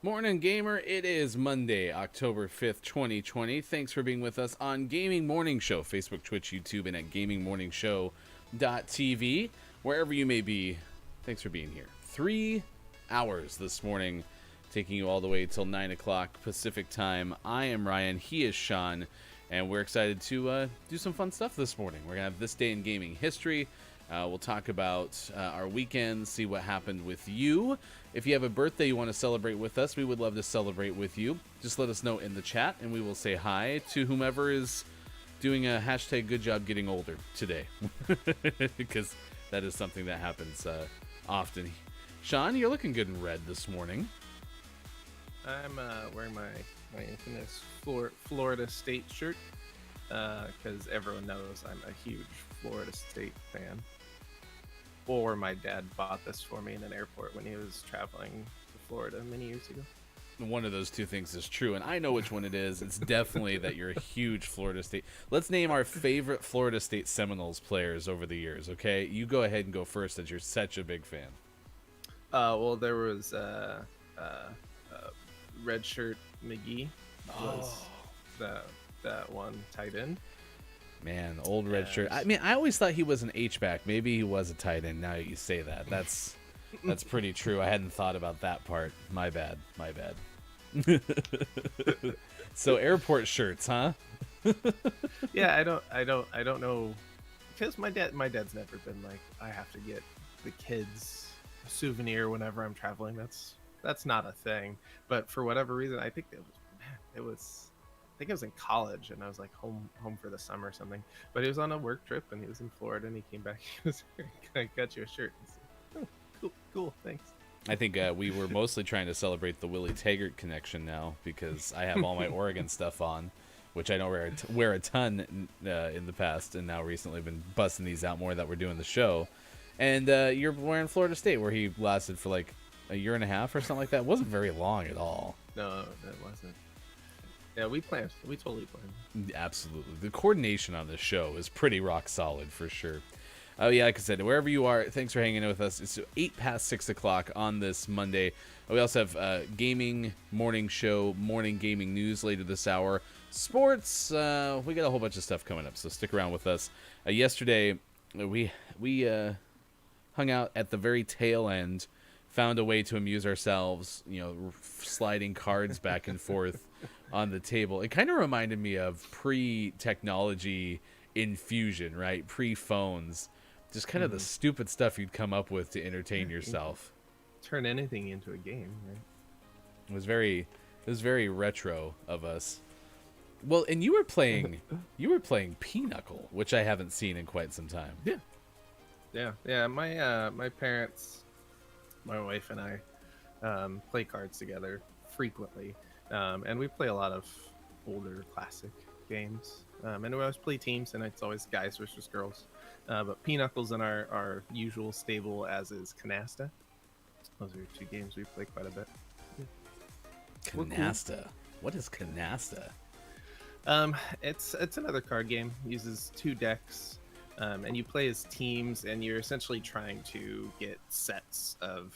Morning, gamer. It is Monday, October 5th, 2020. Thanks for being with us on Gaming Morning Show, Facebook, Twitch, YouTube, and at gamingmorningshow.tv. Wherever you may be, thanks for being here. 3 hours this morning, taking you all the way till 9 o'clock Pacific time. I am Ryan, he is Sean, and we're excited to do some fun stuff this morning. We're going to have This Day in Gaming History. We'll talk about our weekend, see what happened with you. If you have a birthday you want to celebrate with us, we would love to celebrate with you. Just let us know in the chat, and we will say hi to whomever is doing a hashtag good job getting older today. Because that is something that happens often. Sean, you're looking good in red this morning. I'm wearing my infamous Florida State shirt because everyone knows I'm a huge Florida State fan. Or my dad bought this for me in an airport when he was traveling to Florida many years ago. One of those two things is true, and I know which one it is. It's definitely that you're a huge Florida State. Let's name our favorite Florida State Seminoles players over the years, okay? You go ahead and go first, as you're such a big fan. Well, there was Redshirt McGee was that one tight end. Man, old red shirt. I mean, I always thought he was an H-back. Maybe he was a tight end. Now that you say that, that's pretty true. I hadn't thought about that part. My bad. So airport shirts, huh? Yeah, I don't know, because my dad's never been like, I have to get the kids a souvenir whenever I'm traveling. That's not a thing. But for whatever reason, I think it was I was in college, and I was like home for the summer or something. But he was on a work trip, and he was in Florida, and he came back. He was like, I got you a shirt. Like, oh, cool, thanks. I think we were mostly trying to celebrate the Willie Taggart connection now, because I have all my Oregon stuff on, which I know wear a ton in the past, and now recently been busting these out more that we're doing the show. And you're wearing Florida State, where he lasted for like a year and a half or something like that. It wasn't very long at all. No, that wasn't. Yeah, we planned. We totally planned. Absolutely. The coordination on this show is pretty rock solid for sure. Oh, yeah, like I said, wherever you are, thanks for hanging out with us. It's 8 past 6 o'clock on this Monday. We also have Gaming Morning Show, morning gaming news later this hour. Sports, we got a whole bunch of stuff coming up, so stick around with us. Yesterday, we hung out at the very tail end, found a way to amuse ourselves, sliding cards back and forth on the table. It kind of reminded me of pre-technology infusion, right? Pre-phones. Just kind of the stupid stuff you'd come up with to entertain yourself. Turn anything into a game, right? It was very retro of us. Well, and you were playing Pinochle, which I haven't seen in quite some time. Yeah. My parents, my wife and I play cards together frequently, and we play a lot of older classic games. And we always play teams, and it's always guys versus girls. But Pinocchle's in our usual stable, as is Canasta. Those are two games we play quite a bit. Canasta. What is Canasta? It's another card game. It uses 2 decks, and you play as teams, and you're essentially trying to get sets of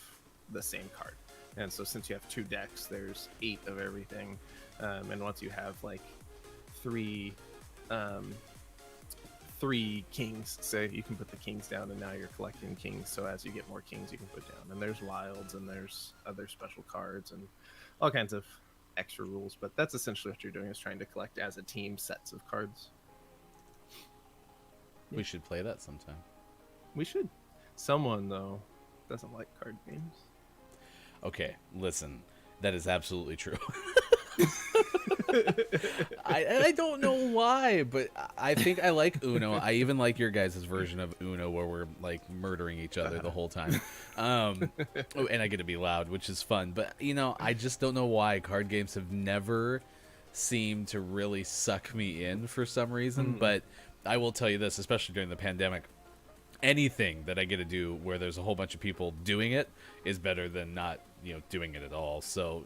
the same card. And so, since you have 2 decks, there's 8 of everything. And once you have like three, um, 3 kings, say, you can put the kings down, and now you're collecting kings. So as you get more kings, you can put down. And there's wilds, and there's other special cards, and all kinds of extra rules, but that's essentially what you're doing, is trying to collect as a team sets of cards. We should play that sometime. We should. Someone, though, doesn't like card games. Okay, listen, that is absolutely true. I don't know why, but I think I like Uno. I even like your guys' version of Uno, where we're like murdering each other the whole time. And I get to be loud, which is fun. But I just don't know why card games have never seemed to really suck me in for some reason. But I will tell you this, especially during the pandemic, anything that I get to do where there's a whole bunch of people doing it is better than not doing it at all. So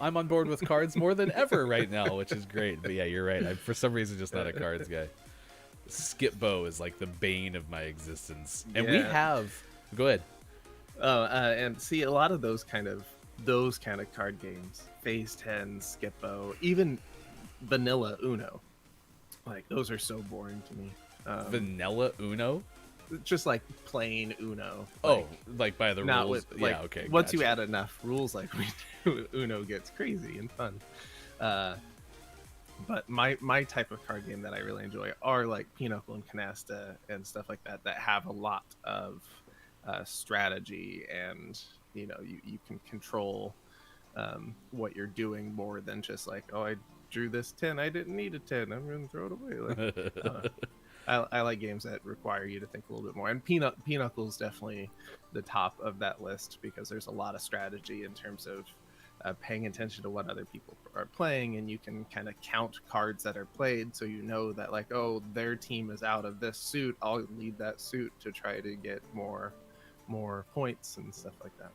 I'm on board with cards more than ever right now, which is great. But yeah, you're right, I'm for some reason just not a cards guy. Skip Bo is like the bane of my existence, and we have go ahead. And see, a lot of those kind of card games, phase 10, Skip Bo, even vanilla Uno, like those are so boring to me. Vanilla Uno, just like plain Uno. Like by the rules. Yeah, okay. Once you add enough rules like we do, Uno gets crazy and fun. But my type of card game that I really enjoy are like Pinochle and Canasta and stuff like that have a lot of strategy, and you can control what you're doing more than just like, oh, I drew this 10, I didn't need a 10, I'm gonna throw it away. Like, I like games that require you to think a little bit more, and Pinochle is definitely the top of that list, because there's a lot of strategy in terms of paying attention to what other people are playing, and you can kind of count cards that are played, so you know that like, oh, their team is out of this suit, I'll lead that suit to try to get more points and stuff like that.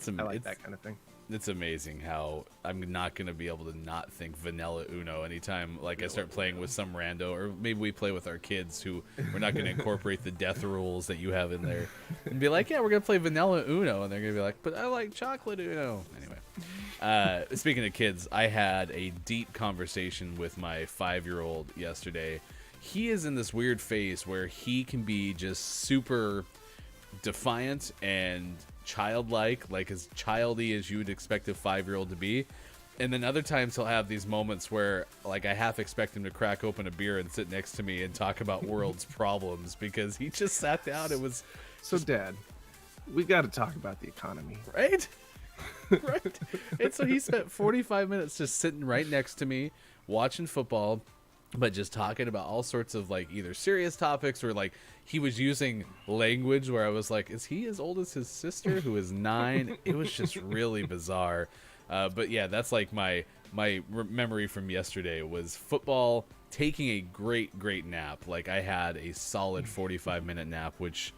So I like that kind of thing. It's amazing how I'm not going to be able to not think vanilla Uno anytime like I start playing with some rando, or maybe we play with our kids who we're not going to incorporate the death rules that you have in there, and be like, yeah, we're going to play vanilla Uno, and they're going to be like, but I like chocolate Uno. Anyway, speaking of kids, I had a deep conversation with my 5-year-old yesterday. He is in this weird phase where he can be just super defiant and childlike, like as childy as you would expect a 5-year-old to be, and then other times he'll have these moments where like I half expect him to crack open a beer and sit next to me and talk about world's problems, because he just sat down. It was so, Dad, we got to talk about the economy, right? Right. And so he spent 45 minutes just sitting right next to me watching football, but just talking about all sorts of like either serious topics, or like he was using language where I was like, is he as old as his sister who is 9? It was just really bizarre. But yeah, that's like my memory from yesterday was football, taking a great nap. Like I had a solid 45-minute nap, which,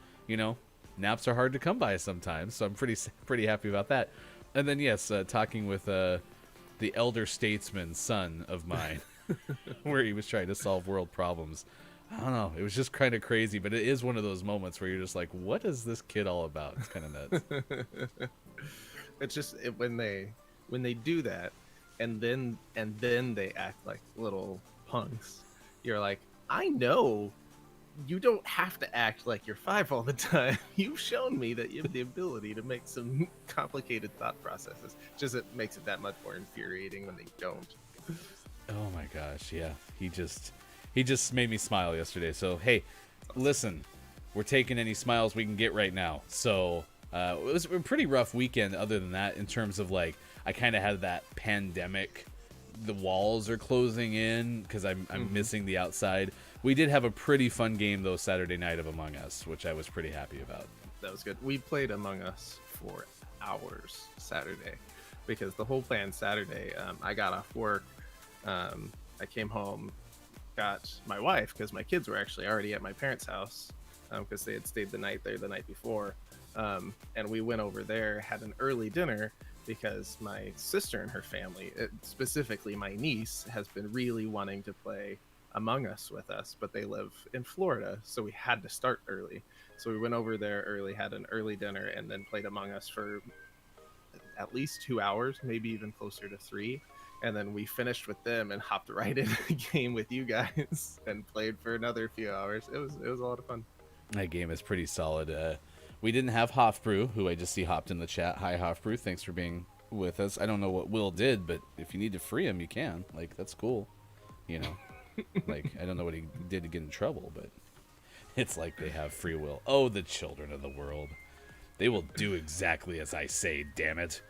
naps are hard to come by sometimes. So I'm pretty happy about that. And then yes, talking with the elder statesman son of mine, where he was trying to solve world problems. I don't know. It was just kind of crazy, but it is one of those moments where you're just like, what is this kid all about? It's kind of nuts. It's just when they do that, and then they act like little punks. You're like, I know you don't have to act like you're 5 all the time. You've shown me that you have the ability to make some complicated thought processes. Just it makes it that much more infuriating when they don't. Oh my gosh, yeah. He just made me smile yesterday. So hey, listen, we're taking any smiles we can get right now. So it was a pretty rough weekend other than that, in terms of like I kind of had that pandemic, the walls are closing in because I'm missing the outside. We did have a pretty fun game though Saturday night of Among Us, which I was pretty happy about. That was good. We played Among Us for hours Saturday, because the whole plan Saturday, I got off work, I came home, got my wife, because my kids were actually already at my parents' house, because they had stayed the night there the night before, and we went over there, had an early dinner, because my sister and her family, specifically my niece, has been really wanting to play Among Us with us, but they live in Florida, so we had to start early. So we went over there early, had an early dinner, and then played Among Us for at least 2 hours, maybe even closer to 3. And then we finished with them and hopped right into the game with you guys and played for another few hours. It was a lot of fun. That game is pretty solid. We didn't have Hofbrew, who I just see hopped in the chat. Hi, Hofbrew. Thanks for being with us. I don't know what Will did, but if you need to free him, you can. Like, that's cool. You know, like, I don't know what he did to get in trouble, but it's like they have free will. Oh, the children of the world. They will do exactly as I say, damn it.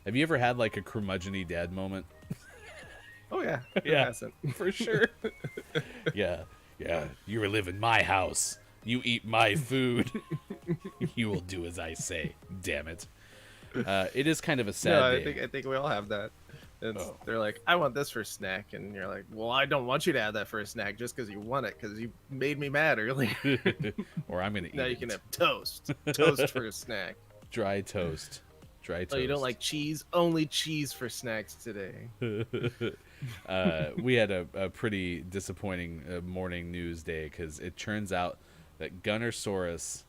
Have you ever had, like, a curmudgeon-y dad moment? Oh, yeah. Yeah, Hasn't. for sure. Yeah. You live in my house. You eat my food. You will do as I say. Damn it. It is kind of a sad day. I think we all have that. They're like, I want this for a snack, and you're like, well, I don't want you to have that for a snack just because you want it, because you made me mad earlier. Or I'm gonna eat. Now you can have toast for a snack. Dry toast. Oh, you don't like cheese? Only cheese for snacks today. We had a pretty disappointing morning news day, because it turns out that Gunnersaurus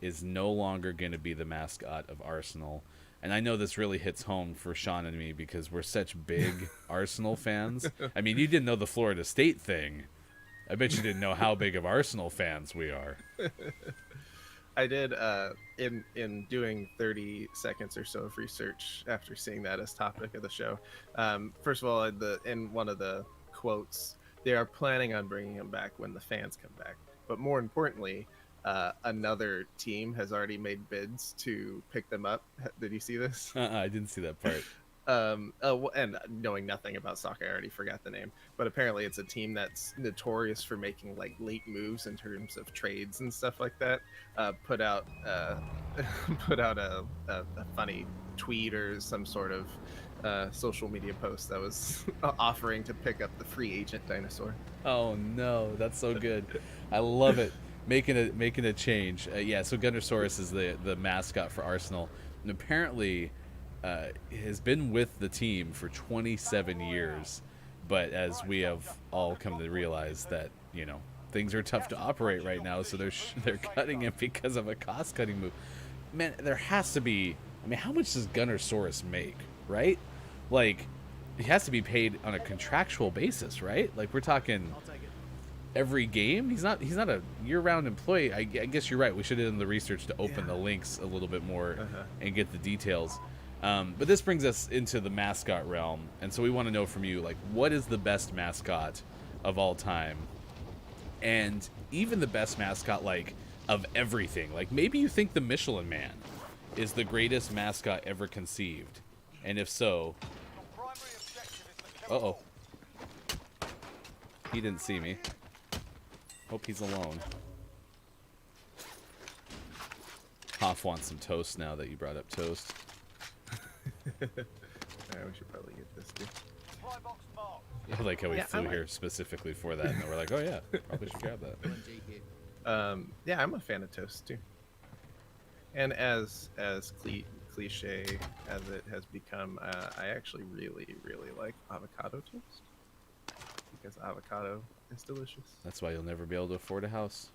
is no longer going to be the mascot of Arsenal. And I know this really hits home for Sean and me because we're such big Arsenal fans. I mean, you didn't know the Florida State thing. I bet you didn't know how big of Arsenal fans we are. I did, in doing 30 seconds or so of research after seeing that as topic of the show. First of all, in one of the quotes, they are planning on bringing him back when the fans come back. But more importantly, another team has already made bids to pick them up. Did you see this? I didn't see that part. And knowing nothing about soccer, I already forgot the name. But apparently, it's a team that's notorious for making like late moves in terms of trades and stuff like that. Put out a funny tweet or some sort of social media post that was offering to pick up the free agent dinosaur. Oh no, that's so good. I love it. Making a change. Yeah, so Gunnersaurus is the mascot for Arsenal, and apparently has been with the team for 27 years. But as we have all come to realize that, you know, things are tough to operate right now, so they're cutting him because of a cost-cutting move. Man, there has to be. I mean, how much does Gunnersaurus make, right? Like, he has to be paid on a contractual basis, right? Like, we're talking every game. He's not a year-round employee. I guess you're right. We should have done the research to open the links a little bit more and get the details. But this brings us into the mascot realm, and so we want to know from you, like, what is the best mascot of all time? And even the best mascot, like, of everything. Like, maybe you think the Michelin Man is the greatest mascot ever conceived. And if so... Uh-oh. He didn't see me. Hope he's alone. Hoff wants some toast now that you brought up toast. Alright, we should probably get this too. I like how we flew here specifically for that, and we're like, oh yeah, probably should grab that. Yeah, I'm a fan of toast too. And as cliche as it has become, I actually really like avocado toast because avocado is delicious. That's why you'll never be able to afford a house.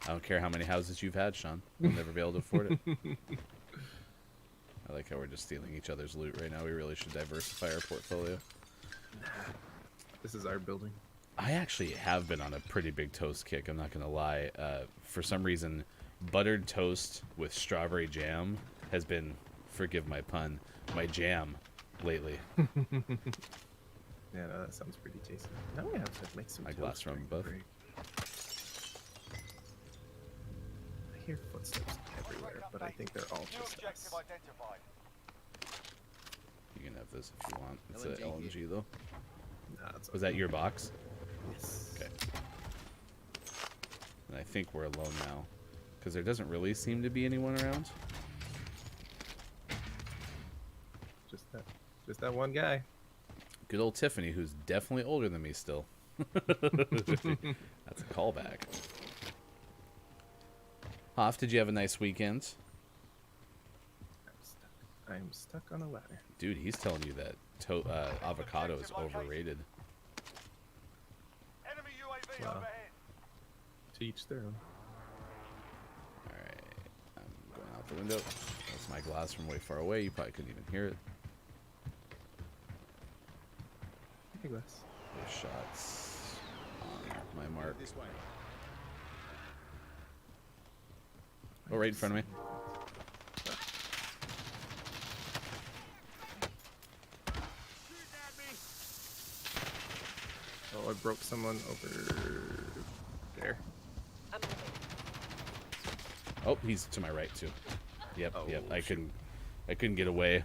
I don't care how many houses you've had, Sean. You'll never be able to afford it. I like how we're just stealing each other's loot right now. We really should diversify our portfolio. This is our building. I actually have been on a pretty big toast kick, I'm not going to lie. For some reason, buttered toast with strawberry jam has been, forgive my pun, my jam lately. Yeah, no, that sounds pretty tasty. Now we have to make some My toast glass from during the above. break. I hear footsteps everywhere, but I think they're all just us. You can have this if you want. It's an LMG though. Nah, it's Was that your box? Yes. Okay. And I think we're alone now, because there doesn't really seem to be anyone around. Just that one guy. Good old Tiffany, who's definitely older than me still. That's a callback. Hoff, did you have a nice weekend? I am stuck on a ladder. Dude, he's telling you that avocado is overrated. Enemy UAV Wow. overhead. To each their own. Alright, I'm going out the window. That's my glass from way far away. You probably couldn't even hear it. Hey, Wes. Those shots on my mark. This way. Oh, right in front of me. Oh, I broke someone over there. Oh, he's to my right too. Yep, Oh, yep. I shoot. couldn't get away.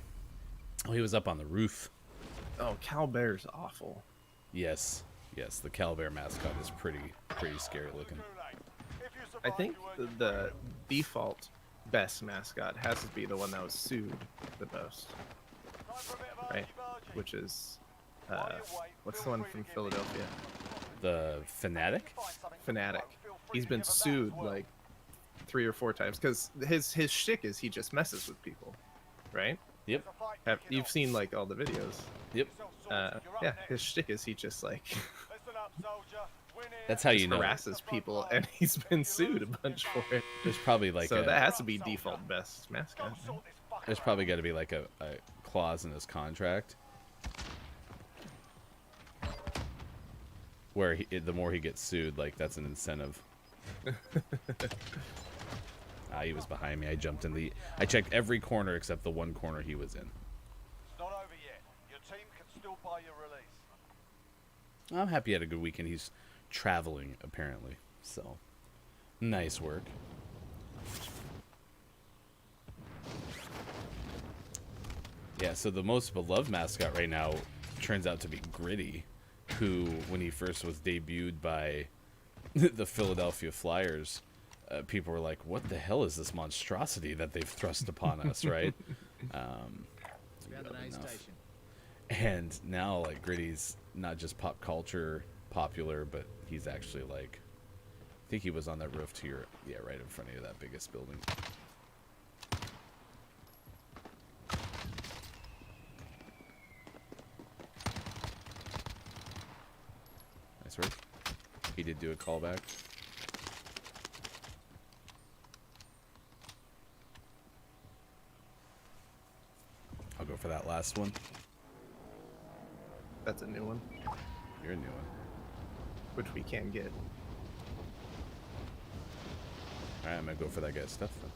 Oh, he was up on the roof. Oh, Cal Bear's awful. Yes, yes. The Calbear mascot is pretty scary looking. If you I survive, think you earn the default best mascot has to be the one that was sued the most, time for a bit of right? argy-bargy. Which is, what's the one from Philadelphia? The Fanatic? Find something Fanatic. fun, feel free He's to been give 'em that as sued well. like 3 or 4 times because his shtick is he just messes with people, right? Yep, There's a fight Have, kicking you've off. seen like all the videos. yep. Yourself sorted, you're up Yeah, next. his shtick is he just like Listen up, soldier. Win here. That's how you know. harasses people, and he's been sued a bunch for it. There's probably like So a, that has to be default best Go mascot. right? sort this fucker there's out. probably got to be like a clause in his contract where the more he gets sued, like that's an incentive. He was behind me. I jumped in I checked every corner except the one corner he was in. It's not over yet. Your team can still buy your release. I'm happy he had a good weekend. He's traveling apparently, so nice work. Yeah, so the most beloved mascot right now turns out to be Gritty, who, when he first was debuted by the Philadelphia Flyers, people were like, what the hell is this monstrosity that they've thrust upon us, right? Found an A enough. station. And now, like, Gritty's not just pop culture popular, but he's actually, like, I think he was on that roof to your, yeah, right in front of you, that biggest building. Nice work. He did do a callback. I'll go for that last one. That's a new one, You're a new one. which we can get. Alright, I'm gonna go for that guy's stuff then.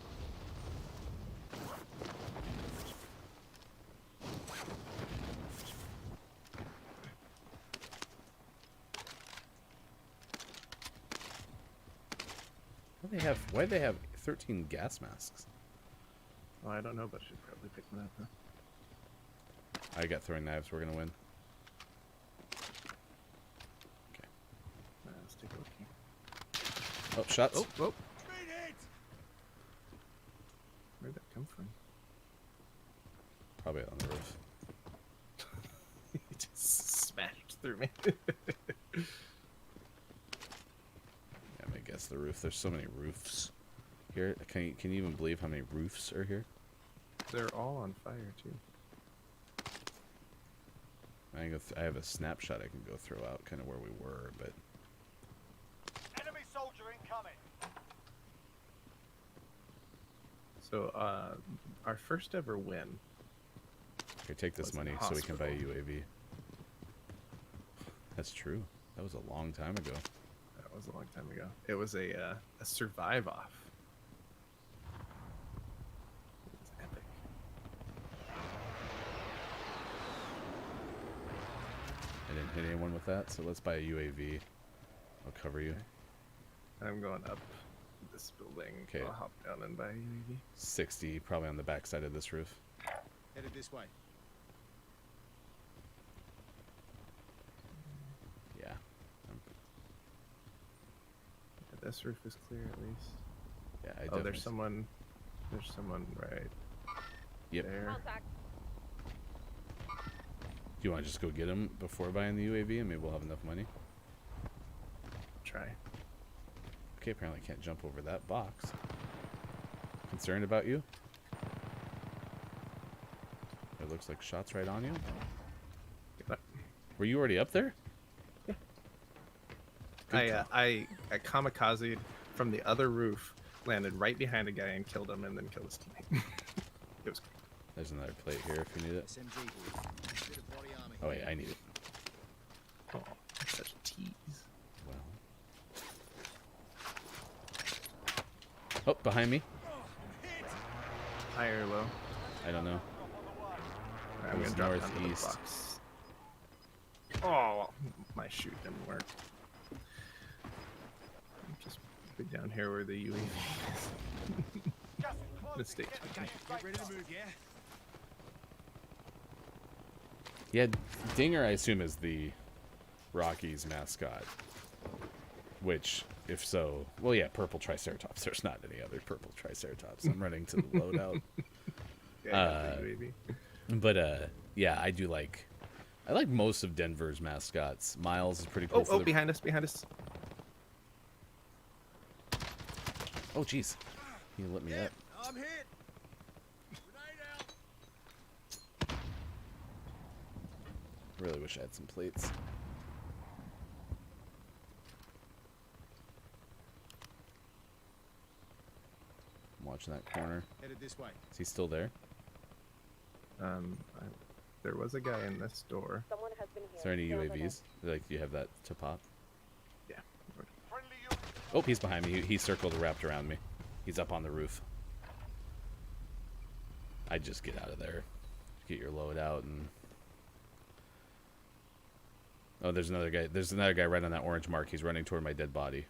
Why do they have 13 gas masks? Oh, I don't know, but I should probably pick one up. Huh? I got throwing knives, we're gonna win. Okay. Let's take a look here. Oh, shots. Oh, oh, Beat it! where'd that come from? Probably on the roof. He just smashed through me. Yeah, I'm gonna guess the roof. There's so many roofs here. Can you even believe how many roofs are here? They're all on fire too. I have a snapshot I can go throw out, kind of where we were, but Enemy soldier incoming. So, our first ever win. here, take this Was in money the so we can buy a hospital. UAV. That's true. That was a long time ago. That was a long time ago. It was a survive off. It was epic. I didn't hit anyone with that, so let's buy a UAV. I'll cover you. I'm going up this building. Okay. I'll hop down and buy a UAV. 60, probably on the back side of this roof. Headed this way. Yeah. Yeah, this roof is clear at least. Yeah, I Oh, definitely. there's someone. There's someone right Yep. there. Contact. Do you want to just go get him before buying the UAV, and maybe we'll have enough money? Try. Okay, apparently I can't jump over that box. Concerned about you? looks like shots right on you. But Were you already up there? I kamikazed from the other roof, landed right behind a guy and killed him, and then killed his teammate. It was cool. There's another plate here if you need it. SMG here. Bit of body armor Oh, here. wait, I need it. Oh, that's such a tease. Well. Oh, behind me. High or low? I don't know. I'm It was gonna drop down to the northeast. box. Oh, my shoot didn't work. Just put down here where the UAV is. Mistake. Okay, get ready to move, yeah? Yeah, Dinger, I assume, is the Rockies mascot. Which, if so, well, yeah, purple Triceratops. There's not any other purple Triceratops. I'm running to the loadout. Yeah, I got the UAV. But yeah, I like most of Denver's mascots. Miles is pretty cool. Oh, for oh, the- behind us, behind us. Oh, jeez. He lit me up. I'm hit. Grenade out. Really wish I had some plates. I'm watching that corner. Headed this way. Is he still there? There was a guy in this door. Someone has been here. Is there any Stay on the UAVs? Like, do you have that to pop? Yeah. Friendly unit. Oh, he's behind me. He circled and wrapped around me. He's up on the roof. I'd just get out of there. Get your load out and... Oh, there's another guy. There's another guy right on that orange mark. He's running toward my dead body.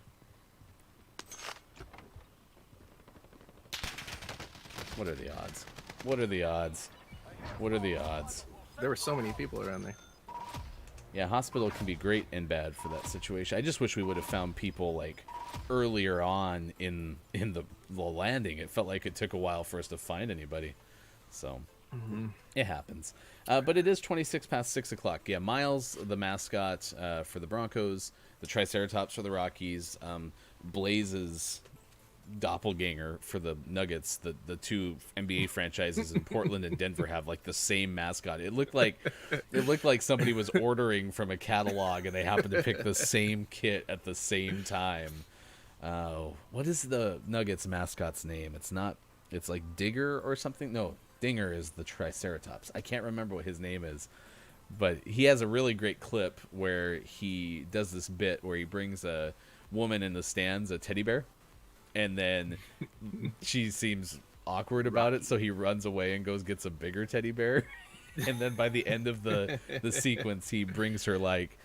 What are the odds? What are the odds? What are the odds? There were so many people around there. Yeah, hospital can be great and bad for that situation. I just wish we would have found people like earlier on in the landing. It felt like it took a while for us to find anybody. So it happens. But it is 26 past 6 o'clock. Yeah, Miles, the mascot for the Broncos, the Triceratops for the Rockies, Blaze's doppelganger for the Nuggets. The two NBA franchises in Portland and Denver have like the same mascot. It looked like somebody was ordering from a catalog and they happened to pick the same kit at the same time. What is the Nuggets mascot's name? It's like Digger or something. No, Dinger is the Triceratops. I can't remember what his name is, but he has a really great clip where he does this bit where he brings a woman in the stands, a teddy bear, and then she seems awkward about it, so he runs away and goes gets a bigger teddy bear. And then by the end of the sequence, he brings her like,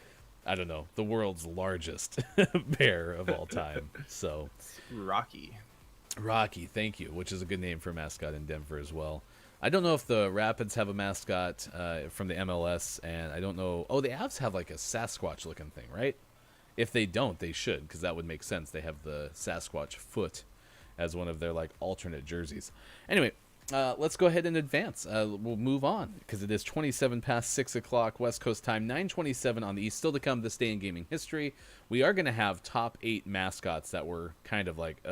I don't know, the world's largest bear of all time. So Rocky, thank you, which is a good name for a mascot in Denver as well. I don't know if the Rapids have a mascot from the MLS, and I don't know. Oh, the Avs have like a Sasquatch-looking thing, right? If they don't, they should, because that would make sense. They have the Sasquatch foot as one of their like alternate jerseys. Anyway, let's go ahead and advance. We'll move on because it is 27 past 6 o'clock West Coast time, 9:27 on the East. Still to come this day in gaming history. We are going to have top 8 mascots that were kind of like,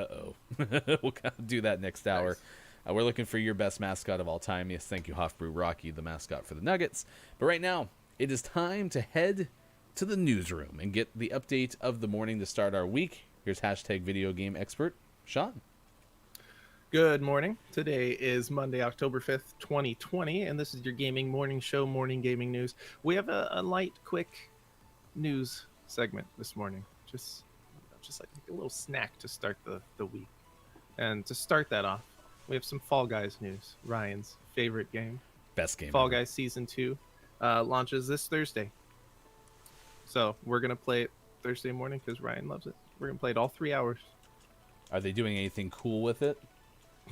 we'll kind of do that next hour. Nice. We're looking for your best mascot of all time. Yes, thank you, Hofbrew Rocky, the mascot for the Nuggets. But right now, it is time to head to the newsroom and get the update of the morning to start our week. Here's hashtag video game expert, Sean. Good morning. Today is Monday, October 5th, 2020, and this is your gaming morning show, Morning Gaming News. We have a light, quick news segment this morning. Just like a little snack to start the week. And to start that off, we have some Fall Guys news. Ryan's favorite game. Best game Fall ever. Guys Season 2 launches this Thursday. So we're going to play it Thursday morning because Ryan loves it. We're going to play it all 3 hours. Are they doing anything cool with it?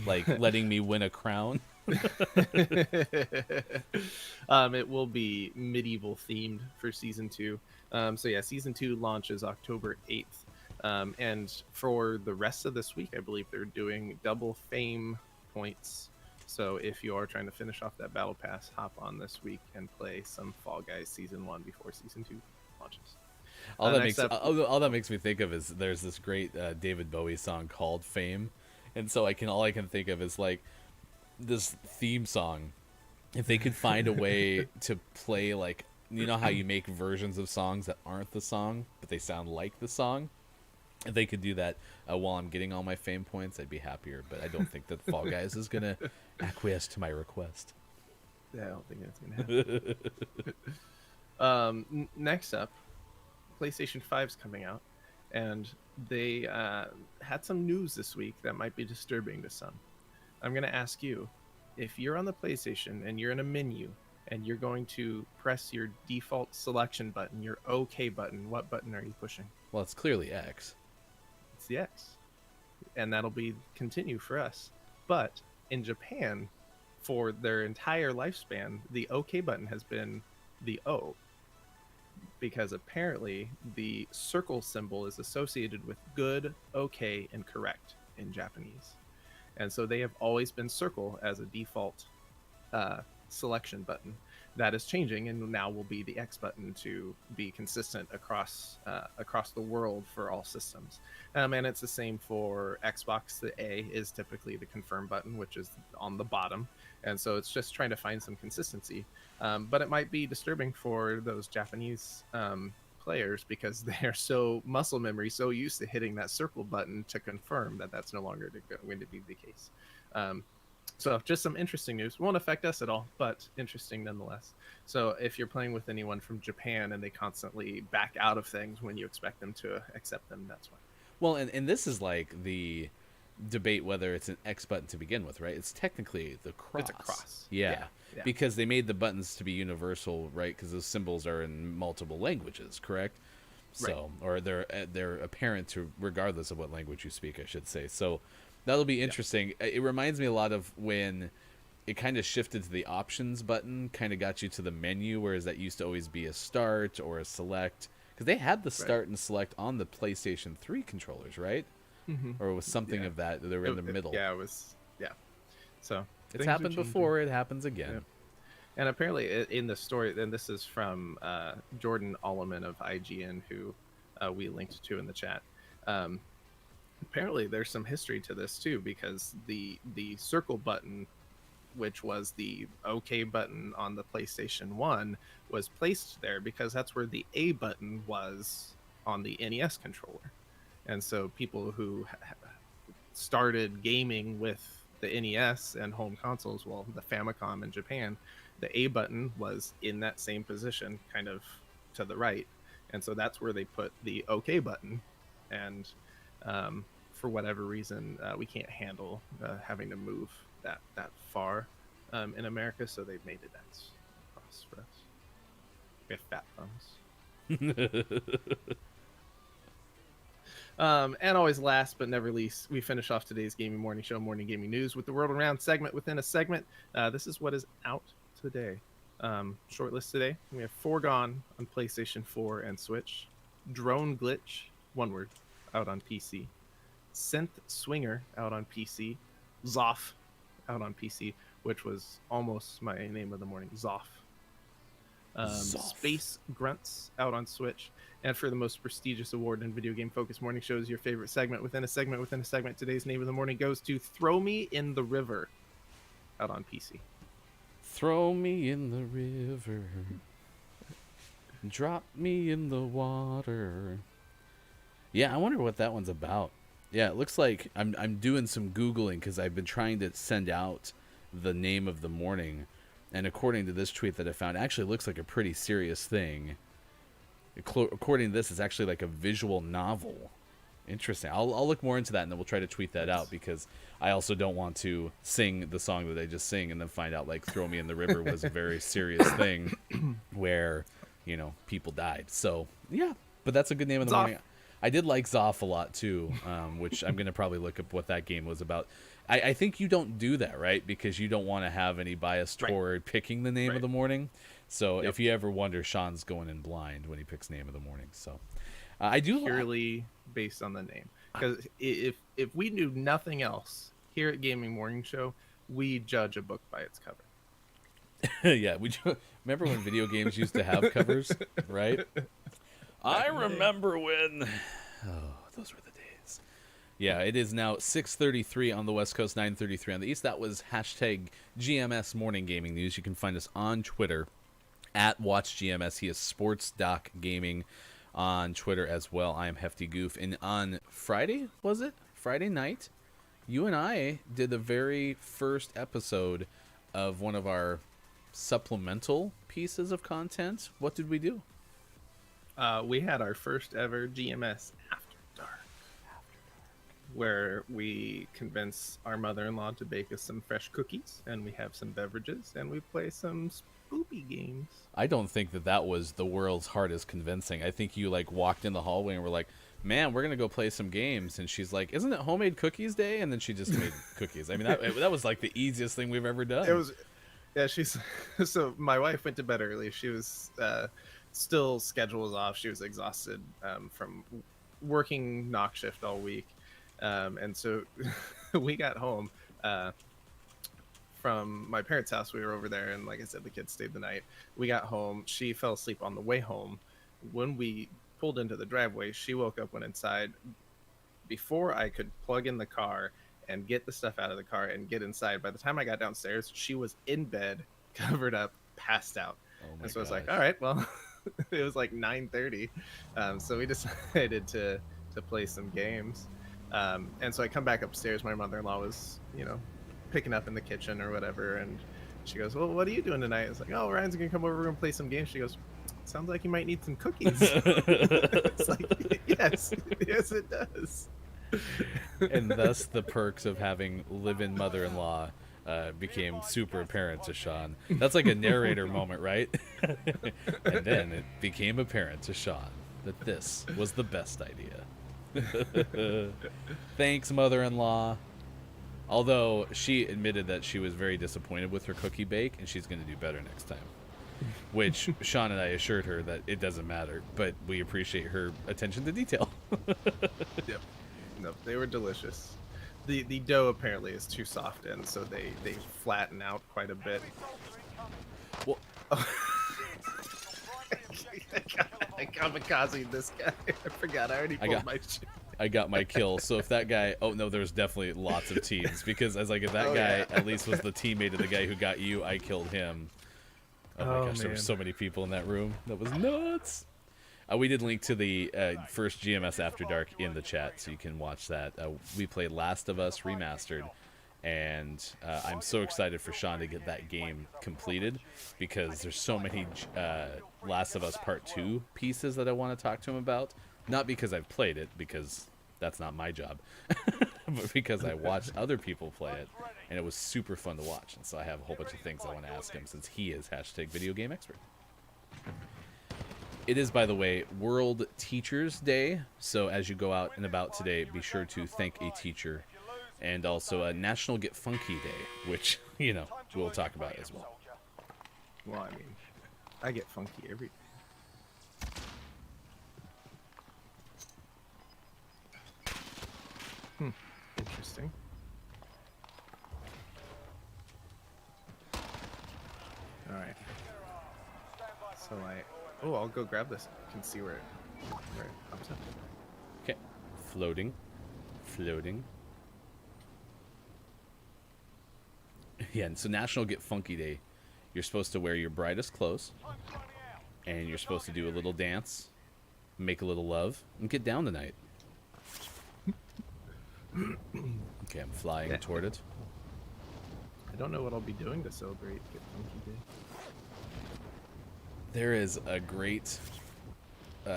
Like letting me win a crown? It will be medieval themed for Season 2. So yeah, Season 2 launches October 8th. And for the rest of this week, I believe they're doing double fame points. So if you are trying to finish off that battle pass, hop on this week and play some Fall Guys Season 1 before Season 2 launches. All that makes me think of is there's this great David Bowie song called Fame. And so all I can think of is like this theme song If they could find a way to play, like, you know how you make versions of songs that aren't the song, but they sound like the song? If they could do that while I'm getting all my fame points, I'd be happier. But I don't think that Fall Guys is going to acquiesce to my request. Yeah, I don't think that's gonna happen. Next up, PlayStation 5's coming out, and they had some news this week that might be disturbing to some. I'm gonna ask you, if you're on the PlayStation and you're in a menu and you're going to press your default selection button, your OK button, what button are you pushing? Well, it's clearly X. It's the X, and that'll be continue for us. But in Japan, for their entire lifespan, the OK button has been the O, because apparently the circle symbol is associated with good, okay, and correct in Japanese. And so they have always been circle as a default selection button. That is changing, and now will be the X button to be consistent across the world for all systems. And it's the same for Xbox. The A is typically the confirm button, which is on the bottom, and so it's just trying to find some consistency. But it might be disturbing for those Japanese players, because they're so muscle memory, so used to hitting that circle button to confirm that that's no longer going to be the case. So just some interesting news. Won't affect us at all, but interesting nonetheless. So if you're playing with anyone from Japan and they constantly back out of things when you expect them to accept them, that's why. Well, and this is like the debate whether it's an X button to begin with, right? It's technically the cross. It's a cross. Yeah. Yeah. Because they made the buttons to be universal, right? Because those symbols are in multiple languages, correct? So, or they're apparent to regardless of what language you speak, I should say. So that'll be interesting. Yeah. It reminds me a lot of when it kind of shifted to the options button, kind of got you to the menu, whereas that used to always be a start or a select. Because they had the start and select on the PlayStation 3 controllers, right? Mm-hmm. Or it was something of that. They were in the middle. It was. Yeah. So it's happened before. It happens again. Yeah. And apparently in the story, and this is from Jordan Alleman of IGN, who we linked to in the chat. Apparently there's some history to this too, because the circle button, which was the OK button on the PlayStation 1, was placed there because that's where the A button was on the NES controller. And so people who started gaming with the NES and home consoles, well, the Famicom in Japan, the A button was in that same position, kind of to the right. And so that's where they put the OK button. And for whatever reason, we can't handle having to move that far in America, so they've made it X cross for us. We have fat thumbs. And always last but never least, we finish off today's Gaming Morning Show, Morning Gaming News, with the World Around segment within a segment. This is what is out today. Short list today. We have Foregone on PlayStation 4 and Switch. Drone Glitch, one word, out on PC. Synth Swinger, out on PC. Zoff, out on PC, which was almost my name of the morning, Zoff. Space Grunts, out on Switch. And for the most prestigious award in video game focused morning shows, your favorite segment within a segment within a segment, today's name of the morning goes to Throw Me in the River, out on PC. Throw me in the river, drop me in the water. Yeah, I wonder what that one's about. Yeah, it looks like I'm doing some Googling because I've been trying to send out the name of the morning. And according to this tweet that I found, it actually looks like a pretty serious thing. According to this, it's actually like a visual novel. Interesting. I'll look more into that, and then we'll try to tweet that out, because I also don't want to sing the song that I just sing and then find out like Throw Me in the River was a very serious thing where, people died. So, yeah, but that's a good name of the morning. I did like Zoff a lot too, which I'm going to probably look up what that game was about. I think you don't do that, right? Because you don't want to have any bias toward picking the name of the morning. So if you ever wonder, Sean's going in blind when he picks name of the morning. So I do purely based on the name. Because if we knew nothing else here at Gaming Morning Show, we judge a book by its cover. Yeah, remember when video games used to have covers, right? I remember when. Oh, those were the days. Yeah, it is now 6:33 on the West Coast, 9:33 on the East. That was hashtag GMS Morning Gaming News. You can find us on Twitter at WatchGMS. He is Sports Gaming on Twitter as well. I am Hefty Goof. And on Friday, was it? Friday night, you and I did the very first episode of one of our supplemental pieces of content. What did we do? We had our first ever GMS After Dark, where we convince our mother-in-law to bake us some fresh cookies, and we have some beverages, and we play some spoopy games. I don't think that was the world's hardest convincing. I think you like walked in the hallway and were like, man, we're gonna go play some games, and she's like, isn't it homemade cookies day? And then she just made cookies. I mean, that was like the easiest thing we've ever done. It was, yeah. She's so my wife went to bed early. She was still schedule was off. She was exhausted from working knock shift all week, and so we got home from my parents' house. We were over there, and like I said, the kids stayed the night. We got home. She fell asleep on the way home. When we pulled into the driveway, she woke up, went inside. Before I could plug in the car and get the stuff out of the car and get inside, by the time I got downstairs, she was in bed, covered up, passed out. And so I was like, all right, well, it was like 9:30. So we decided to play some games. And so I come back upstairs. My mother-in-law was, picking up in the kitchen or whatever. And she goes, well, what are you doing tonight? I was like, oh, Ryan's going to come over and play some games. She goes, sounds like you might need some cookies. It's like, yes, it does. And thus the perks of having live-in mother-in-law became super apparent to Sean. That's like a narrator moment, right? And then it became apparent to Sean that this was the best idea. Thanks, mother-in-law. Although she admitted that she was very disappointed with her cookie bake, and she's going to do better next time. Which Sean and I assured her that it doesn't matter, but we appreciate her attention to detail. Yep. No, they were delicious. The dough apparently is too soft, and so they flatten out quite a bit. Well, I kamikaze this guy. I forgot. I already pulled my shit. I got my kill. So if that guy, oh no, there's definitely lots of teams, because as like if that guy at least was the teammate of the guy who got you, I killed him. Oh my gosh, there were so many people in that room. That was nuts. We did link to the first GMS After Dark in the chat, so you can watch that. We played Last of Us Remastered, and I'm so excited for Sean to get that game completed, because there's so many Last of Us Part 2 pieces that I want to talk to him about. Not because I've played it, because that's not my job, but because I watched other people play it, and it was super fun to watch. And so I have a whole bunch of things I want to ask him, since he is hashtag video game expert. It is, by the way, World Teachers Day, so as you go out and about today, be sure to thank a teacher, and also a National Get Funky Day, which, we'll talk about as well. Well, I mean, I get funky every day. Interesting. All right. So I'll go grab this. I can see where it pops up. Okay. Floating. Yeah, and so National Get Funky Day, you're supposed to wear your brightest clothes, and you're supposed to do a little dance, make a little love, and get down tonight. Okay, I'm flying toward it. I don't know what I'll be doing to celebrate Get Funky Day. There is a great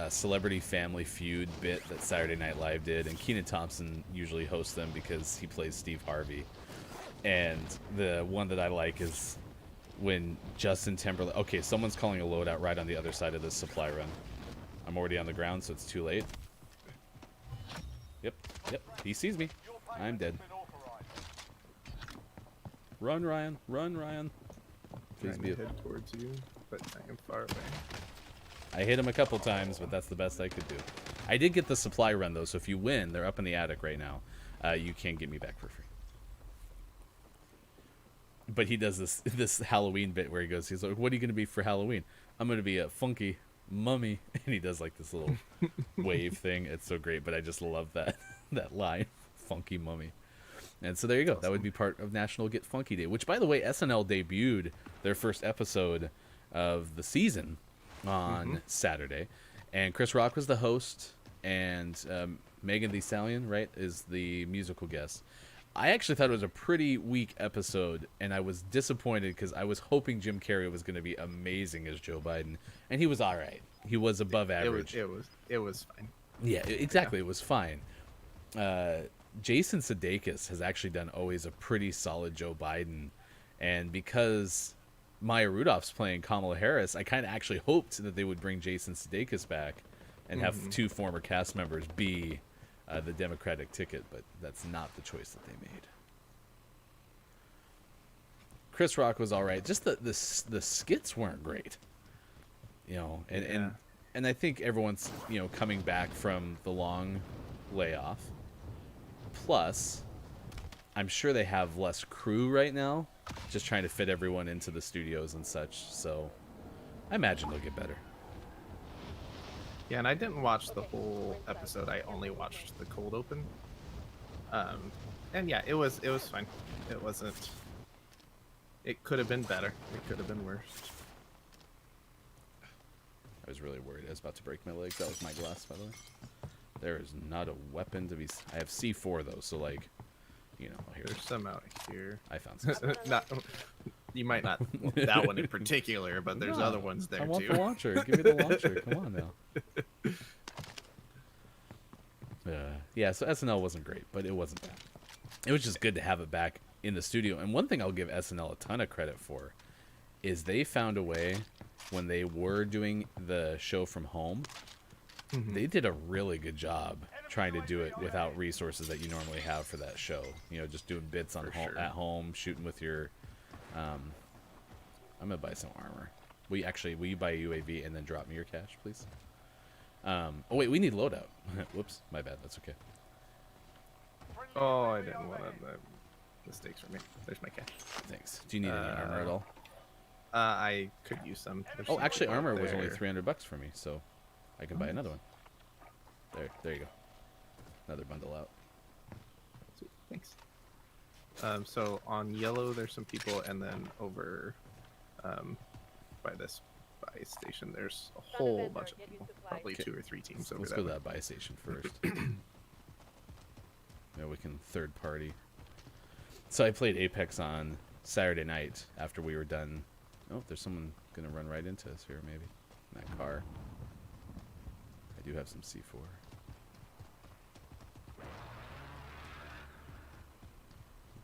Celebrity Family Feud bit that Saturday Night Live did, and Kenan Thompson usually hosts them because he plays Steve Harvey. And the one that I like is when Justin Timberlake... Okay, someone's calling a loadout right on the other side of this supply run. I'm already on the ground, so it's too late. Yep, he sees me. I'm dead. Run, Ryan. Please be head towards you, but I am far away. I hit him a couple times, but that's the best I could do. I did get the supply run, though, so if you win, they're up in the attic right now. You can get me back for free. But he does this Halloween bit where he's like, what are you going to be for Halloween? I'm going to be a funky mummy. And he does like this little wave thing. It's so great, but I just love that line. funky mummy. And so there you go. That would be part of National Get Funky Day, which, by the way, SNL debuted their first episode of the season on Saturday. And Chris Rock was the host, and Megan Thee Stallion, right, is the musical guest. I actually thought it was a pretty weak episode, and I was disappointed because I was hoping Jim Carrey was going to be amazing as Joe Biden, and he was all right. He was above average. It was fine. Yeah, exactly. It was fine. Jason Sudeikis has actually done always a pretty solid Joe Biden, and because Maya Rudolph's playing Kamala Harris, I kind of actually hoped that they would bring Jason Sudeikis back and have two former cast members be the Democratic ticket, but that's not the choice that they made. Chris Rock was all right. Just the skits weren't great, and I think everyone's coming back from the long layoff. Plus, I'm sure they have less crew right now, just trying to fit everyone into the studios and such. So I imagine they'll get better. Yeah, and I didn't watch the whole episode. I only watched the cold open. And yeah, it was fine. It wasn't. It could have been better. It could have been worse. I was really worried. I was about to break my leg. That was my glass, by the way. There is not a weapon to be. I have C4 though, so like, here. There's some out here. I found some. You might not want that one in particular, but there's other ones there I want too. the launcher. Give me the launcher. Come on now. Yeah, so SNL wasn't great, but it wasn't bad. It was just good to have it back in the studio. And one thing I'll give SNL a ton of credit for is they found a way when they were doing the show from home. They did a really good job trying to do it without resources that you normally have for that show. Just doing bits on at home, shooting with your. I'm gonna buy some armor. Will you buy a UAV and then drop me your cash, please? Oh wait, we need loadout. Whoops, my bad. That's okay. Oh, I didn't want the mistakes for me. There's my cash. Thanks. Do you need any armor at all? I could use some. There's some Actually, armor was there. only $300 for me, so I can buy another one. There you go. Another bundle out. Sweet, thanks. So on yellow, there's some people, and then over by this buy station, there's a whole bunch of people. Probably 2 or 3 teams over Let's there. go to that buy station first. We can third party. So I played Apex on Saturday night after we were done. Oh, there's someone gonna run right into us here, maybe. In that car. I do have some C4.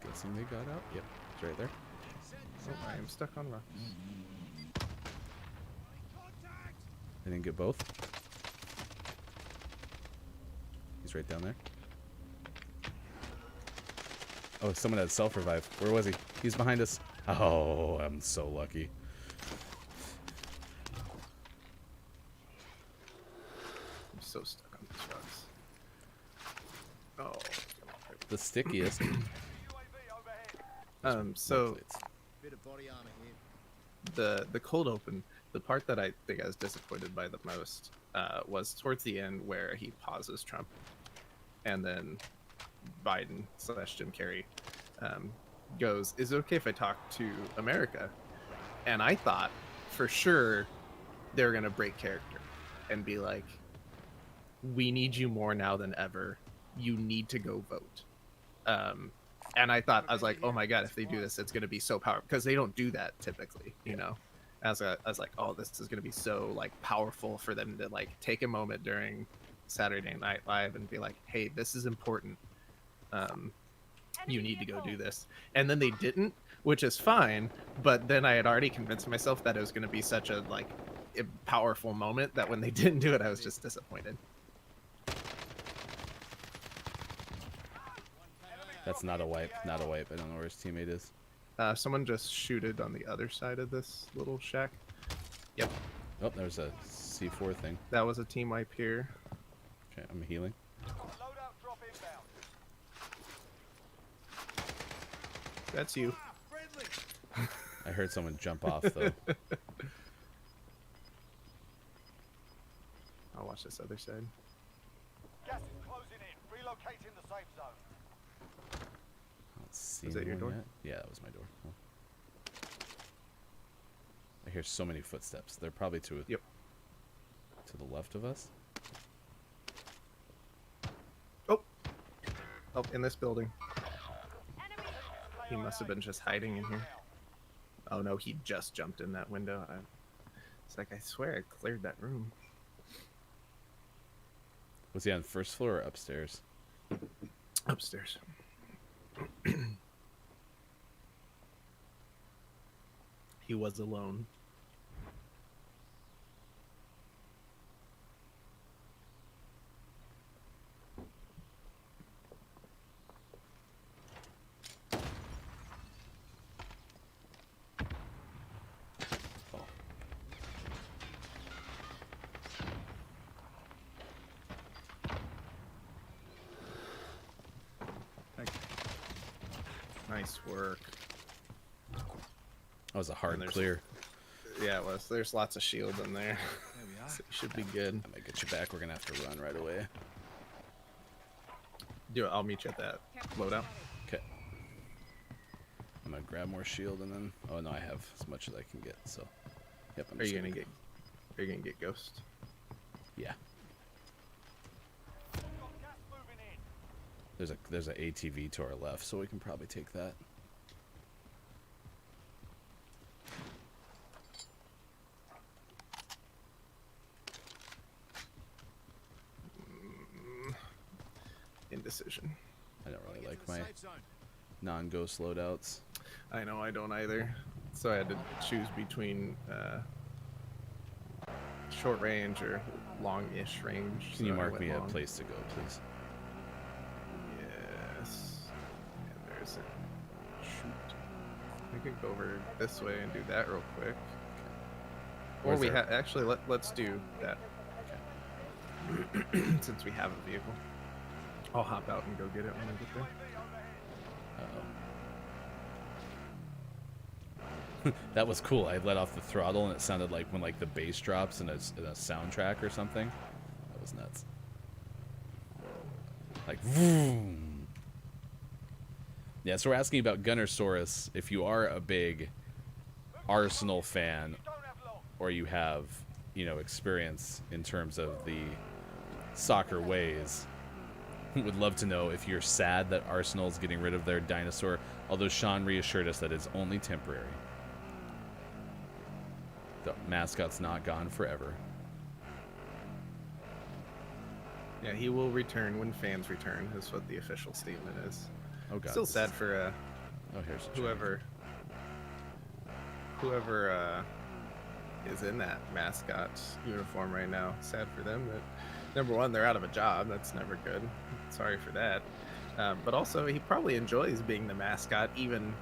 Guessing they got out. Yep, it's right there. Oh, I am stuck on rocks. I didn't get both. He's right down there. Oh, someone had self-revive. Where was he? He's behind us. Oh, I'm so lucky. I'm so stuck on these rocks. Oh. The stickiest. So Bit of body armor here. the cold open, the part that I think I was disappointed by the most was towards the end where he pauses Trump, and then Biden / Jim Carrey goes, "Is it okay if I talk to America?" And I thought for sure they were gonna break character and be like, "We need you more now than ever. You need to go vote." And I thought, I was like, oh my god, if they do this, it's going to be so powerful, because they don't do that typically, I was like, oh, this is going to be so like powerful for them to like take a moment during Saturday Night Live and be like, hey, this is important. You need to go do this. And then they didn't, which is fine. But then I had already convinced myself that it was going to be such a like a powerful moment that when they didn't do it, I was just disappointed. That's not a wipe. Not a wipe. I don't know where his teammate is. Someone just shooted on the other side of this little shack. Yep. Oh, there's a C4 thing. That was a team wipe here. Okay, I'm healing. Loadout drop inbound. That's you. Friendly. I heard someone jump off, though. I'll watch this other side. Gas is closing in. Relocating the safe zone. I don't see Was that your anyone door? yet. Yeah, that was my door. Oh. I hear so many footsteps. They're probably to Yep. the left of us. Oh, in this building. He must have been just hiding in here. Oh no, he just jumped in that window. It's like, I swear I cleared that room. Was he on the first floor or upstairs? Upstairs. He was alone. Oh. Nice work. That was a hard And there's- clear. Yeah, it was. There's lots of shield in there. There we are. So you should be good. I might get you back. We're gonna have to run right away. I'll meet you at that loadout. Okay. I'm gonna grab more shield and then. Oh no, I have as much as I can get. So. Yep. I'm Are just you gonna get Ghost? Yeah. Got gas moving in. There's a ATV to our left, so we can probably take that. Indecision. I don't really Get like to the my safe zone. non-ghost loadouts. I know, I don't either. So I had to choose between short range or long-ish range. Can you so I mark went me a long. place to go, please? Yes. And there's a shoot. We could go over this way and do that real quick. Or Where's we there- actually let's do that Okay. since we have a vehicle. I'll hop out and go get it when I get there. Uh-oh. That was cool. I let off the throttle and it sounded like when like the bass drops in a soundtrack or something. That was nuts. Like vroom. Yeah, so we're asking about Gunnersaurus. If you are a big Arsenal fan, Don't have long. or you have, experience in terms of the soccer ways, would love to know if you're sad that Arsenal's getting rid of their dinosaur, although Sean reassured us that it's only temporary. The mascot's not gone forever. Yeah, he will return when fans return, is what the official statement is. Oh god. Still this sad is- for Oh, here's the whoever is in that mascot uniform right now. Sad for them that, number one, they're out of a job. That's never good. Sorry for that. But also, he probably enjoys being the mascot, even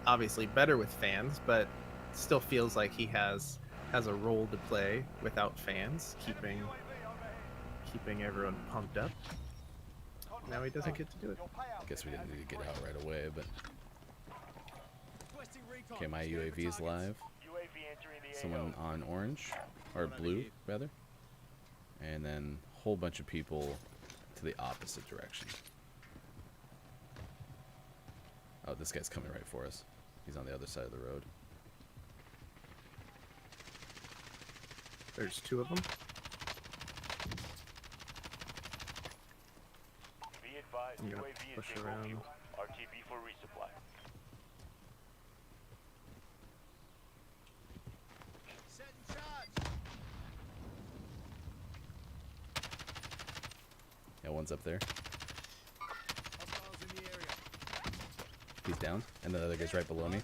obviously better with fans, but still feels like he has a role to play without fans, keeping everyone pumped up. Now he doesn't get to do it. Your payout. Guess we didn't need to get out right away, but Requesting recon. okay, my Scanning for UAV's targets. live. UAV entering the Someone AO. on orange, or One over blue, here. rather. And then a whole bunch of people to the opposite direction. Oh, this guy's coming right for us. He's on the other side of the road. There's two of them. Be advised, I'm gonna UAV is push bingo around. fuel. RTB for resupply. Set and charge. Yeah, one's up there. Hostiles in the area. He's down, and the other guy's right below me. I'm hit.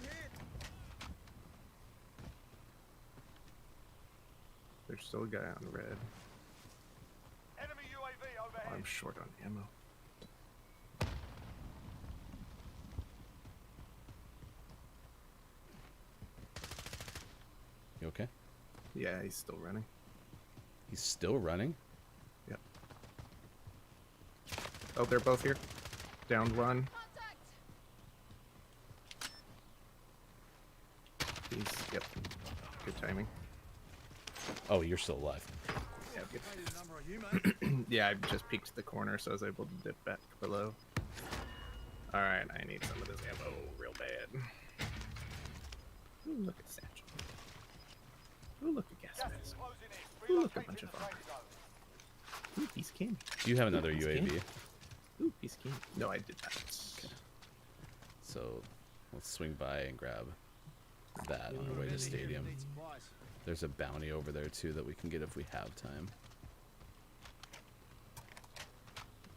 There's still a guy on red. Enemy UAV overhead. I'm short on ammo. You okay? Yeah, he's still running. He's still running? Yep. Oh, they're both here. Downed one. He's, yep. Good timing. Oh, you're still alive. Yeah, good. Made a number of you, mate. Yeah, I just peeked the corner, so I was able to dip back below. All right, I need some of this ammo real bad. Ooh, look at Satchel. Ooh, look at gas Gas is mask. closing in. Ooh, look, a bunch Relocating of the armor. safe zone. Ooh, piece of candy. Do you have another Piece of UAV? candy. Ooh, piece of candy. No, I did not. So let's swing by and grab that on our way to stadium. Need supplies. There's a bounty over there too that we can get if we have time.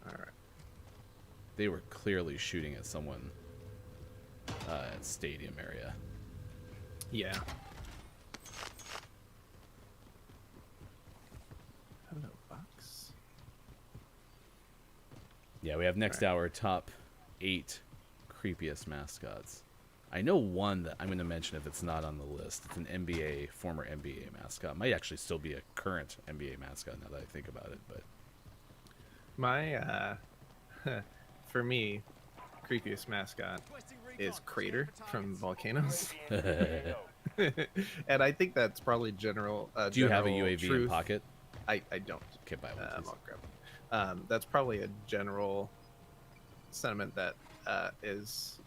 All right. They were clearly shooting at someone at stadium area. Yeah. Hello, box. Yeah, we have next Alright. hour top 8 creepiest mascots. I know one that I'm going to mention if it's not on the list. It's an former NBA mascot. Might actually still be a current NBA mascot now that I think about it. But My, for me, creepiest mascot Requesting recon. is Crater Scan for from targets. Volcanoes. UAV in AO. And I think that's probably general. do you have a general UAV in truth. pocket? I don't. Okay, buy one, please. I'll grab one. That's probably a general sentiment that is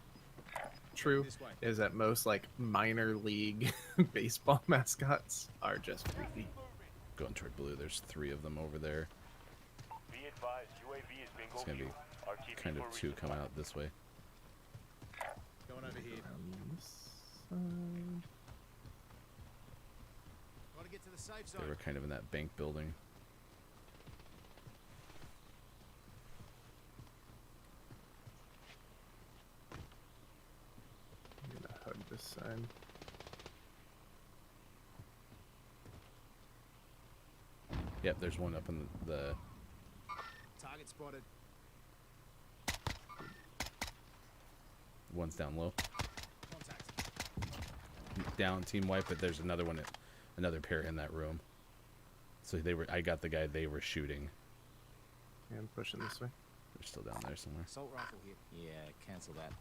true. This way. Is that most like minor league baseball mascots are just creepy. Going toward blue. There's 3 of them over there. Be advised, UAV is bingo It's gonna be fuel. RTB kind of for 2 coming resupply. out this way. Going over here. Around this side. Gotta get to the safe They zone. were kind of in that bank building. I'm gonna hug this side. Yep, there's one up in the Target spotted. one's down low. Contact. Down, team wipe, but there's another one, another pair in that room. So I got the guy they were shooting. Yeah, I'm pushing this way. They're still down there somewhere. Assault rifle here. Yeah, cancel that.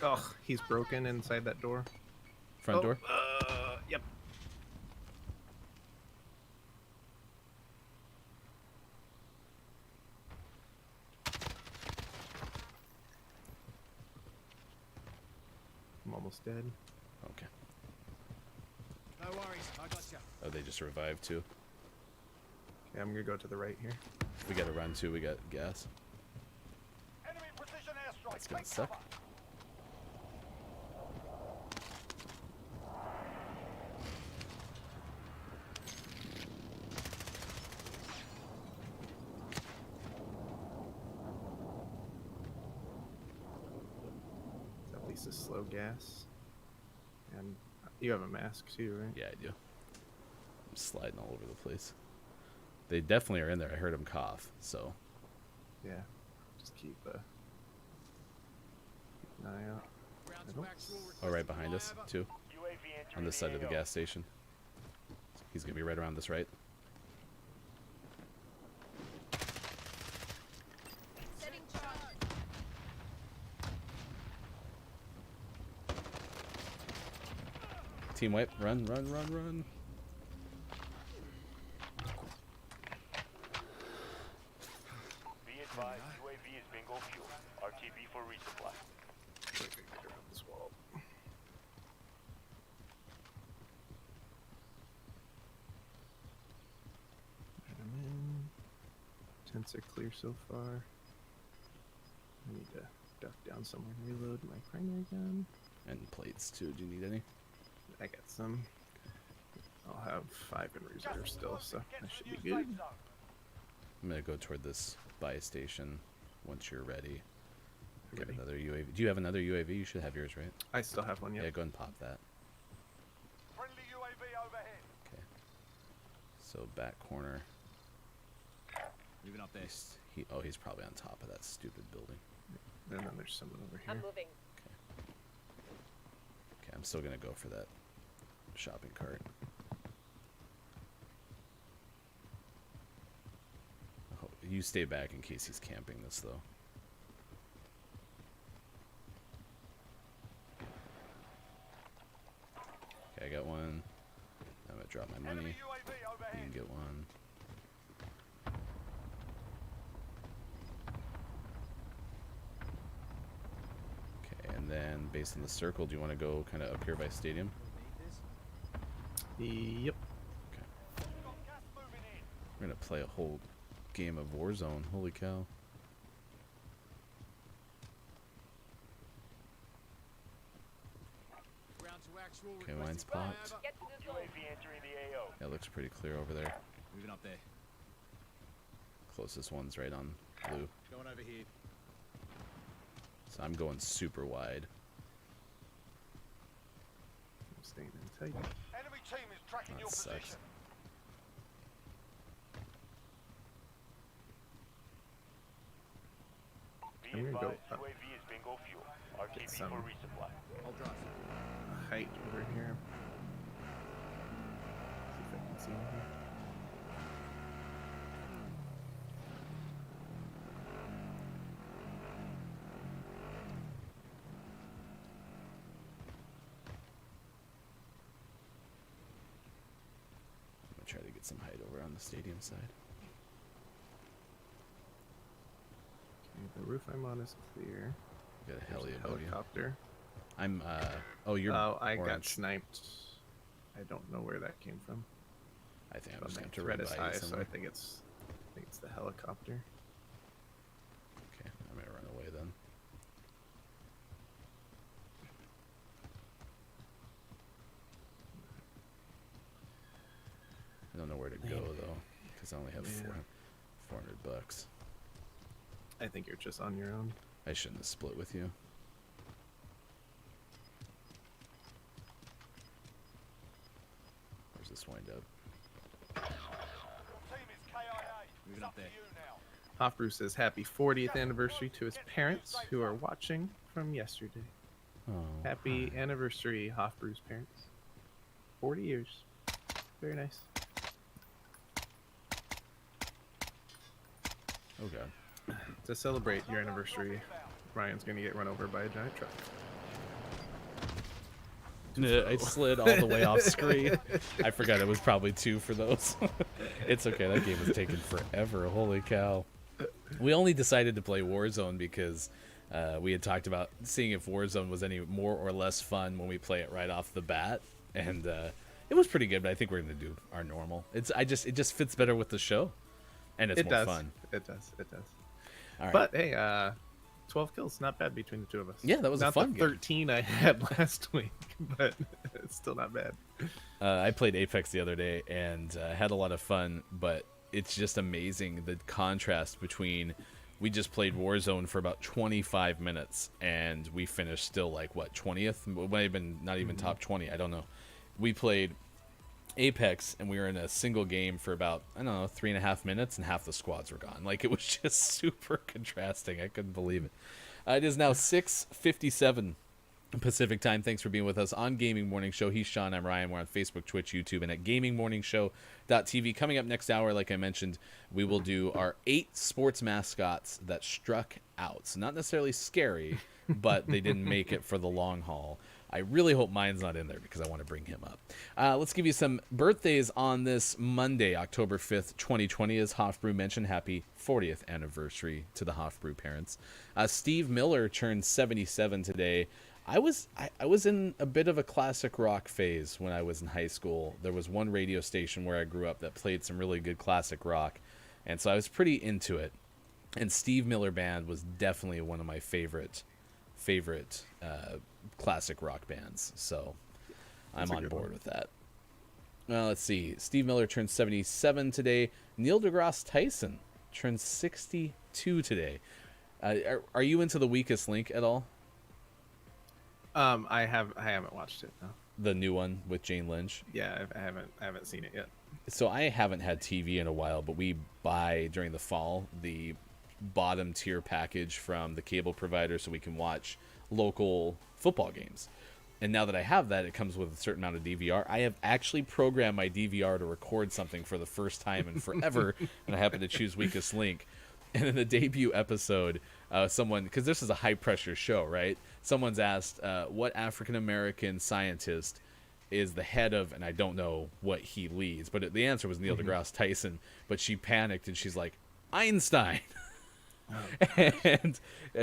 Oh, he's broken inside that door. Front door? Yep. I'm almost dead. Okay. No worries. I gotcha. Oh, they just revived too. Okay, I'm gonna go to the right here. We gotta run too, we got gas. Enemy precision airstrike. That's gonna Take suck. cover. At least a slow gas. And you have a mask too, right? Yeah, I do. I'm sliding all over the place. They definitely are in there. I heard them cough, so. Yeah. Just keep an eye out. Ground I to don't actual. Oh, right behind us, Flyover. too. UAV entering On this side of the AO. gas station. He's gonna be right around this right. Setting charge. Team wipe, run, run, run, run. Be advised, UAV is bingo fuel. RTB for resupply. Wait, get around this wall. Let 'em in. Tents are clear so far. I need to duck down somewhere and reload my primary gun. And plates too. Do you need any? I got some. I'll have 5 in Gas reserve is still, closing. so Get that to should the be new good. safe zone. I'm gonna go toward this buy station once you're ready. Get Ready. another UAV. Do you have another UAV? You should have yours, right? I still have one, Yeah, yet. go and pop that. Friendly UAV overhead. Okay. So back corner. Moving up there. He's probably on top of that stupid building. And then there's someone over I'm here. moving. Okay, I'm still gonna go for that shopping cart. Oh, you stay back in case he's camping this though. Okay, I got one. I'm gonna drop my money. Enemy UAV You can overhead. get one. again based on the circle. Do you want to go kind of up here by stadium? Yep. Okay. We're gonna play a whole game of Warzone. Holy cow! Okay, mine's popped. Get to the zone. UAV entering the AO. That looks pretty clear over there. Moving up there. Closest one's right on blue. Going over here. So I'm going super wide. I'm staying in tight. Enemy team is tracking That your sucks. position. Be I'm gonna go advised, up. UAV is bingo fuel. RTB some. for resupply. I'll drive. Height over here. See if I can see anything. I'm gonna try to get some height over on the stadium side. Okay, the roof I'm on is clear. Got a There's heli a above you. helicopter. I'm oh, you're Oh, I got orange. sniped. I don't know where that came from. I think I'm But just my going to threat run is by high, you so somewhere. I think it's the helicopter. Okay, I'm gonna run away then. I don't know where to go though, because I only have Yeah. 400 bucks. I think you're just on your own. I shouldn't have split with you. Where's this wind up? Your team is KIA. Moving It's up up to there. you now. Hoffbrew says happy 40th anniversary to his parents who are watching from yesterday. Oh, Happy anniversary, Hoffbrew's parents. 40 years. Very nice. oh god. To celebrate your anniversary, Ryan's gonna get run over by a giant truck. I slid all the way off screen. I forgot it was probably 2 for those. It's okay. That game was taking forever. Holy cow. We only decided to play Warzone because we had talked about seeing if Warzone was any more or less fun when we play it right off the bat. And it was pretty good, but I think we're going to do our normal. It just fits better with the show. And it's It more does. fun. It does. It does. All right. But hey, 12 kills, not bad between the two of us. Yeah, that was a not fun the game. 13 I had last week, but it's still not bad. I played Apex the other day and had a lot of fun, but it's just amazing the contrast between we just played Warzone for about 25 minutes and we finished still like what 20th? It might have been not even top 20. I don't know. We played Apex and we were in a single game for about 3.5 minutes and half the squads were gone. Like it was just super contrasting. I couldn't believe it. It is now 6:57 Pacific time. Thanks for being with us on Gaming Morning Show. He's Sean. I'm Ryan. We're on Facebook, Twitch, YouTube, and at gamingmorningshow.tv. Coming up next hour, like I mentioned, we will do our 8 sports mascots that struck out. So not necessarily scary, but they didn't make it for the long haul. I really hope mine's not in there because I want to bring him up. Let's give you some birthdays on this Monday, October 5th, 2020. As Hoffbrew mentioned, happy 40th anniversary to the Hoffbrew parents. Steve Miller turned 77 today. I was in a bit of a classic rock phase when I was in high school. There was one radio station where I grew up that played some really good classic rock, and so I was pretty into it. And Steve Miller Band was definitely one of my favorite classic rock bands. So I'm on board with that. Well, let's see. Steve Miller turned 77 today. Neil deGrasse Tyson turned 62 today. Are you into The Weakest Link at all? I haven't watched it. No. The new one with Jane Lynch. Yeah, I haven't seen it yet. So I haven't had TV in a while, but we buy during the fall the bottom tier package from the cable provider so we can watch local football games. And now that I have that, it comes with a certain amount of DVR. I have actually programmed my DVR to record something for the first time in forever, and I happen to choose Weakest Link. And in the debut episode, someone, because this is a high-pressure show, right? Someone's asked, what African-American scientist is the head of, and I don't know what he leads, but the answer was Neil deGrasse Tyson, but she panicked, and she's like, Einstein! And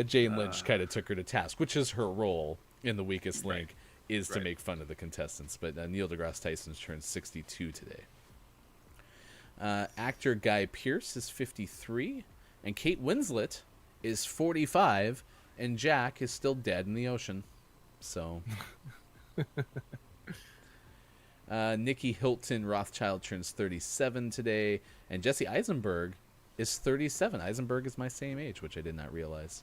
Jane Lynch kind of took her to task, which is her role. in the weakest link is to Right. make fun of the contestants. But Neil deGrasse Tyson's turned 62 today. Actor Guy Pearce is 53, and Kate Winslet is 45, and Jack is still dead in the ocean. So, Nikki Hilton Rothschild turns 37 today, and Jesse Eisenberg is 37. Eisenberg is my same age, which I did not realize.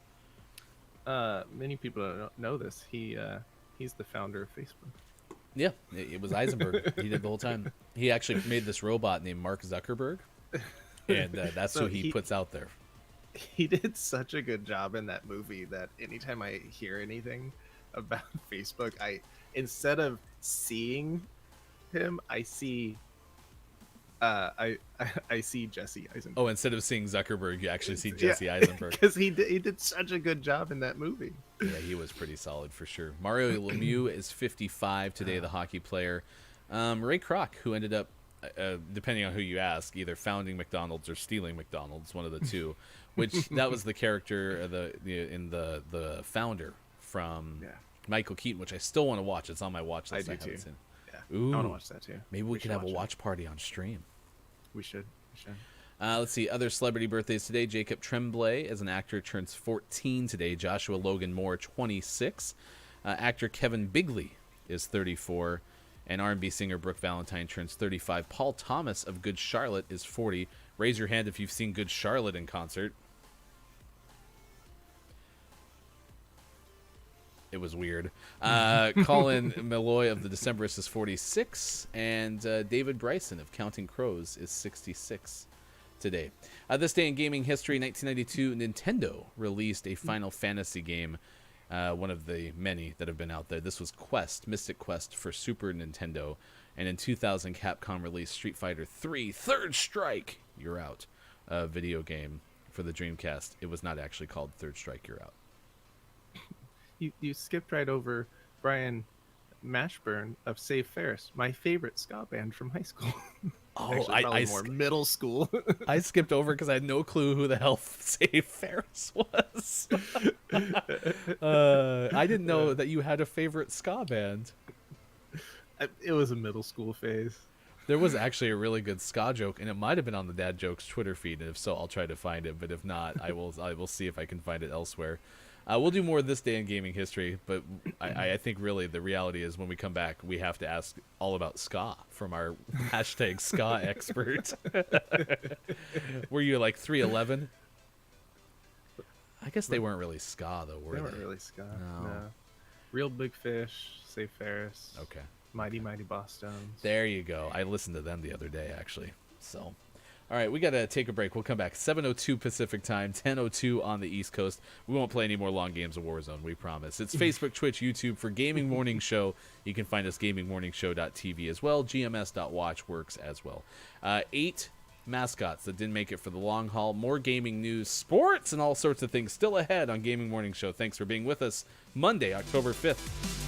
Many people don't know this. He's the founder of Facebook. Yeah, it was Eisenberg. He did the whole time. He actually made this robot named Mark Zuckerberg, and that's So who he puts out there. He did such a good job in that movie that anytime I hear anything about Facebook, instead of seeing him, I see I see Jesse Eisenberg. Oh, instead of seeing Zuckerberg, you actually see Jesse Eisenberg. Because he did such a good job in that movie. Yeah, he was pretty solid for sure. Mario Lemieux is 55 today, the hockey player. Ray Kroc, who ended up, depending on who you ask, either founding McDonald's or stealing McDonald's, one of the two. Which that was the character in the founder from Michael Keaton, which I still want to watch. It's on my watch list. I do too. Seen. Yeah, Ooh, I want to watch that too. Maybe we could have a it. watch party on stream. We should. Let's see. Other celebrity birthdays today. Jacob Tremblay, as an actor, turns 14 today. Joshua Logan Moore, 26. Actor Kevin Bigley is 34. And R&B singer Brooke Valentine turns 35. Paul Thomas of Good Charlotte is 40. Raise your hand if you've seen Good Charlotte in concert. It was weird. Colin Malloy of The Decemberists is 46, and David Bryson of Counting Crows is 66 today. This day in gaming history, 1992, Nintendo released a Final Fantasy game, one of the many that have been out there. This was Quest, Mystic Quest for Super Nintendo, and in 2000, Capcom released Street Fighter 3 Third Strike, You're Out, a video game for the Dreamcast. It was not actually called Third Strike, You're Out. You skipped right over Brian Mashburn of Save Ferris, my favorite ska band from high school. Oh, Actually, probably more middle school. I skipped over because I had no clue who the hell Save Ferris was. I didn't know that you had a favorite ska band. It was a middle school phase. There was actually a really good ska joke, and it might have been on the Dad Jokes Twitter feed. And if so, I'll try to find it. But if not, I will see if I can find it elsewhere. We'll do more of this day in gaming history, but I think really the reality is when we come back, we have to ask all about ska from our hashtag ska expert. Were you like 311? I guess they weren't really ska, though, were they? They weren't really ska. No. No. Real Big Fish, Save Ferris. Okay. Mighty Mighty Boss Stones. There you go. I listened to them the other day, actually. So, all right, we got to take a break. We'll come back 7:02 Pacific time, 10:02 on the East Coast. We won't play any more long games of Warzone, we promise. It's Facebook, Twitch, YouTube for Gaming Morning Show. You can find us gamingmorningshow.tv as well. gms.watch works as well. 8 mascots that didn't make it for the long haul. More gaming news, sports, and all sorts of things still ahead on Gaming Morning Show. Thanks for being with us. Monday, October 5th.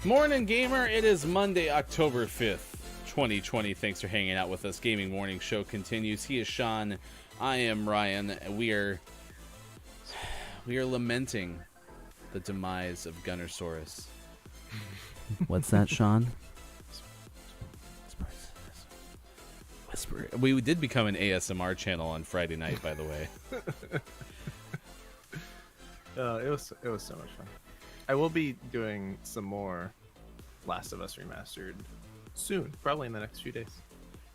Morning, gamer. It is Monday, October 5th, 2020. Thanks for hanging out with us. Gaming Morning Show continues. He is Sean. I am Ryan. We are lamenting the demise of Gunnersaurus. What's that, Sean? Whisper. We did become an ASMR channel on Friday night, by the way. It was so much fun. I will be doing some more Last of Us Remastered soon, probably in the next few days.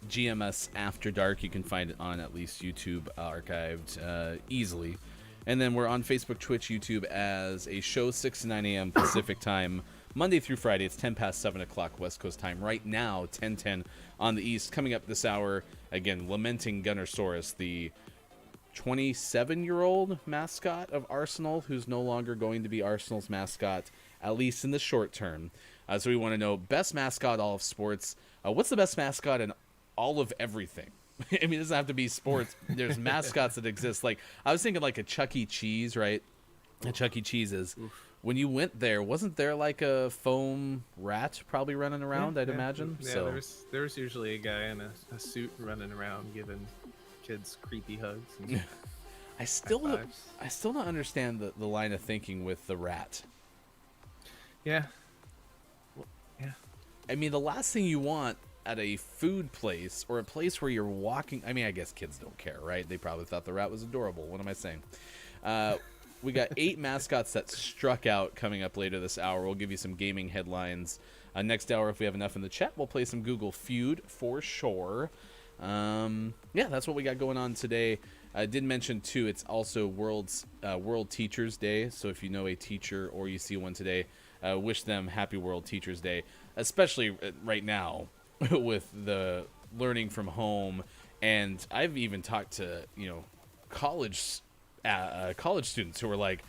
GMS After Dark. You can find it on at least YouTube archived easily. And then we're on Facebook, Twitch, YouTube as a show 6 to 9 a.m. Pacific time, Monday through Friday. It's 10 past 7 o'clock West Coast time. Right now, 10:10 on the East. Coming up this hour, again, lamenting Gunnersaurus, the 27-year-old mascot of Arsenal, who's no longer going to be Arsenal's mascot, at least in the short term. So we want to know best mascot all of sports. What's the best mascot in all of everything? I mean, it doesn't have to be sports. There's mascots that exist. Like, I was thinking like a Chuck E. Cheese, right? A Chuck E. Cheese's. When you went there, wasn't there like a foam rat probably running around, I'd imagine? Yeah, So there was usually a guy in a suit running around giving kids creepy hugs. And I still high-fives. don't understand the line of thinking with the rat. Yeah. Well, yeah. I mean, the last thing you want at a food place or a place where you're walking, I mean, I guess kids don't care, right? They probably thought the rat was adorable. What am I saying? We got 8 mascots that struck out coming up later this hour. We'll give you some gaming headlines. Next hour, if we have enough in the chat, we'll play some Google Feud for sure. Yeah, that's what we got going on today. I did mention, too, it's also World Teachers Day. So if you know a teacher or you see one today, wish them happy World Teachers Day, especially right now with the learning from home. And I've even talked to, college students who are like,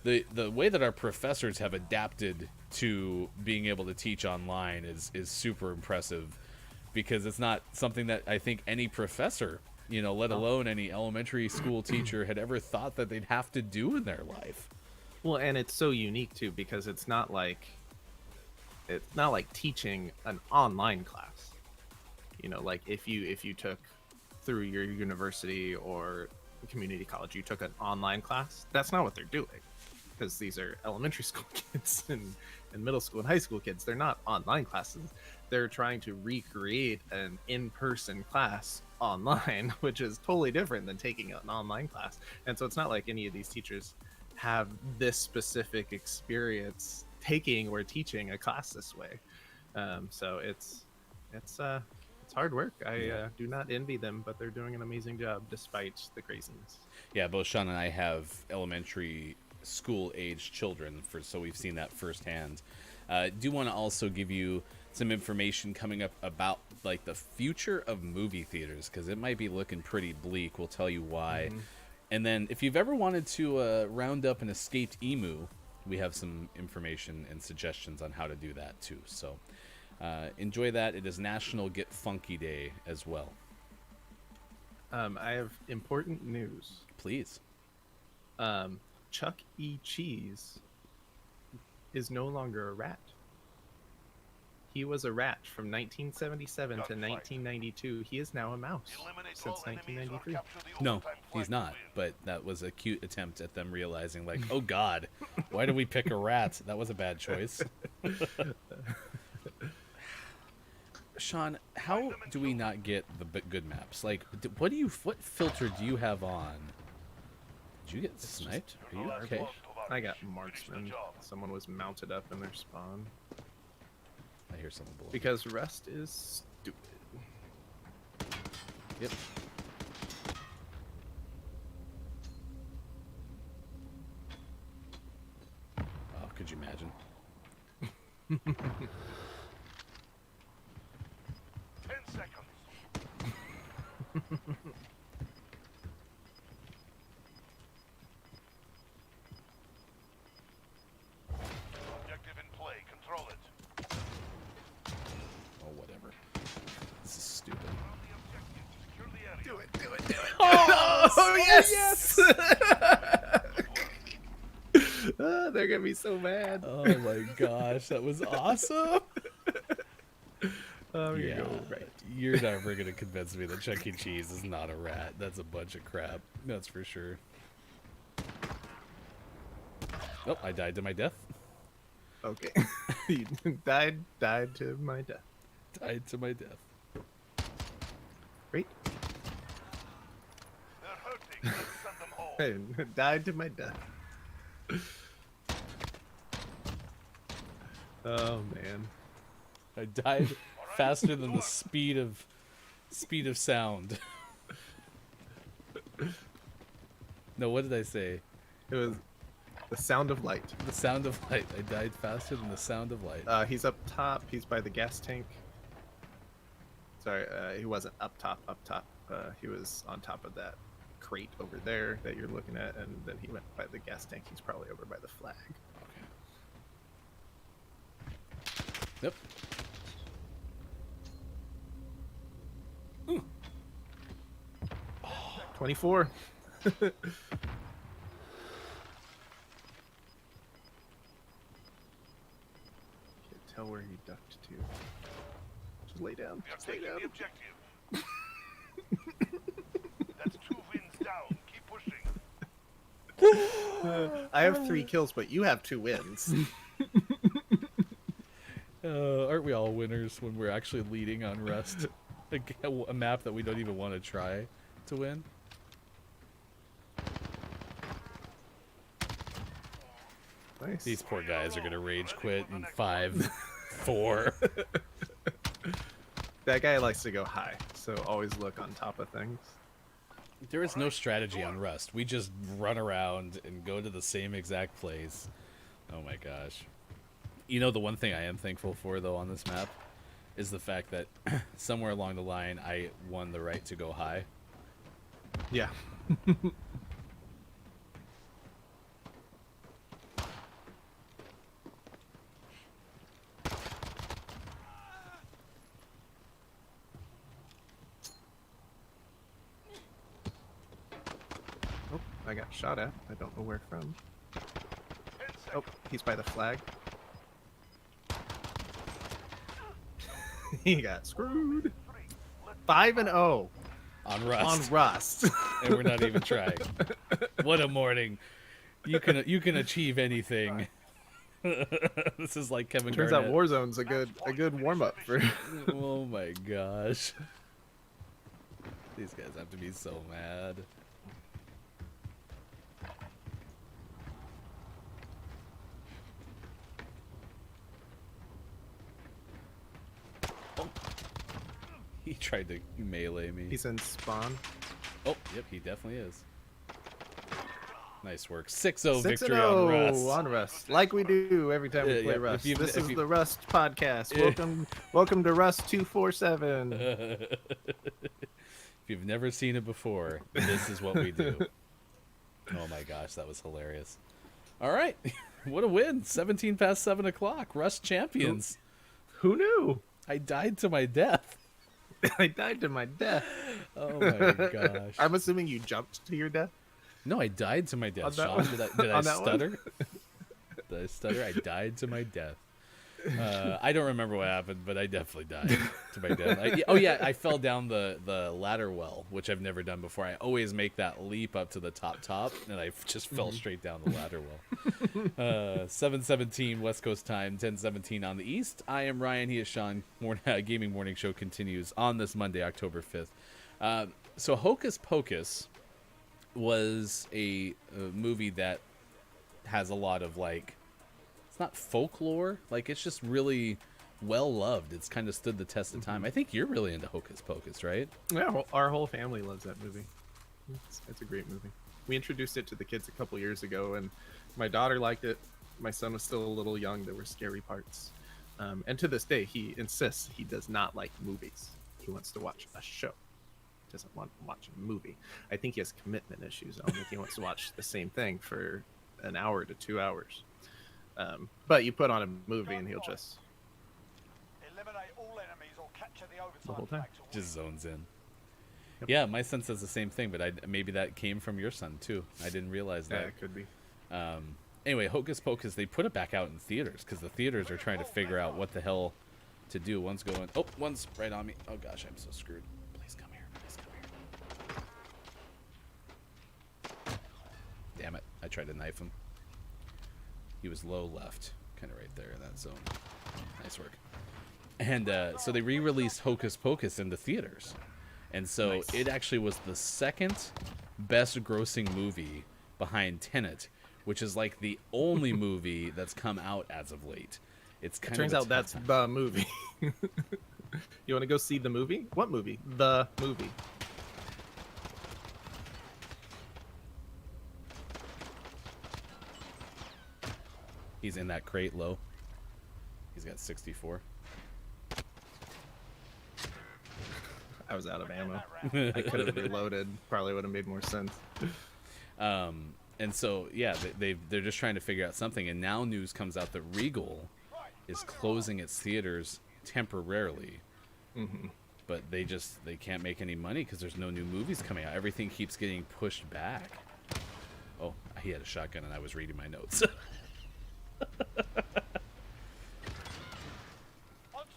the way that our professors have adapted to being able to teach online is super impressive, because it's not something that I think any professor, let alone any elementary school teacher, had ever thought that they'd have to do in their life. Well, and it's so unique too, because it's not like teaching an online class. Like if you took through your university or community college, you took an online class, that's not what they're doing, because these are elementary school kids and middle school and high school kids. They're not online classes. They're trying to recreate an in-person class online, which is totally different than taking an online class. And so it's not like any of these teachers have this specific experience taking or teaching a class this way. So it's hard work. I do not envy them, but they're doing an amazing job despite the craziness. Yeah, both Sean and I have elementary school-aged children, so we've seen that firsthand. Do want to also give you some information coming up about like the future of movie theaters, because it might be looking pretty bleak. We'll tell you why. And then if you've ever wanted to round up an escaped emu, we have some information and suggestions on how to do that too. So enjoy that. It is National Get Funky Day as well. I have important news. Please. Chuck E. Cheese is no longer a rat. He was a rat from 1977 to 1992. He is now a mouse since 1993. No, he's not. But that was a cute attempt at them realizing, like, oh God, why did we pick a rat? That was a bad choice. Sean, how do we not get the good maps? Like, what filter do you have on? Did you get sniped? Are you okay? I got marksman. Someone was mounted up in their spawn. I hear someone below. Because Rust is stupid. Yep. Oh, could you imagine? 10 seconds. Objective in play. Control it. Oh, whatever. This is stupid. On the objective. Secure the area. Do it. Oh, yes! They're gonna be so mad. Oh my gosh, that was awesome. I'm Yeah, gonna go right. you're never gonna convince me that Chuck E. Cheese is not a rat. That's a bunch of crap. That's for sure. Oh, I died to my death. Okay. He died to my death. Died to my death. Great. They're hurting. Let's send them home. Hey, died to my death. Oh man. I died faster than the speed of sound. No, what did I say? It was the sound of light. The sound of light. I died faster than the sound of light. He's up top. He's by the gas tank. Sorry, he wasn't up top. He was on top of that crate over there that you're looking at, and then he went by the gas tank. He's probably over by the flag. Yep. Ooh. 24. Can't tell where he ducked to. Just lay down. We are Just lay taking down. the objective. That's 2 wins down. Keep pushing. I have 3 kills, but you have 2 wins. Aren't we all winners when we're actually leading on Rust? Like a map that we don't even want to try to win. Nice. These poor guys are gonna rage quit in 5, 4. That guy likes to go high, so always look on top of things. There is no strategy on Rust. We just run around and go to the same exact place. Oh my gosh. You know, the one thing I am thankful for, though, on this map is the fact that somewhere along the line I won the right to go high. Yeah. Oh, I got shot at. I don't know where from. 10 Oh, seconds. he's by the flag. He got screwed. 5-0 On Rust. on Rust. And we're not even trying. What a morning. You can achieve anything. This is like Kevin Turns out Garnett. Warzone's a good warm up for. Oh my gosh. These guys have to be so mad. Oh. He tried to melee me. He's in spawn. Oh, yep, he definitely is. Nice work. 6-0 6-0 victory on Rust. on Rust, like we do every time we Yeah, play yeah. Rust. If This is you- the Rust podcast. Yeah. Welcome to Rust 247. If you've never seen it before, this is what we do. Oh my gosh, that was hilarious. All right. What a win. 17 past 7 o'clock. Rust champions. Who knew? I died to my death. I died to my death. Oh my gosh. I'm assuming you jumped to your death. No, I died to my On death, that Sean. one? Did I On that one? stutter? Did I stutter? I died to my death. I don't remember what happened, but I definitely died to my death. I fell down the ladder well, which I've never done before. I always make that leap up to the top, and I just fell straight down the ladder well. 7:17 West Coast time, 10:17 on the East. I am Ryan. He is Sean. Gaming Morning Show continues on this Monday, October 5th. So Hocus Pocus was a movie that has a lot of it's not folklore, it's just really well loved. It's kind of stood the test of time. I think you're really into Hocus Pocus, right? Yeah, our whole family loves that movie. It's a great movie. We introduced it to the kids a couple years ago, and my daughter liked it. My son was still a little young. There were scary parts. And to this day, he insists he does not like movies. He wants to watch a show. He doesn't want to watch a movie. I think he has commitment issues. I don't think he wants to watch the same thing for an hour to 2 hours. But you put on a movie and he'll just Eliminate all enemies or capture the overtime The whole time. flag to win. Just zones in. Yep. Yeah, my son says the same thing, but maybe that came from your son too. I didn't realize yeah, that. it could be. Anyway, Hocus Pocus, they put it back out in theaters because the theaters are trying to figure out what the hell to do. One's going, one's right on me. Oh gosh, I'm so screwed. Please come here. Please come here. Damn it. I tried to knife him. He was low left, kind of right there in that zone. Nice work. And so they re-released Hocus Pocus into theaters. And so Nice. it actually was the second best grossing movie behind Tenet, which is the only movie that's come out as of late. It's kind Turns of out that's the movie. You want to go see the movie? What movie? The movie. He's in that crate low. He's got 64. I was out of ammo. I could have reloaded. Probably would have made more sense. And so, yeah, they're just trying to figure out something. And now news comes out that Regal is closing its theaters temporarily. Mm-hmm. But they can't make any money because there's no new movies coming out. Everything keeps getting pushed back. Oh, he had a shotgun and I was reading my notes. On to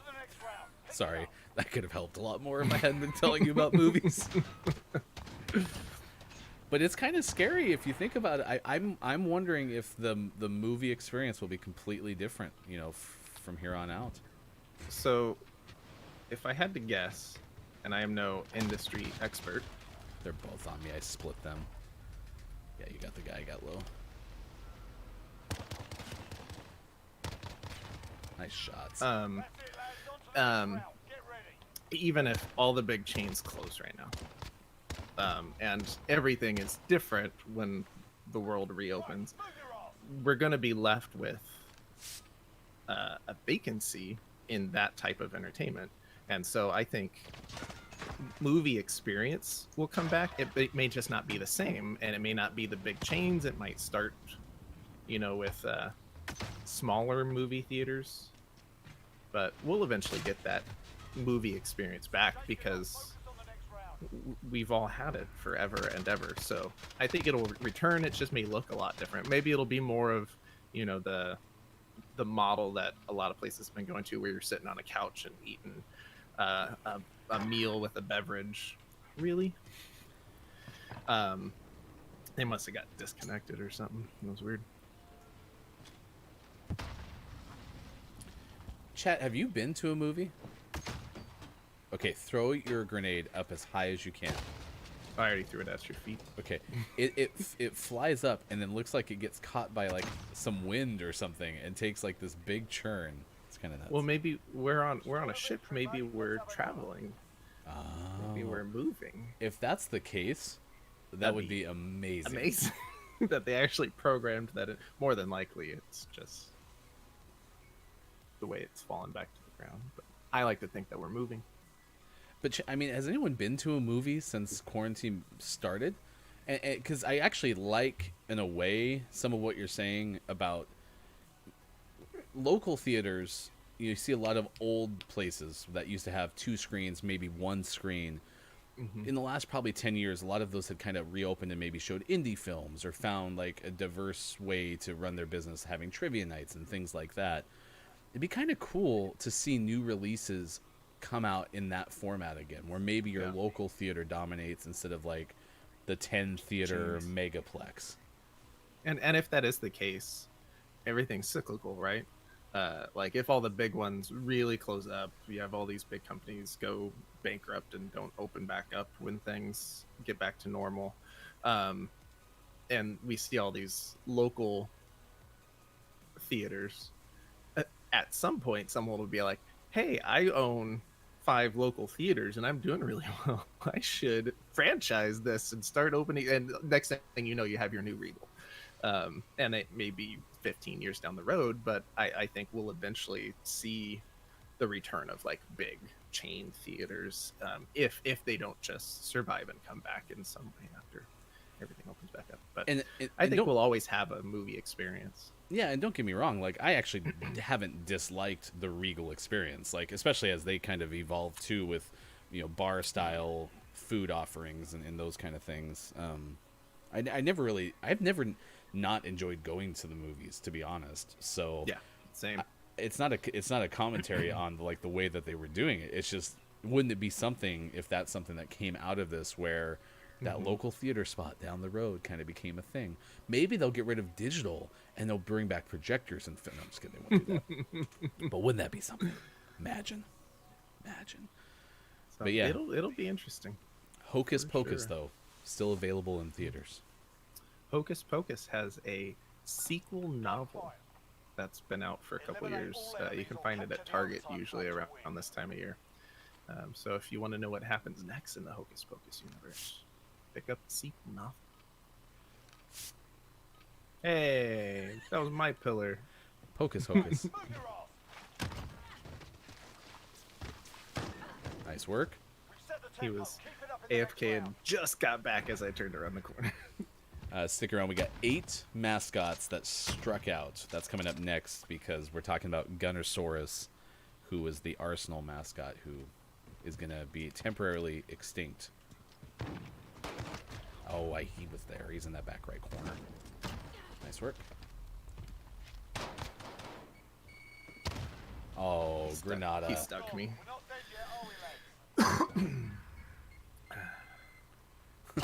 the next round. Pick Sorry, it up. that could have helped a lot more if I hadn't been telling you about movies. But it's kind of scary if you think about it. I'm wondering if the movie experience will be completely different, from here on out. So, if I had to guess, and I am no industry expert, They're both on me. I split them. Yeah, you got the guy I got low. Nice shots. That's it, lads. On to the next round. Get ready. even if all the big chains close right now, and everything is different when the world reopens, Move your arse. we're going to be left with a vacancy in that type of entertainment. And so I think movie experience will come back. It may just not be the same, and it may not be the big chains. It might start, with smaller movie theaters, but we'll eventually get that movie experience back because Focus on the next round. we've all had it forever and ever. So I think it'll return. It just may look a lot different. Maybe it'll be more of, the model that a lot of places have been going to, where you're sitting on a couch and eating a meal with a beverage. Really? They must have got disconnected or something. It was weird. Chat, have you been to a movie? Okay, throw your grenade up as high as you can. I already threw it at your feet. Okay, it flies up and then looks like it gets caught by some wind or something and takes this big churn. It's kind of nuts. Well, maybe we're on a ship. Maybe we're traveling. Maybe Oh. we're moving. If that's the case, that That'd would be be amazing. Amazing. that they actually programmed that. More than likely, it's just the way it's fallen back to the ground. But I like to think that we're moving. But I mean, has anyone been to a movie since quarantine started? And because I actually like, in a way, some of what you're saying about local theaters. You see a lot of old places that used to have 2 screens, maybe 1 screen. In the last probably 10 years, a lot of those had kind of reopened and maybe showed indie films or found like a diverse way to run their business, having trivia nights and things like that. It'd be kind of cool to see new releases come out in that format again, where maybe your local theater dominates instead of like the 10 theater megaplex. And if that is the case, everything's cyclical, right? Like if all the big ones really close up, you have all these big companies go bankrupt and don't open back up when things get back to normal. And we see all these local theaters. At some point, someone will be like, hey, I own 5 local theaters and I'm doing really well. I should franchise this and start opening. And next thing you know, you have your new Regal. And it may be 15 years down the road, but I think we'll eventually see the return of like big chain theaters, if they don't just survive and come back in some way after everything opens back up. But I think we'll always have a movie experience. Yeah, and don't get me wrong, like I actually haven't disliked the Regal experience, like especially as they kind of evolved too with, you know, bar style food offerings and those kind of things. I've never not enjoyed going to the movies, to be honest. So yeah, same. It's not a commentary on like the way that they were doing it. It's just, wouldn't it be something if that's something that came out of this, where that local theater spot down the road kind of became a thing? Maybe they'll get rid of digital and they'll bring back projectors and film. I'm just kidding, they won't do that. But wouldn't that be something? Imagine. So but yeah, it'll be interesting. Hocus Pocus though, still available in theaters. Hocus Pocus has a sequel novel that's been out for a couple years. You can find it at Target usually around this time of year. So if you want to know what happens next in the Hocus Pocus universe, pick up the sequel novel. Hey, that was my pillar. Hocus Hocus. Nice work. He was AFK and just got back as I turned around the corner. Stick around. We got 8 mascots that struck out. That's coming up next because we're talking about Gunnersaurus, who is the Arsenal mascot, who is going to be temporarily extinct. Oh, he was there. He's in that back right corner. Nice work. Oh, Granada. He stuck me.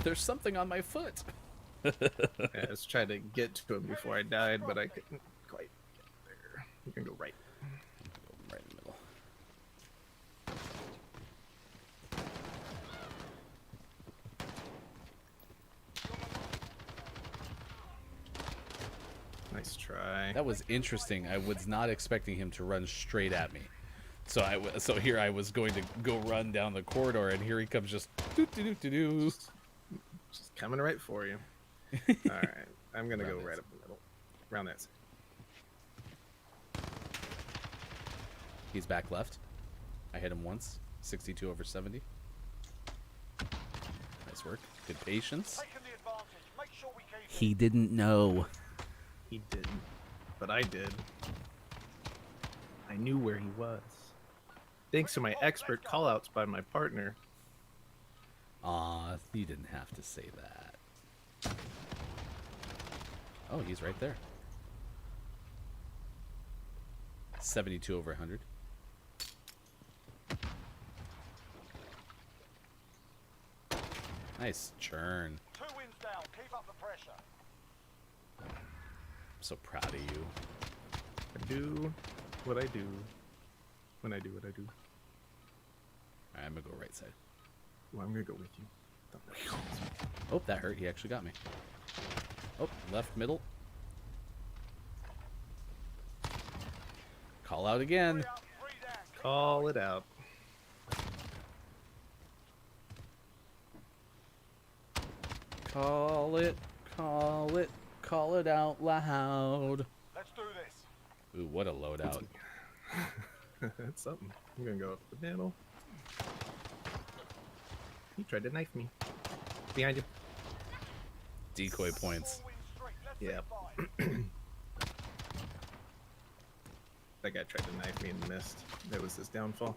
There's something on my foot. I was trying to get to him before I died, but I couldn't quite get there. You can go right. Go right in the middle. Nice try. That was interesting. I was not expecting him to run straight at me. So here I was going to go run down the corridor, and here he comes, just doo-doo-doo-doo-doo. Just coming right for you. All right, I'm gonna go right up the middle, around that side. He's back left. I hit him once. 62 over 70. Nice work. Good patience. He didn't know. He didn't, but I did. I knew where he was. Thanks to my expert callouts by my partner. Aw, you didn't have to say that. Oh, he's right there. 72 over 100. Nice churn. 2 wins down. Keep up the pressure. I'm so proud of you. I do what I do when I do what I do. Alright, I'm gonna go right side. Well, I'm gonna go with you. Oh, that hurt. He actually got me. Oh, left middle. Call out again. Call it out. Call it. Call it. call it out loud. Let's do this. Ooh, what a loadout. That's something. I'm gonna go up the panel. He tried to knife me. Behind you. Decoy points. Four wins straight. Let's Yeah. revive. That guy tried to knife me and missed. That was his downfall.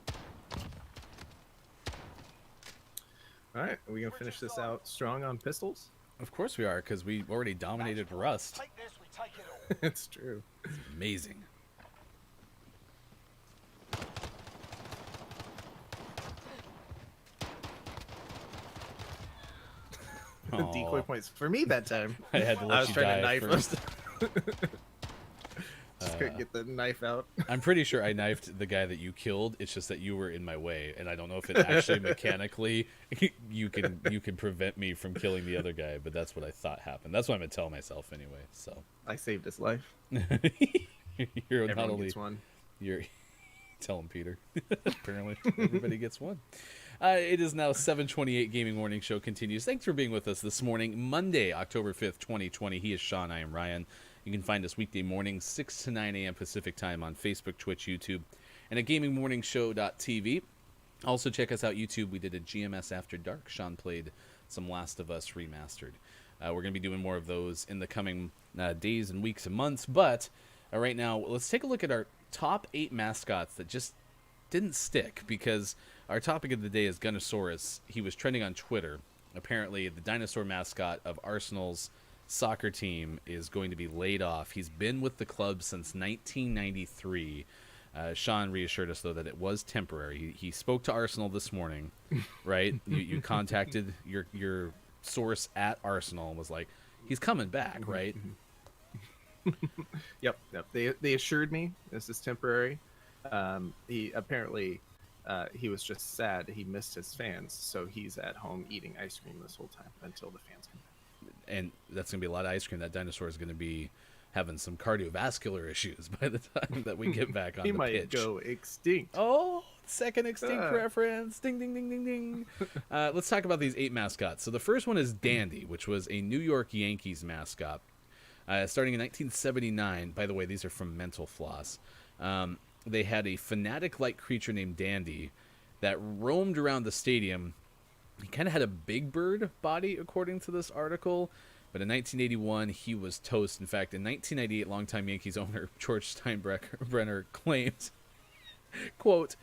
Alright, are we gonna finish this out strong on pistols? Of course we are, because we already dominated Rust. Take this, we take it all. It's true. Amazing. Decoy Aw. points for me that time. I had to let I was you trying to die knife first. him. Just couldn't get the knife out. I'm pretty sure I knifed the guy that you killed. It's just that you were in my way, and I don't know if it actually mechanically you can prevent me from killing the other guy. But that's what I thought happened. That's what I'm gonna tell myself anyway. So I saved his life. you're not Everyone only gets one. you're tell him Peter. Apparently everybody gets one. It is now 7:28. Gaming Morning Show continues. Thanks for being with us this morning, Monday, October 5th, 2020. He is Sean. I am Ryan. You can find us weekday mornings, 6 to 9 a.m. Pacific time on Facebook, Twitch, YouTube, and at gamingmorningshow.tv. Also, check us out YouTube. We did a GMS After Dark. Sean played some Last of Us Remastered. We're going to be doing more of those in the coming days and weeks and months. But right now, let's take a look at our top 8 mascots that just didn't stick, because our topic of the day is Gunnersaurus. He was trending on Twitter. Apparently, the dinosaur mascot of Arsenal's soccer team is going to be laid off. He's been with the club since 1993. Sean reassured us, though, that it was temporary. He spoke to Arsenal this morning, right? You contacted your source at Arsenal and was like, he's coming back, right? Yep. They assured me this is temporary. He apparently he was just sad he missed his fans, so he's at home eating ice cream this whole time until the fans come back. And that's going to be a lot of ice cream. That dinosaur is going to be having some cardiovascular issues by the time that we get back on He the might pitch. go extinct. Oh, second extinct Ah. reference. Ding, ding, ding, ding, ding. Let's talk about these 8 mascots. So the first one is Dandy, which was a New York Yankees mascot. Starting in 1979. By the way, these are from Mental Floss. They had a fanatic-like creature named Dandy that roamed around the stadium. He kind of had a Big Bird body, according to this article. But in 1981, he was toast. In fact, in 1998, longtime Yankees owner George Steinbrenner claimed, quote,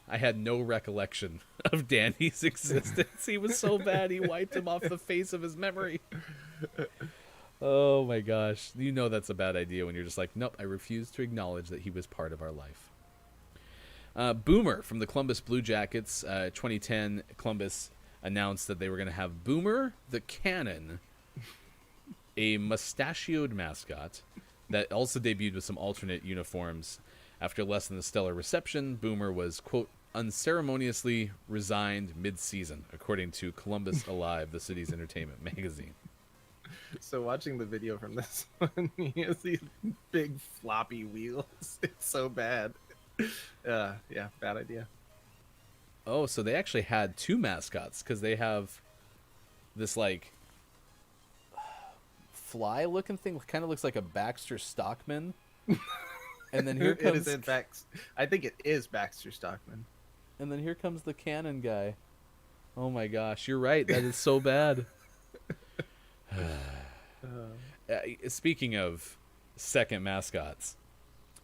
"I had no recollection of Dandy's existence. He was so bad, he wiped him off the face of his memory." Oh my gosh. You know that's a bad idea when you're just like, nope, I refuse to acknowledge that he was part of our life. Boomer from the Columbus Blue Jackets. 2010, Columbus announced that they were going to have Boomer the Cannon, a mustachioed mascot that also debuted with some alternate uniforms. After less than a stellar reception, Boomer was, quote, unceremoniously resigned mid-season, according to Columbus Alive, the city's entertainment magazine. So watching the video from this one, he has these big floppy wheels. It's so bad. Yeah, bad idea. Oh, so they actually had 2 mascots, because they have this, like, fly-looking thing. Kind of looks like a Baxter Stockman. And then here It comes... is in fact, I think it is Baxter Stockman. And then here comes the cannon guy. Oh my gosh, you're right. That is so bad. Speaking of second mascots,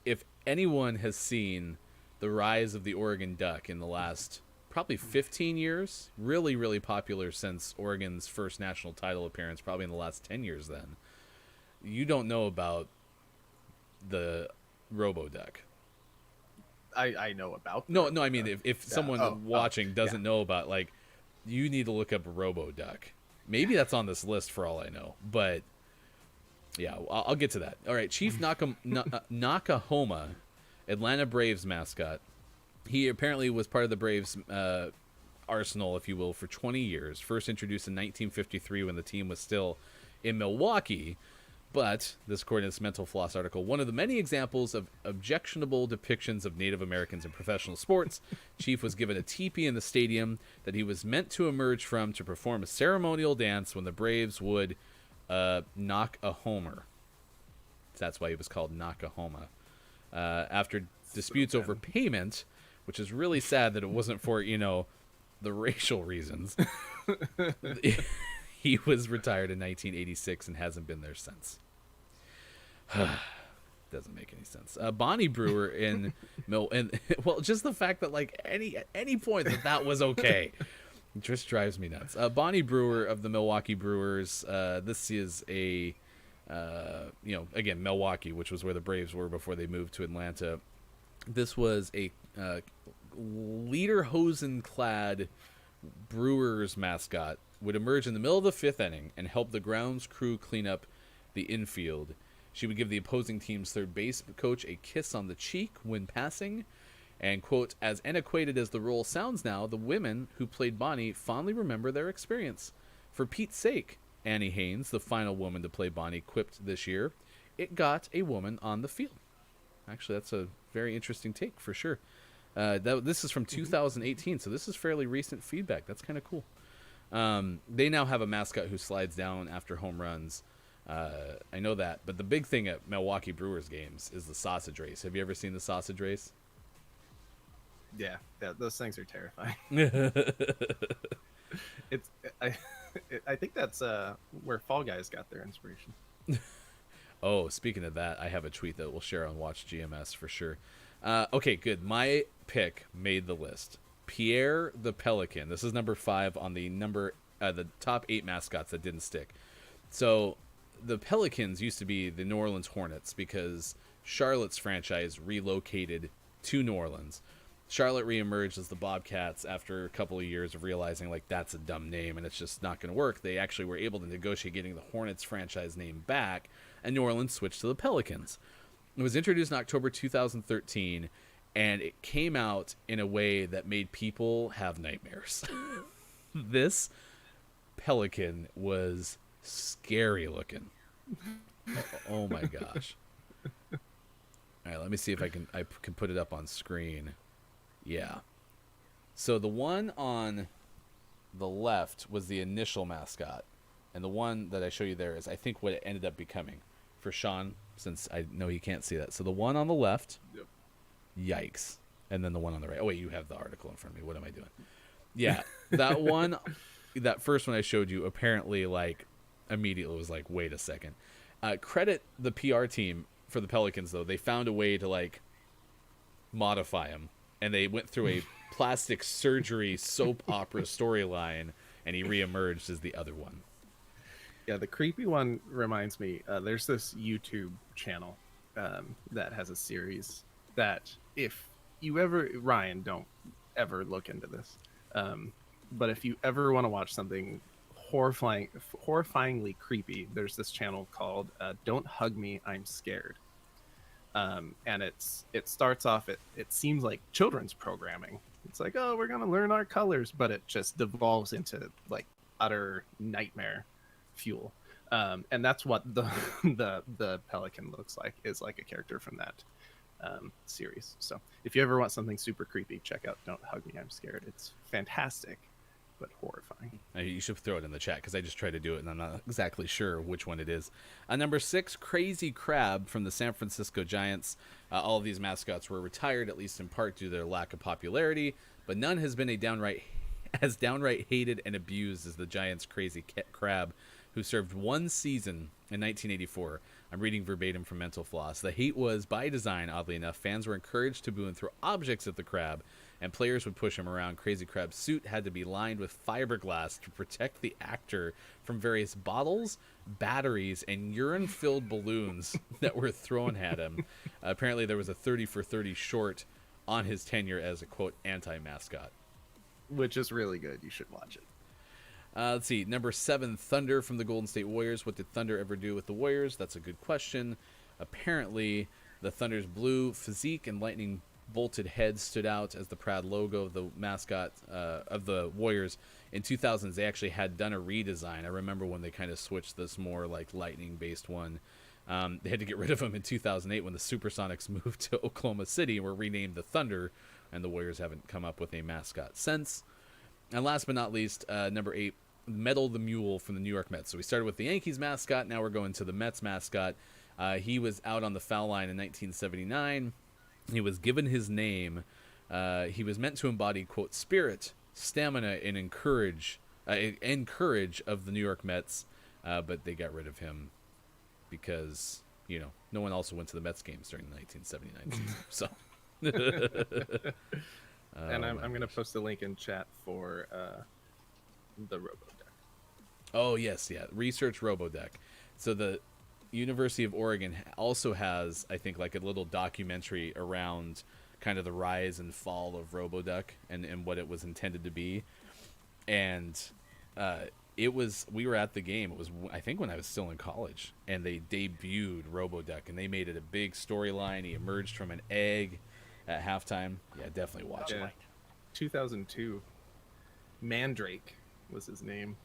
if anyone has seen the rise of the Oregon Duck in the last probably 15 years, really, really popular since Oregon's first national title appearance, probably in the last 10 years then, you don't know about the Robo-Duck. I know about No, I mean, if someone watching doesn't yeah. know about, like, you need to look up Robo-Duck. Maybe that's on this list for all I know, but yeah, I'll get to that. All right, Chief Nakahoma, Atlanta Braves mascot. He apparently was part of the Braves arsenal, if you will, for 20 years. First introduced in 1953 when the team was still in Milwaukee. But, this according to this Mental Floss article, one of the many examples of objectionable depictions of Native Americans in professional sports, Chief was given a teepee in the stadium that he was meant to emerge from to perform a ceremonial dance when the Braves would knock a homer. That's why he was called Nakahoma. After disputes over payment, which is really sad that it wasn't for, the racial reasons, he was retired in 1986 and hasn't been there since. Doesn't make any sense. Bonnie Brewer in well, just the fact that like at any point that was okay, just drives me nuts. Bonnie Brewer of the Milwaukee Brewers. This is a again, Milwaukee, which was where the Braves were before they moved to Atlanta. This was a lederhosen-clad Brewers mascot, would emerge in the middle of the fifth inning and help the grounds crew clean up the infield. She would give the opposing team's third base coach a kiss on the cheek when passing. And, quote, as antiquated as the role sounds now, the women who played Bonnie fondly remember their experience. For Pete's sake, Annie Haynes, the final woman to play Bonnie, quipped this year, it got a woman on the field. Actually, that's a very interesting take for sure. This is from 2018, so this is fairly recent feedback. That's kind of cool. They now have a mascot who slides down after home runs. I know that, but the big thing at Milwaukee Brewers games is the sausage race. Have you ever seen the sausage race? Yeah, those things are terrifying. I think that's where Fall Guys got their inspiration. Oh, speaking of that, I have a tweet that we'll share on Watch GMS for sure. Okay, good. My pick made the list. Pierre the Pelican. This is number 5 on the top 8 mascots that didn't stick. So the Pelicans used to be the New Orleans Hornets because Charlotte's franchise relocated to New Orleans. Charlotte reemerged as the Bobcats after a couple of years of realizing like that's a dumb name and it's just not going to work. They actually were able to negotiate getting the Hornets franchise name back, and New Orleans switched to the Pelicans. It was introduced in October 2013, and it came out in a way that made people have nightmares. This pelican was scary looking. Oh my gosh. All right, let me see if I can put it up on screen. Yeah. So the one on the left was the initial mascot, and the one that I show you there is I think what it ended up becoming for Sean, since I know he can't see that. So the one on the left, yep. Yikes. And then the one on the right. Oh wait, you have the article in front of me. What am I doing? Yeah, that one, that first one I showed you, apparently like immediately was like, wait a second. Credit the PR team for the Pelicans though. They found a way to like modify him, and they went through a plastic surgery soap opera storyline, and he reemerged as the other one. Yeah, the creepy one reminds me, there's this YouTube channel that has a series that if you ever, Ryan, don't ever look into this, but if you ever want to watch something horrifyingly creepy, there's this channel called Don't Hug Me, I'm Scared. And it starts off, it seems like children's programming. It's like, oh, we're going to learn our colors, but it just devolves into like utter nightmare fuel. And that's what the pelican looks like, is like a character from that series. So if you ever want something super creepy, check out Don't Hug Me, I'm Scared. It's fantastic, but horrifying. You should throw it in the chat because I just tried to do it and I'm not exactly sure which one it is. Number 6, Crazy Crab from the San Francisco Giants. All of these mascots were retired, at least in part due to their lack of popularity, but none has been as downright hated and abused as the Giants' Crazy Crab, who served one season in 1984. I'm reading verbatim from Mental Floss. The hate was by design, oddly enough. Fans were encouraged to boo and throw objects at the crab, and players would push him around. Crazy Crab's suit had to be lined with fiberglass to protect the actor from various bottles, batteries, and urine-filled balloons that were thrown at him. Apparently there was a 30 for 30 short on his tenure as a, quote, anti-mascot. Which is really good. You should watch it. Let's see. Number 7, Thunder from the Golden State Warriors. What did Thunder ever do with the Warriors? That's a good question. Apparently, the Thunder's blue physique and lightning bolted head stood out as the proud logo of the mascot of the Warriors. In 2000s, they actually had done a redesign. I remember when they kind of switched this more like lightning-based one. They had to get rid of them in 2008 when the Supersonics moved to Oklahoma City and were renamed the Thunder, and the Warriors haven't come up with a mascot since. And last but not least, number 8, Metal the Mule from the New York Mets. So we started with the Yankees mascot. Now we're going to the Mets mascot. He was out on the foul line in 1979. He was given his name. He was meant to embody, quote, spirit, stamina, and courage of the New York Mets, but they got rid of him because, no one also went to the Mets games during the 1979 season. So, And I'm going to post a link in chat for the RoboDeck. oh, yes, yeah. Research RoboDeck. So the University of Oregon also has, I think, like a little documentary around kind of the rise and fall of RoboDuck and what it was intended to be. And we were at the game. It was, I think, when I was still in college, and they debuted RoboDuck, and they made it a big storyline. He emerged from an egg at halftime. Yeah, definitely watch it. Yeah. 2002. Mandrake was his name.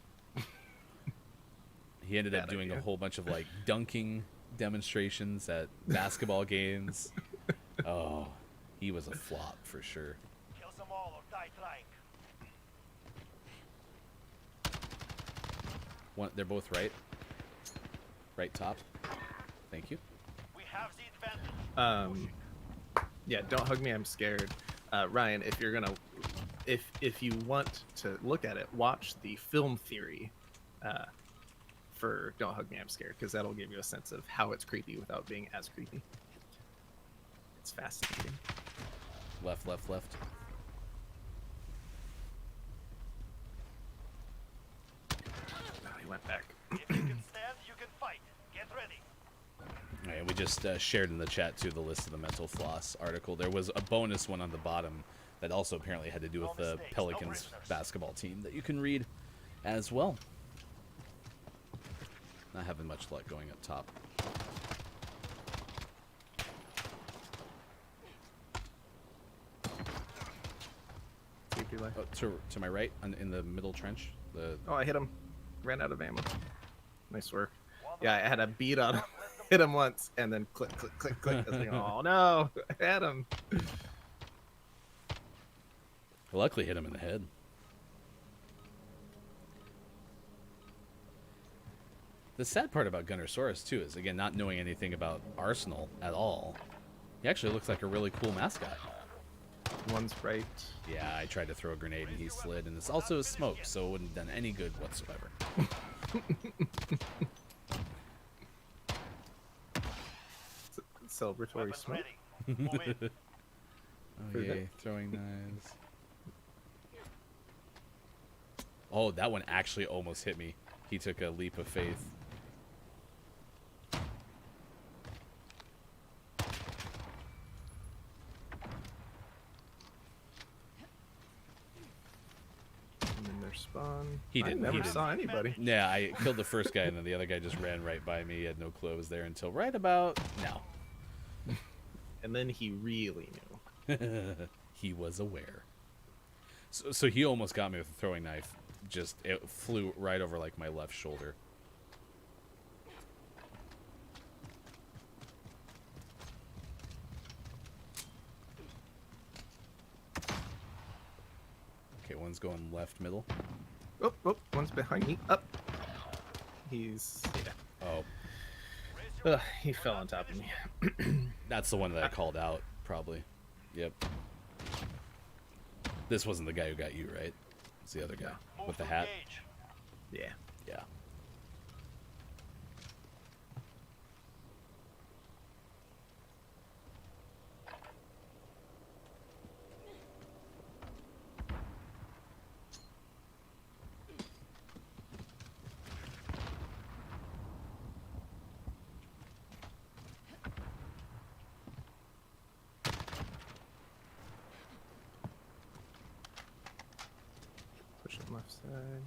He ended up Bad doing idea. a whole bunch of like dunking demonstrations at basketball games. Oh, he was a flop for sure. Kill them all or die trying. They're both right top. Thank you. We have the advantage. Yeah, don't hug me, I'm scared. Ryan, if you're gonna, if you want to look at it, watch the film theory for Don't Hug Me, I'm Scared, because that'll give you a sense of how it's creepy without being as creepy. It's fascinating. Left. Oh, he went back. If you can stand, you can fight. Get ready. All right, we just shared in the chat too the list of the Mental Floss article. There was a bonus one on the bottom that also apparently had to do with the Pelicans basketball team that you can read as well. Not having much luck going up top. Creepy life. Oh, to my right, in the middle trench. Oh, I hit him. Ran out of ammo. Nice work. Yeah, I had a beat on him. Hit him once, and then click. I was like, oh no, I had him. I luckily hit him in the head. The sad part about Gunnersaurus too is, again, not knowing anything about Arsenal at all. He actually looks like a really cool mascot. One's right. Yeah, I tried to throw a grenade and he slid, and it's also a smoke, so it wouldn't have done any good whatsoever. Celebratory Weapons smoke. ready. Move in. Oh For yay, throwing knives. Oh, that one actually almost hit me. He took a leap of faith. And then their spawn. He didn't- I he never didn't. saw anybody. Yeah, I killed the first guy, and then the other guy just ran right by me. He had no clue I was there until right about now. And then he really knew. He was aware. So he almost got me with a throwing knife. Just, it flew right over like my left shoulder. Okay, one's going left middle. Oh, one's behind me. Up. He's yeah. Oh, Ugh, he fell on top of me. that's the one that I called out, probably. Yep. This wasn't the guy who got you, right? It's the other guy Move with the to hat. engage. Yeah. Yeah. Push it left side.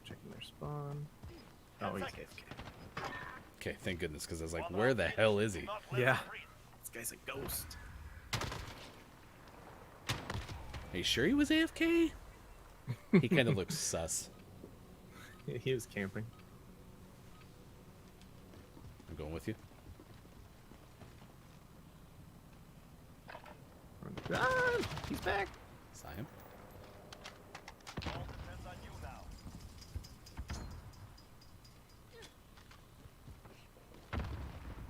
Checking their spawn. Oh, he's AFK. Okay, thank goodness, because I was like, where the hell is he? Not let Yeah. them breathe. This guy's a ghost. Are you sure he was AFK? He kind of looks sus. He was camping. I'm going with you. Ah, he's back. Saw him. All depends on you now.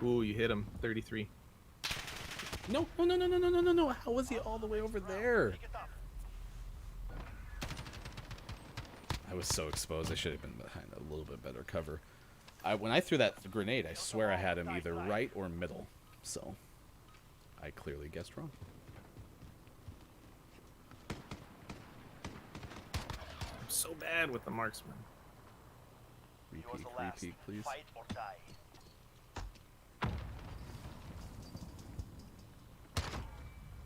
Ooh, you hit him. 33. No, no, no, no, no, no, no, no, no. How was he all the way over there? Pick it up. I was so exposed. I should have been behind a little bit better cover. When I threw that grenade, I swear I had him either right or middle. So, I clearly guessed wrong. I'm so bad with the marksman. He was Repeat, the last. repeat, please. Fight or die.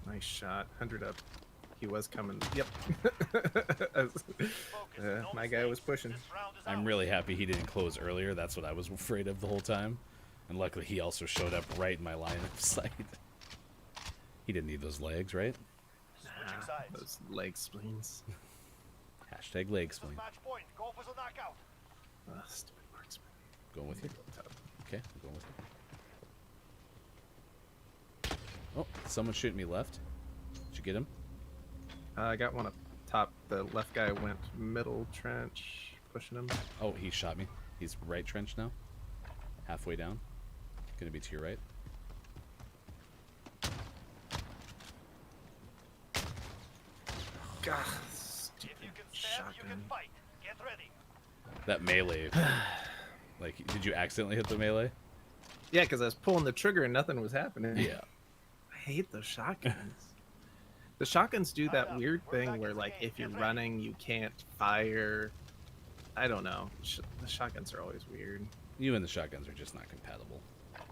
Nice shot. 100 up. He was coming. Yep. Focus. No My guy was mistakes. pushing. This round is I'm ours. really happy he didn't close earlier. That's what I was afraid of the whole time. And luckily, he also showed up right in my line of sight. He didn't need those legs, right? Switching sides. Those leg spleens. Hashtag leg This is spleen. match point. Go for the knockout. Stupid marksman. Going with you. Top. Okay, I'm going with you. Oh, someone's shooting me left. Did you get him? I got one up top. The left guy went middle trench, pushing him. Oh, he shot me. He's right trench now. Halfway down. Gonna be to your right. God, If stupid you can stand, you can shotgun. fight. Get ready. That melee. Like, did you accidentally hit the melee? Yeah, because I was pulling the trigger and nothing was happening. Yeah. I hate those shotguns. The shotguns do that weird thing where, like, if you're running, you can't fire. I don't know. The shotguns are always weird. You and the shotguns are just not compatible.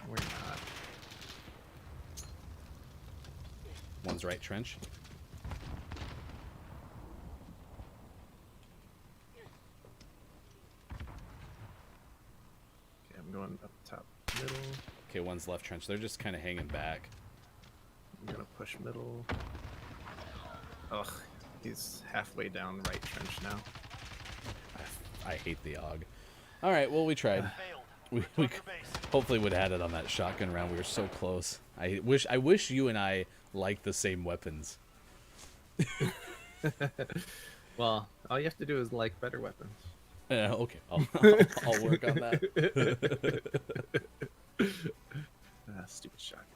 We're not. One's right trench. Okay, I'm going up top middle. Okay, one's left trench. They're just kind of hanging back. I'm gonna push middle. Ugh, he's halfway down right trench now. I hate the AUG. All right, well, we tried. Failed. We Return to base. hopefully would have had it on that shotgun round. We were so close. I wish you and I liked the same weapons. Well, all you have to do is like better weapons. Okay, I'll work on that. Stupid shotgun.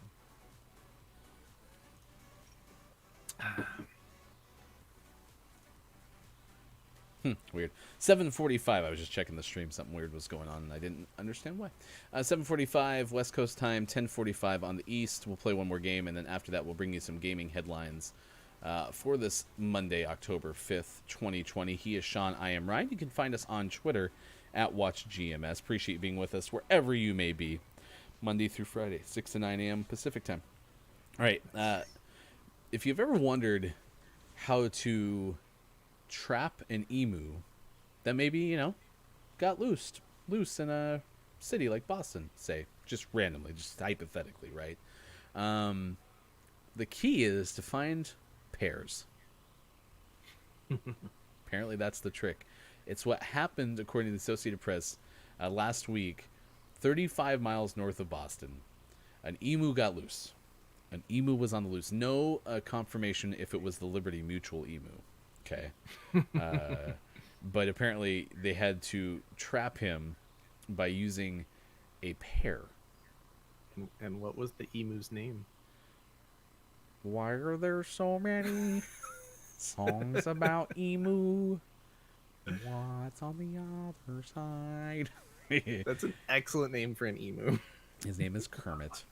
Weird. 7:45. I was just checking the stream. Something weird was going on, and I didn't understand why. 7:45 West Coast time. 10:45 on the East. We'll play one more game, and then after that, we'll bring you some gaming headlines for this Monday, October 5th, 2020. He is Sean. I am Ryan. You can find us on Twitter at WatchGMS. Appreciate you being with us wherever you may be, Monday through Friday, 6 to 9 a.m. Pacific time. All right. If you've ever wondered how to trap an emu that maybe, got loose in a city like Boston, say, just randomly, just hypothetically, right? The key is to find pairs. Apparently that's the trick. It's what happened, according to the Associated Press, last week, 35 miles north of Boston. An emu got loose. An emu was on the loose. No confirmation if it was the Liberty Mutual emu. Okay. But apparently they had to trap him by using a pair. And what was the emu's name? Why are there so many songs about emu? What's on the other side? That's an excellent name for an emu. His name is Kermit.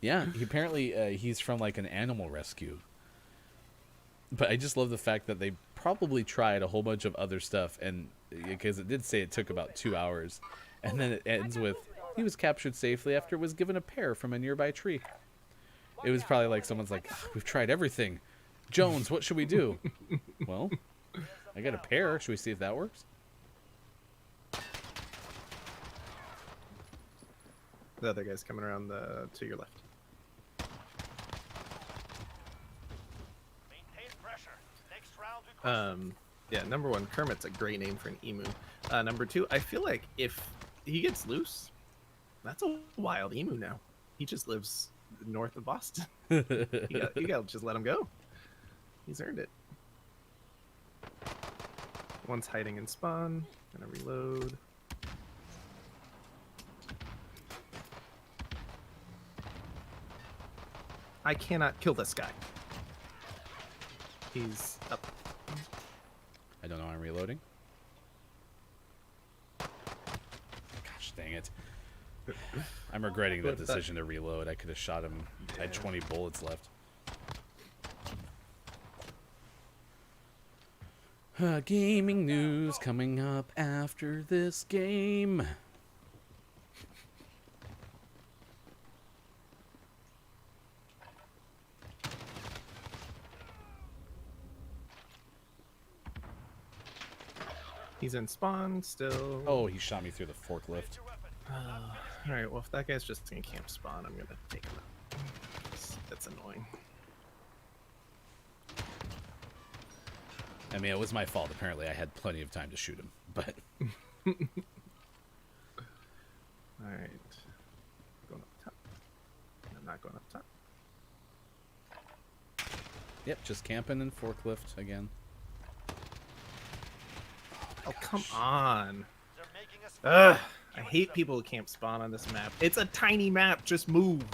Yeah, he's from like an animal rescue. But I just love the fact that they probably tried a whole bunch of other stuff, and because it did say it took about 2 hours, and then it ends with he was captured safely after it was given a pear from a nearby tree. It was probably like someone's like, we've tried everything. Jones, what should we do? Well, I got a pear. Should we see if that works? The other guy's coming around to your left. Maintain pressure. Next round requested. Yeah, number one, Kermit's a great name for an emu. Number two, I feel like if he gets loose, that's a wild emu now. He just lives north of Boston. You gotta just let him go. He's earned it. One's hiding in spawn. Gonna reload. I cannot kill this guy. He's up. I don't know. I'm reloading. Gosh dang it! I'm regretting that decision to reload. I could have shot him. I had 20 bullets left. Gaming news coming up after this game. He's in spawn still. Oh, he shot me through the forklift. All right. Well, if that guy's just in camp spawn, I'm gonna take him out. That's annoying. I mean, it was my fault. Apparently, I had plenty of time to shoot him, but All right. Going up top. I'm not going up top. yep, just camping and forklift again. Oh, come on. Ugh. I hate people who can't spawn on this map. It's a tiny map. Just move.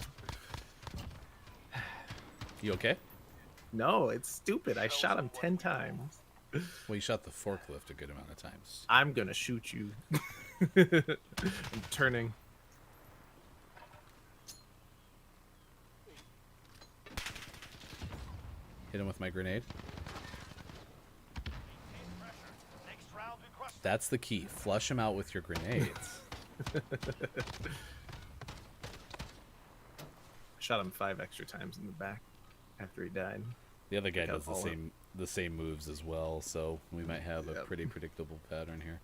You okay? No, it's stupid. I shot him 10 times. Well, you shot the forklift a good amount of times. I'm gonna shoot you. I'm turning. Hit him with my grenade. That's the key. Flush him out with your grenades. Shot him 5 extra times in the back after he died. The other guy Got does all the same moves as well, so we might have a Yep. pretty predictable pattern here.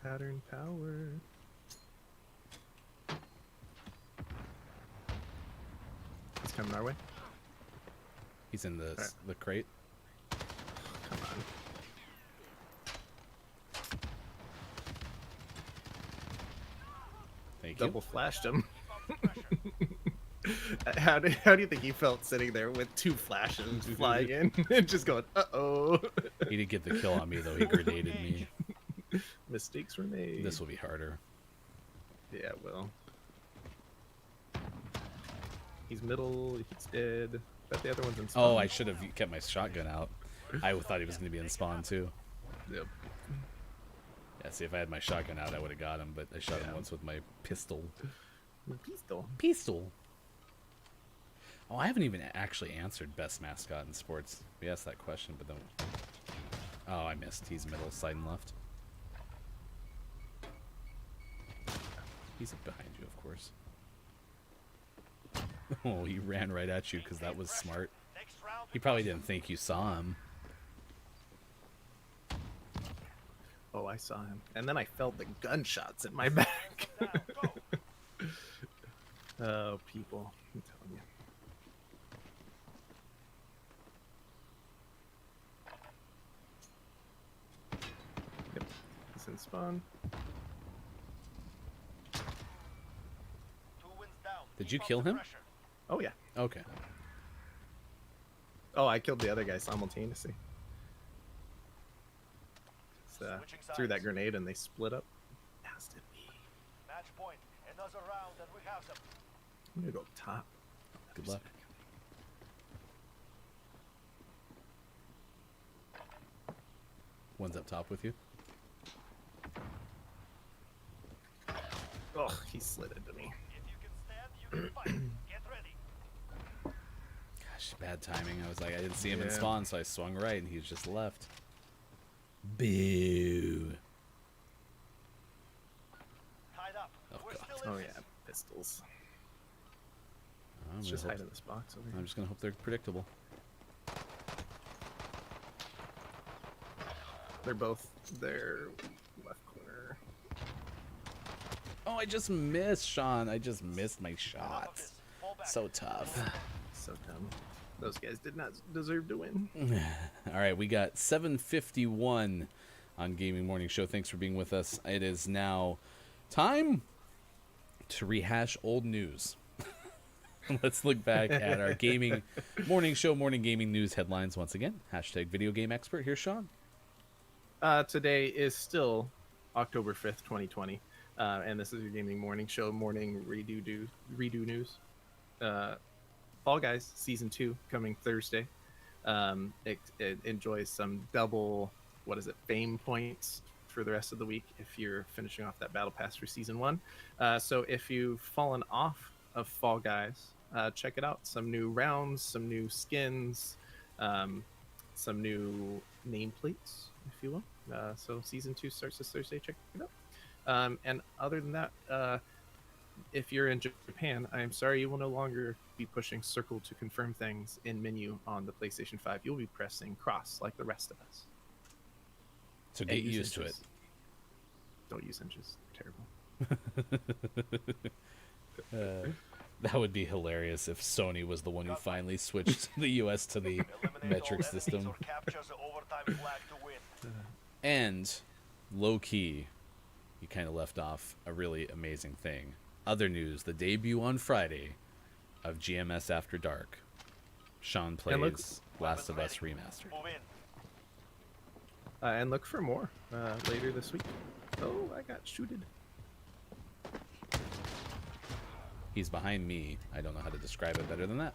Pattern power. He's coming our way. He's in the Alright. the crate. Come on. Thank Double flashed him. How do you think he felt sitting there with 2 flashes flying in and just going, uh-oh. you. He did get the kill on me though. He grenaded me. Mistakes were made. This will be harder. Yeah, well. He's middle, he's dead. Bet the other one's in spawn. Oh, I should have kept my shotgun out. I thought he was going to be in spawn too. Yep. Yeah, see, if I had my shotgun out, I would have got him, but I shot him once with my pistol. Pistol. Pistol. Oh, I haven't even actually answered best mascot in sports. We asked that question, but then... Oh, I missed. He's middle, side, and left. He's behind you, of course. Oh, he ran right at you because that was smart. He probably didn't think you saw him. Oh, I saw him. And then I felt the gunshots in my back. Oh, people. I'm telling you. Yep. He's in spawn. Did you kill him? Oh, yeah. Okay. Oh, I killed the other guy simultaneously. Threw that grenade and they split up. Bastard me. Match point. Another round and we have them. I'm gonna go up top. Good luck. One's up top with you. Ugh, he slid into me. If you can stand, you can fight. Get ready. Gosh, bad timing. I was like, I didn't see him in Yeah. spawn, so I swung right, and he's just left. Boo. Tied up. Oh, We're God. still in Oh this. yeah, pistols. I'm Let's gonna just hope- hide in this box over I'm here. just gonna hope they're predictable. They're both their left corner. Oh, I just missed, Sean. I just missed my Enough of shots. this. Fall back. So tough. So dumb. Those guys did not deserve to win. All right, we got 7:51 on Gaming Morning Show. Thanks for being with us. It is now time to rehash old news. Let's look back at our gaming morning show, morning gaming news headlines once again. Hashtag video game expert. Here's Sean. Today is still October 5th, 2020. And this is your gaming morning show, morning redo news. Fall Guys Season 2 coming Thursday. It enjoys some double, what is it, fame points for the rest of the week if you're finishing off that battle pass for Season 1. So if you've fallen off of Fall Guys, check it out. Some new rounds, some new skins, some new nameplates, if you will. So Season 2 starts this Thursday. Check it out. And other than that, if you're in Japan, I am sorry, you will no longer be pushing circle to confirm things in menu on the PlayStation 5. You'll be pressing cross like the rest of us. So And get use used to it. inches. Don't use inches. Terrible. That would be hilarious if Sony was the one who finally switched the US to the metric system. And low key, you kind of left off a really amazing thing. Other news, the debut on Friday of GMS After Dark. Sean plays Last of Us Remastered. And look for more later this week. Oh, I got shooted. He's behind me. I don't know how to describe it better than that.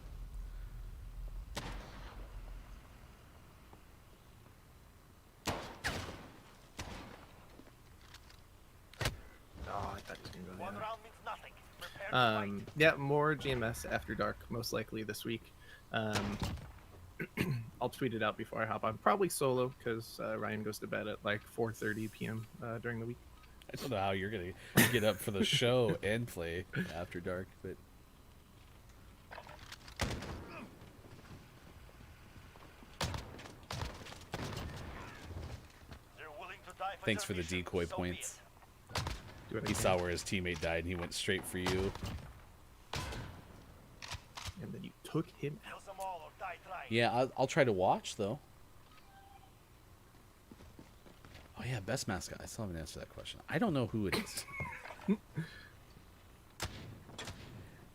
Oh, I thought he was going to go there. Yeah, more GMS After Dark, most likely this week. I'll tweet it out before I hop on. Probably solo, because Ryan goes to bed at like 4:30 p.m. During the week. I don't know how you're going to get up for the show and play After Dark, but... Thanks for the decoy points. Do it He again. saw where his teammate died and he went straight for you. And then you took him out. Yeah, I'll try to watch, though. Oh, yeah, best mascot. I still haven't answered that question. I don't know who it is.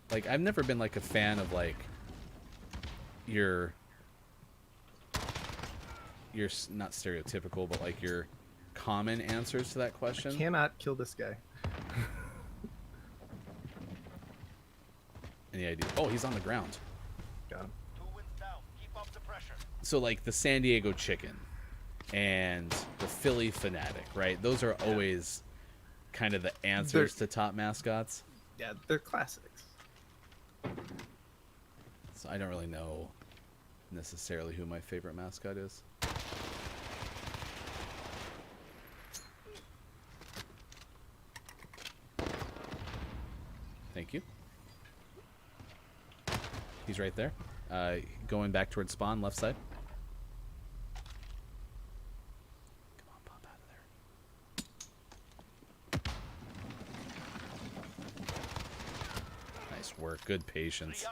Like, I've never been, like, a fan of, like, your not stereotypical, but, like, your common answers to that question. Cannot kill this guy. Any idea? Oh, he's on the ground. Got him. So, like, the San Diego Chicken and the Philly Fanatic, right? Those are always kind of the answers to top mascots. Yeah, they're classics. So I don't really know necessarily who my favorite mascot is. Thank you. He's right there. Going back towards spawn, left side. Come on, pop out of there. Nice work. Good patience.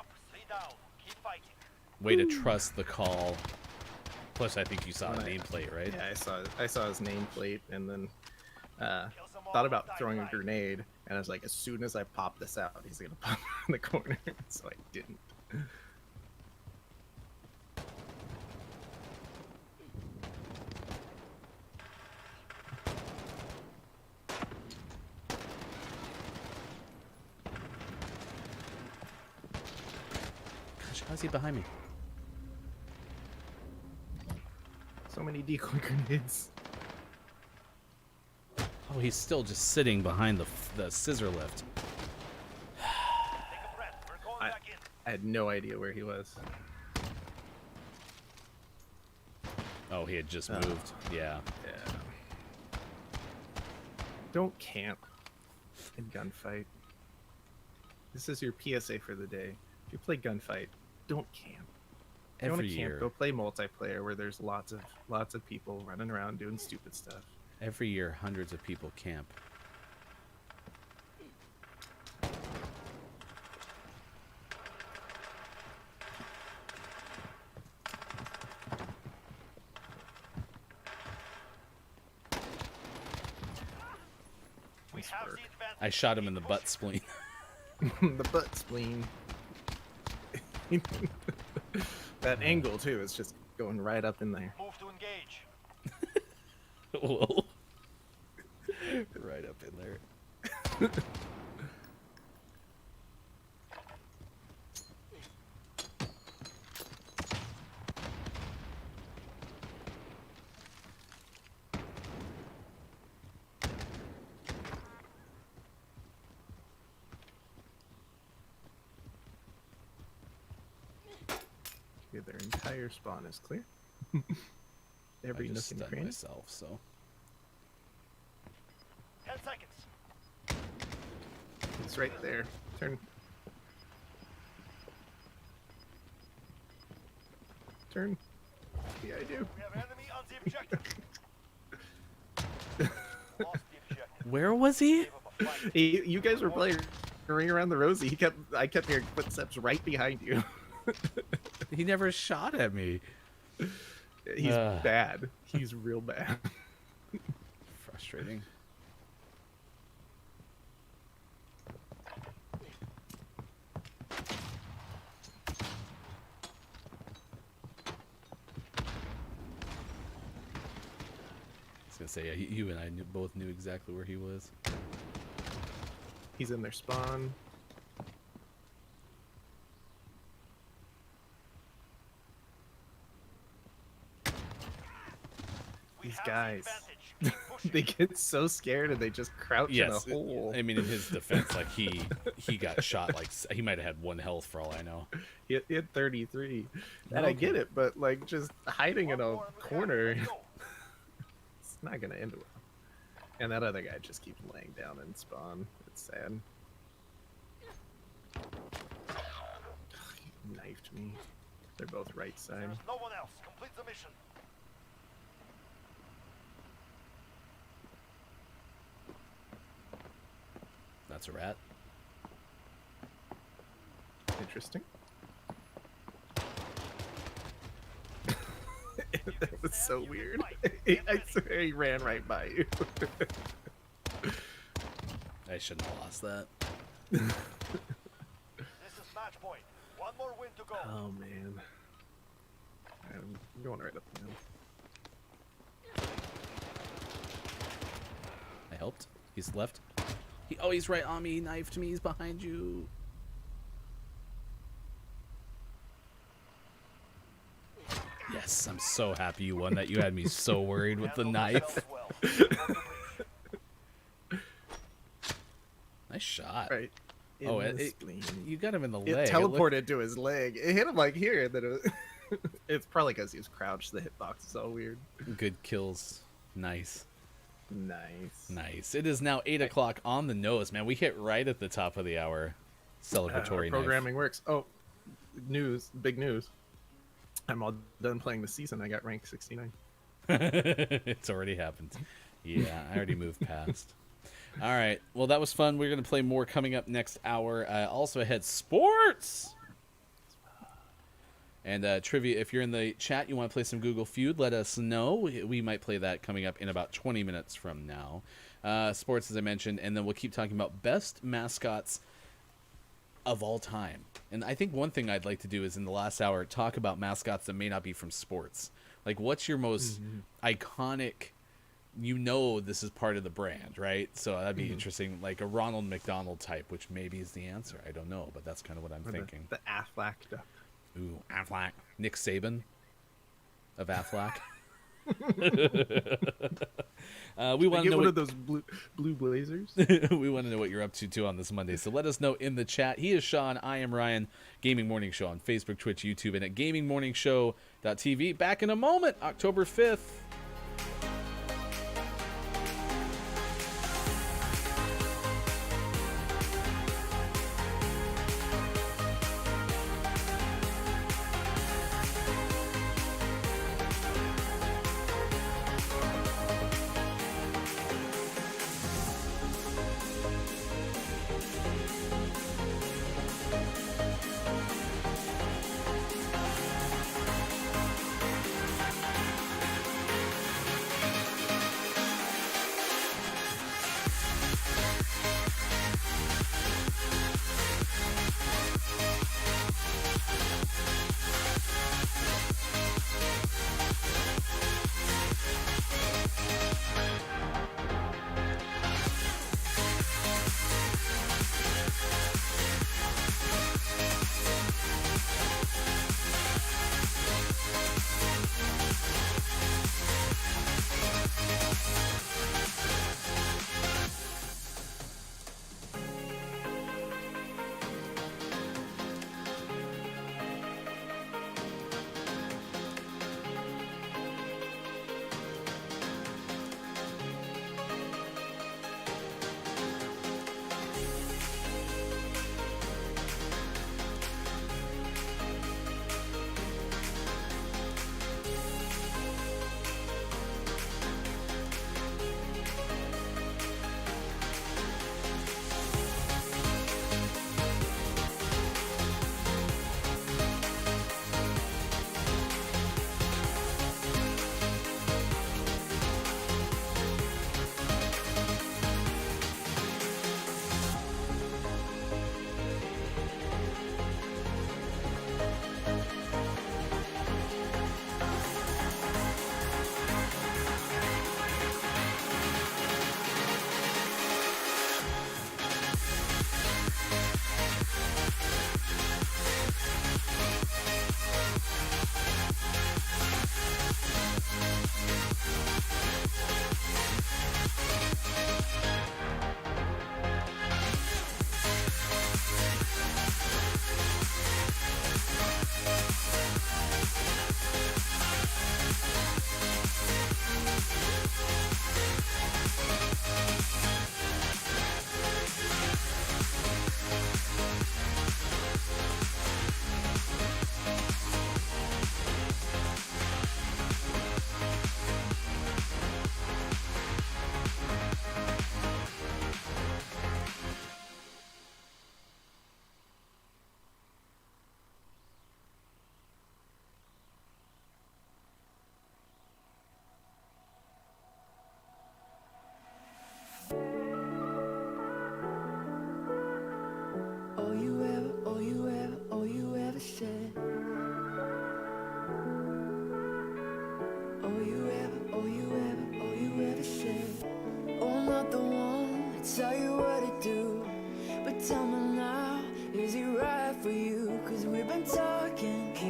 Way to trust the call. Plus, I think you saw a nameplate, right? Yeah, I saw his nameplate, and then thought about throwing a grenade, and I was like, as soon as I pop this out, he's gonna pop in the corner. So I didn't. Gosh, how's he behind me? So many decoy grenades. Oh, he's still just sitting behind the scissor lift. I had no idea where he was. Oh, he had just moved. Yeah. Yeah. Don't camp in gunfight. This is your PSA for the day. If you play gunfight, don't camp. If you Every wanna year. camp, go play multiplayer where there's lots of people running around doing stupid stuff. Every year, hundreds of people camp. Nice work. I shot him in the butt spleen. The butt spleen. That angle too is just going right up in there. Move to engage. Whoa. Right up in there. Okay, their entire spawn is clear. Every I nook just and stunned cranny. myself, so 10 seconds. He's right there. Turn. Turn. Yeah, I do. We have enemy on the objective. Lost the objective. where was he? Gave up a fight. You guys were playing Ring Around the Rosie. I kept hearing footsteps right behind you. He never shot at me. He's bad. He's real bad. Frustrating. I was gonna say, yeah, you and I both knew exactly where he was. He's in their spawn. We These have guys. the advantage. Keep pushing. They get so scared and they just crouch Yes, in a hole. I mean, in his defense, like he got shot. Like he might have had 1 health for all I know. He had 33. And I Okay. get it, but like just hiding in One a more and we have it. corner, Let's go. it's not gonna end well. And that other guy just keeps laying down in spawn. It's sad. He knifed me. They're both right side. There's no one else. Complete the mission. That's a rat. Interesting. That was so weird. I swear he ran right by you. I shouldn't have lost that. This is match point. One more win to go. Oh man. I'm going right up now. I helped. He's left. He's right on me. He knifed me. He's behind you. Yes, I'm so happy you won that. You had me so worried with the Handle knife. yourself well. Nice shot. Right. In Oh, the it- spleen. You got him in the It leg. teleported to his leg. It hit him like here. And then it's probably because he was crouched. The hitbox is all weird. Good kills. Nice. Nice. Nice. It is now 8 o'clock on the nose, man. We hit right at the top of the hour. Celebratory Our programming works. Oh, news! Big news! I'm all done playing the season. I got rank 69. knife. It's already happened. Yeah, I already moved past. All right. Well, that was fun. We're going to play more coming up next hour. Also ahead, sports. And trivia, if you're in the chat, you want to play some Google Feud, let us know. We might play that coming up in about 20 minutes from now. Sports, as I mentioned, and then we'll keep talking about best mascots of all time. And I think one thing I'd like to do is in the last hour, talk about mascots that may not be from sports. Like, what's your most iconic, this is part of the brand, right? So that'd be interesting, like a Ronald McDonald type, which maybe is the answer. I don't know, but that's kind of what I'm Or thinking. The Aflac duck. Ooh, Aflac. Nick Saban of Aflac. We want to Get know one what, of those blue blazers. we want to know what you're up to too on this Monday. So let us know in the chat. He is Sean. I am Ryan. Gaming Morning Show on Facebook, Twitch, YouTube, and at gamingmorningshow.tv. Back in a moment, October 5th.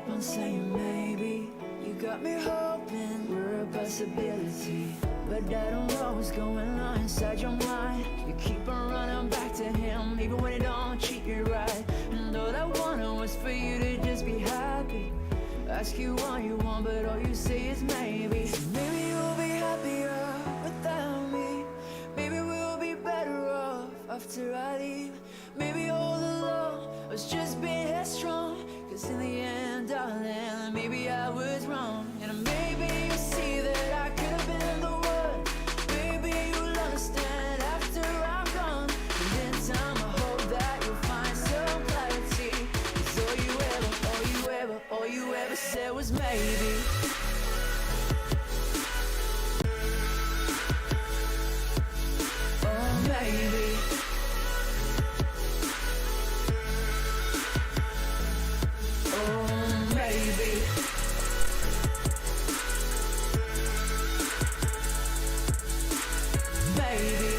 keep on saying maybe. You got me hoping we're a possibility, but I don't know what's going on inside your mind. You keep on running back to him, even when he don't treat you right. And all I wanted was for you to just be happy. Ask you what you want, but all you say is maybe. So maybe you'll be happier without me. Maybe we'll be better off after I leave. Maybe all along I was just being headstrong, 'cause in the end, darling, maybe I was wrong. And maybe you see that I could have been the one. Maybe you'll understand after I'm gone. And in time I hope that you'll find some clarity. 'Cause all you ever said was maybe. Oh, maybe. Oh, maybe. Maybe.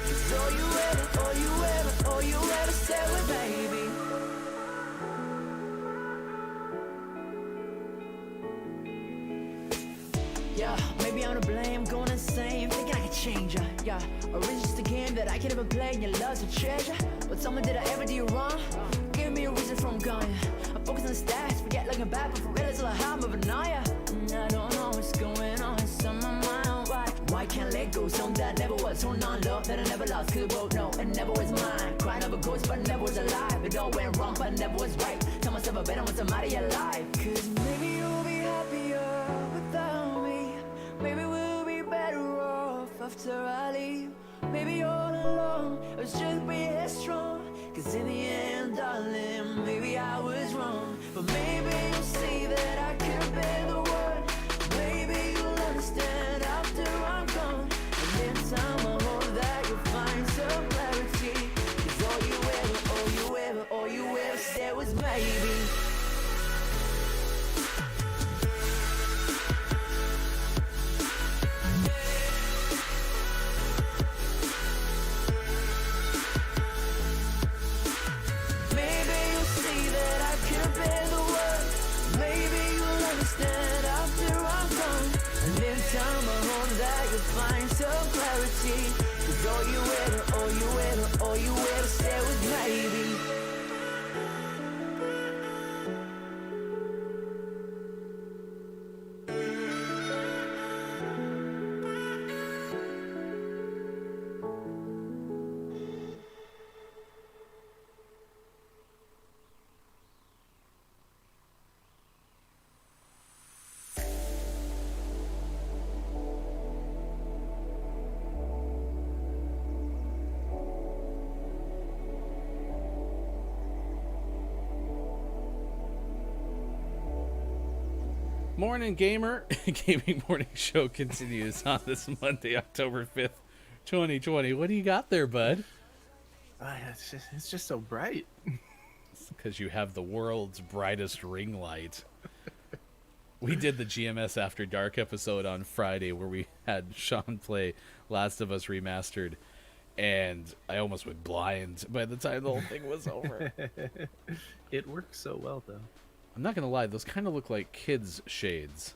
'Cause all you ever said was maybe. Yeah, maybe I'm to blame, going insane, thinking I can change ya. Yeah, or is it just a game that I can never play and your love's a treasure? But tell me, did I ever do you wrong? Give me a reason from going. I'm focused on the stats, forget looking back, but for real it's all a high moving on ya. And I don't know what's going on inside my mind. Why can't I let go? Something that never was. Holding on love that I never lost. Could both know it never was mine. Crying over ghosts, but never was alive. It all went wrong, but never was right. Tell myself I better want somebody alive. 'Cause maybe you'll be happier without me. Maybe we'll be better off after I leave. Maybe all along I was just being headstrong, 'cause in the end, darling, maybe I was wrong. But maybe you'll see that I could have been the one. Maybe you'll understand after I'm gone. And in time I hope that you'll find some clarity. 'Cause all you ever said was maybe. Maybe you'll see that I could have been the one. Maybe you'll understand after I'm gone. And in time I hope that you'll find some clarity. 'Cause all you ever said was maybe. Morning, gamer. Gaming Morning Show continues on this Monday, October 5th, 2020. What do you got there, bud? It's just so bright. Because you have the world's brightest ring light. We did the GMS After Dark episode on Friday where we had Sean play Last of Us Remastered, and I almost went blind by the time the whole thing was over. It works so well, though. I'm not going to lie, those kind of look like kids' shades.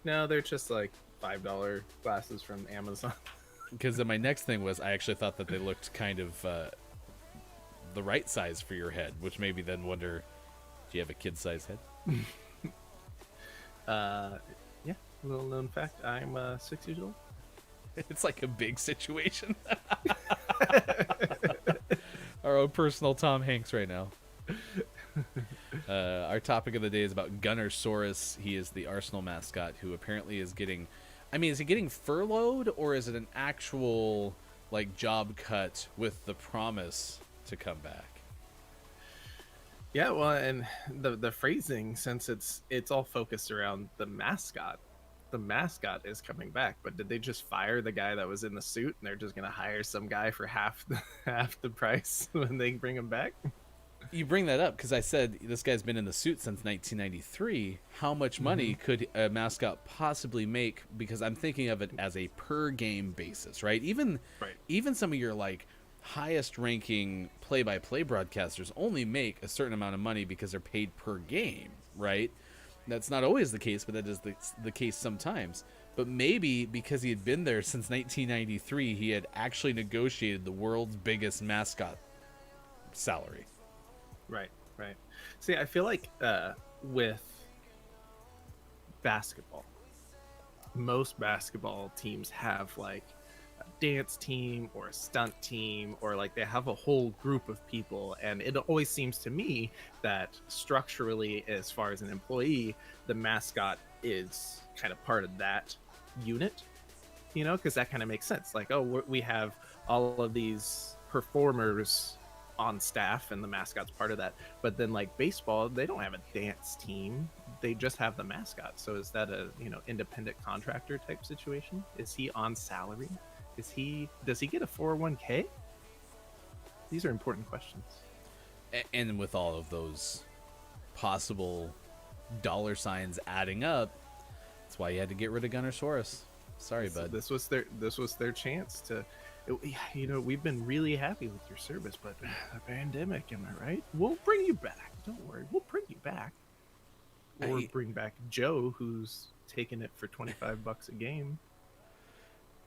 No, they're just like $5 glasses from Amazon. Because then my next thing was I actually thought that they looked kind of the right size for your head, which made me then wonder, do you have a kid-sized head? Yeah, little known fact, I'm 6 years old. It's like a big situation. Our own personal Tom Hanks right now. Our topic of the day is about Gunnersaurus. He is the Arsenal mascot who apparently is getting... I mean, is he getting furloughed, or is it an actual like job cut with the promise to come back? Yeah, well, and the phrasing, since it's all focused around the mascot is coming back. But did they just fire the guy that was in the suit, and they're just gonna hire some guy for half the price when they bring him back? You bring that up because I said this guy's been in the suit since 1993. How much money could a mascot possibly make? Because I'm thinking of it as a per game basis, right? Even some of your like highest ranking play-by-play broadcasters only make a certain amount of money because they're paid per game, right? That's not always the case, but that is the case sometimes. But maybe because he had been there since 1993, he had actually negotiated the world's biggest mascot salary. Right. See, I feel like with basketball, most basketball teams have like a dance team or a stunt team, or like they have a whole group of people, and it always seems to me that structurally, as far as an employee, the mascot is kind of part of that unit, because that kind of makes sense. Like, oh, we have all of these performers on staff and the mascot's part of that. But then like baseball, they don't have a dance team, they just have the mascot. So is that a independent contractor type situation? Is he on salary? Does he get a 401k? These are important questions. And with all of those possible dollar signs adding up, that's why you had to get rid of Gunnersaurus. Sorry, bud. This was their chance to, we've been really happy with your service, but the pandemic, am I right? We'll bring you back. Don't worry, we'll bring you back. Or bring back Joe, who's taking it for $25 a game.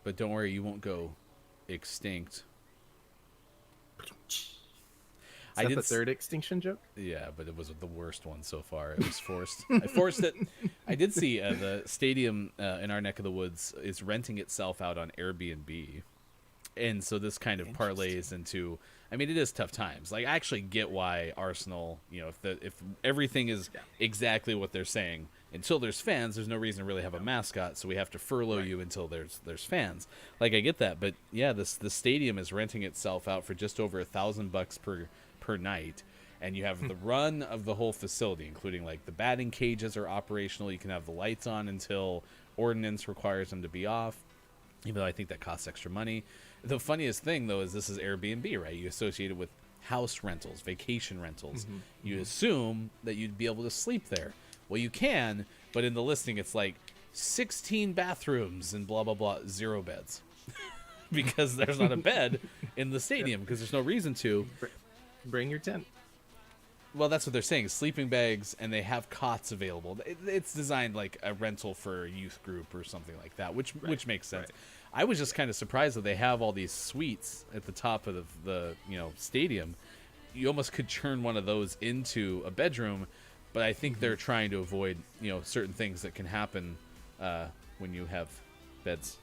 But don't worry, you won't go extinct. Is that the third extinction joke? Yeah, but it was the worst one so far. It was forced. I forced it. I did see the stadium in our neck of the woods is renting itself out on Airbnb. And so this kind of parlays into, I mean, it is tough times. Like, I actually get why Arsenal, if everything is exactly what they're saying, until there's fans, there's no reason to really have a mascot, so we have to furlough you until there's fans. Like, I get that, but yeah, the stadium is renting itself out for just over $1,000 per night, and you have the run of the whole facility, including like the batting cages are operational. You can have the lights on until ordinance requires them to be off, even though I think that costs extra money. The funniest thing, though, is this is Airbnb, right? You associate it with house rentals, vacation rentals. You assume that you'd be able to sleep there. Well, you can, but in the listing, it's like 16 bathrooms and blah, blah, blah, 0 beds. Because there's not a bed in the stadium, because there's no reason to. Bring your tent. Well, that's what they're saying, sleeping bags, and they have cots available. It's designed like a rental for a youth group or something like that, which makes sense. Right. I was just kind of surprised that they have all these suites at the top of the stadium. You almost could turn one of those into a bedroom, but I think they're trying to avoid certain things that can happen when you have beds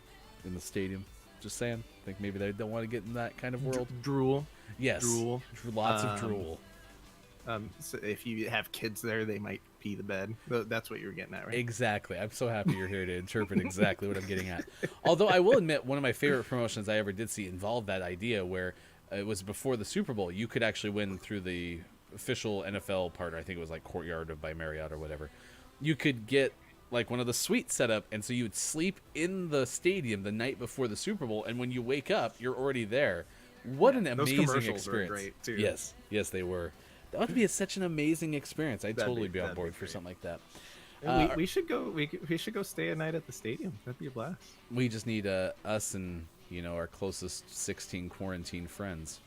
in the stadium. Just saying. I think maybe they don't want to get in that kind of world. Drool. Yes. Drool. Lots of drool. So if you have kids there, they might pee the bed. That's what you were getting at, right? Exactly. I'm so happy you're here to interpret exactly what I'm getting at. Although I will admit, one of my favorite promotions I ever did see involved that idea where it was before the Super Bowl. You could actually win through the official NFL partner. I think it was like Courtyard by Marriott or whatever. You could get like one of the suites set up, and so you would sleep in the stadium the night before the Super Bowl, and when you wake up, you're already there. What an amazing experience. Were great too. Yes, they were. That would be such an amazing experience. I'd totally be on board for something like that. We should go. We should go stay a night at the stadium. That'd be a blast. We just need us and our closest 16 quarantine friends.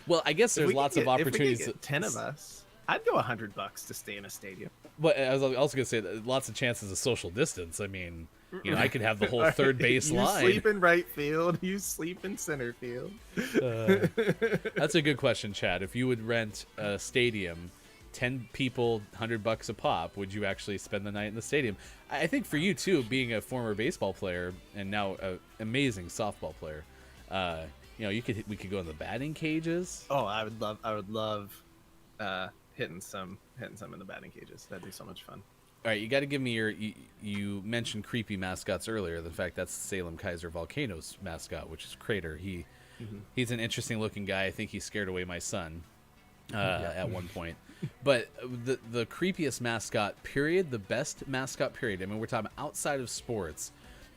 Well, I guess there's lots of opportunities. If we could get 10 of us, I'd go $100 to stay in a stadium. But I was also going to say that lots of chances of social distance. I mean, I could have the whole third base line. You sleep in right field. You sleep in center field. That's a good question, Chad. If you would rent a stadium, 10 people, $100 a pop, would you actually spend the night in the stadium? I think for you too, being a former baseball player and now an amazing softball player, we could go in the batting cages. Oh, I would love hitting some in the batting cages. That'd be so much fun. All right, you got to give me you mentioned creepy mascots earlier. In fact, that's Salem Kaiser Volcanoes mascot, which is Crater. He's an interesting looking guy. I think he scared away my son at one point. But the creepiest mascot period, the best mascot period. I mean, we're talking outside of sports,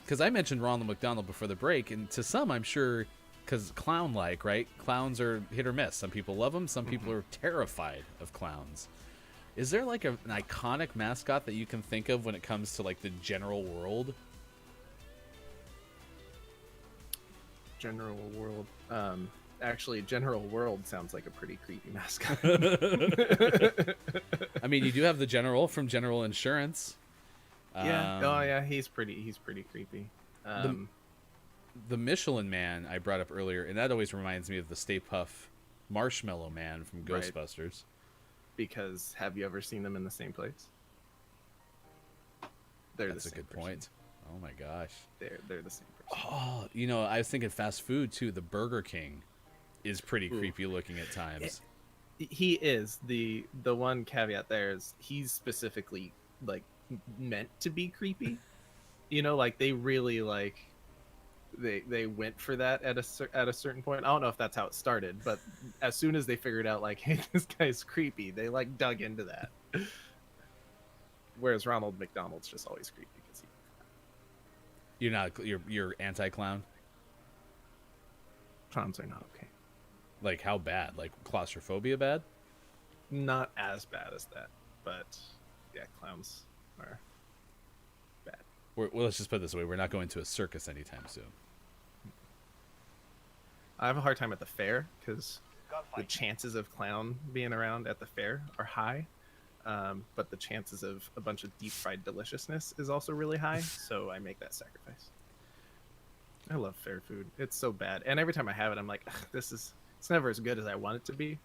because I mentioned Ronald McDonald before the break, and to some, I'm sure, because clown-like, right? Clowns are hit or miss. Some people love them. Some people are terrified of clowns. Is there like an iconic mascot that you can think of when it comes to like the general world? General World. Actually, General World sounds like a pretty creepy mascot. I mean, you do have the general from General Insurance. Yeah. Oh yeah, he's pretty creepy. The Michelin Man I brought up earlier, and that always reminds me of the Stay Puft Marshmallow Man from Right. Ghostbusters. Because have you ever seen them in the same place? They're That's the a same good person. point. Oh my gosh. They're the same person. Oh, you know, I was thinking fast food too. The Burger King is pretty creepy looking at times. He is the one caveat there is he's specifically like meant to be creepy. You know, like they really like they went for that at a certain point. I don't know if that's how it started, but as soon as they figured out like, hey, this guy's creepy, they like dug into that. Whereas Ronald McDonald's just always creepy because You're anti-clown. clowns are not okay. Like how bad? Like claustrophobia bad? Not as bad as that, but yeah, clowns are bad. Well, let's just put it this way: we're not going to a circus anytime soon. I have a hard time at the fair because the Gunfight. chances of clown being around at the fair are high, but the chances of a bunch of deep fried deliciousness is also really high. So I make that sacrifice. I love fair food; it's so bad, and every time I have it, I'm like, it's never as good as I want it to be,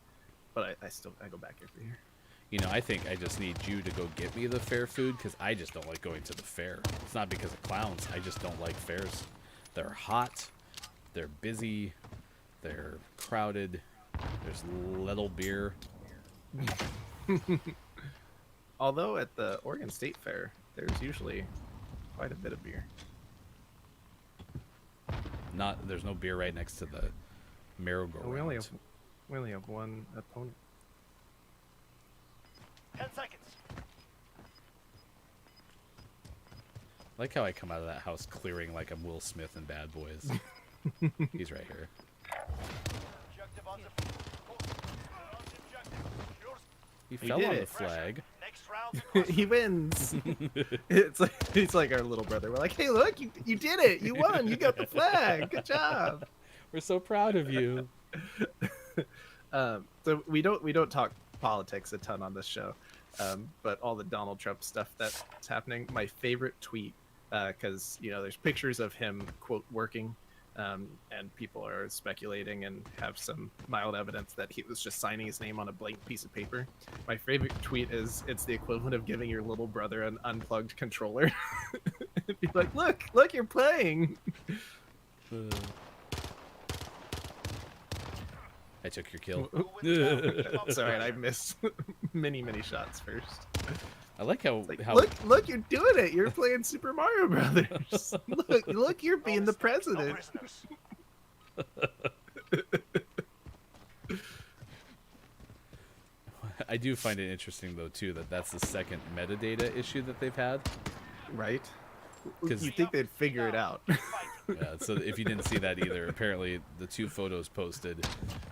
but I go back every year. You know, I think I just need you to go get me the fair food because I just don't like going to the fair. It's not because of clowns. I just don't like fairs. They're hot. They're busy. They're crowded. There's little beer. Although at the Oregon State Fair, there's usually quite a bit of beer. There's no beer right next to the merry-go-round. We only have one opponent. 10 seconds. I like how I come out of that house clearing like I'm Will Smith in Bad Boys. He's right here. Objective on the field. On the objective. Yours. He He fell did on it. the flag. Next round. He wins. He's like our little brother. We're like, hey, look, you did it. You won. You got the flag. Good job. We're so proud of you. So we don't talk politics a ton on this show, but all the Donald Trump stuff that's happening. My favorite tweet, because there's pictures of him quote working, and people are speculating and have some mild evidence that he was just signing his name on a blank piece of paper. My favorite tweet is it's the equivalent of giving your little brother an unplugged controller. Be like, look, you're playing. I took your kill. It's all right. I missed many shots first. I like how Look, you're doing it. You're playing Super Mario Brothers. look, you're being the No president. prisoners. I do find it interesting though too that that's the second metadata issue that they've had. Right? 'Cause- You think they'd figure it out? Yeah, so if you didn't see that either, apparently the two photos posted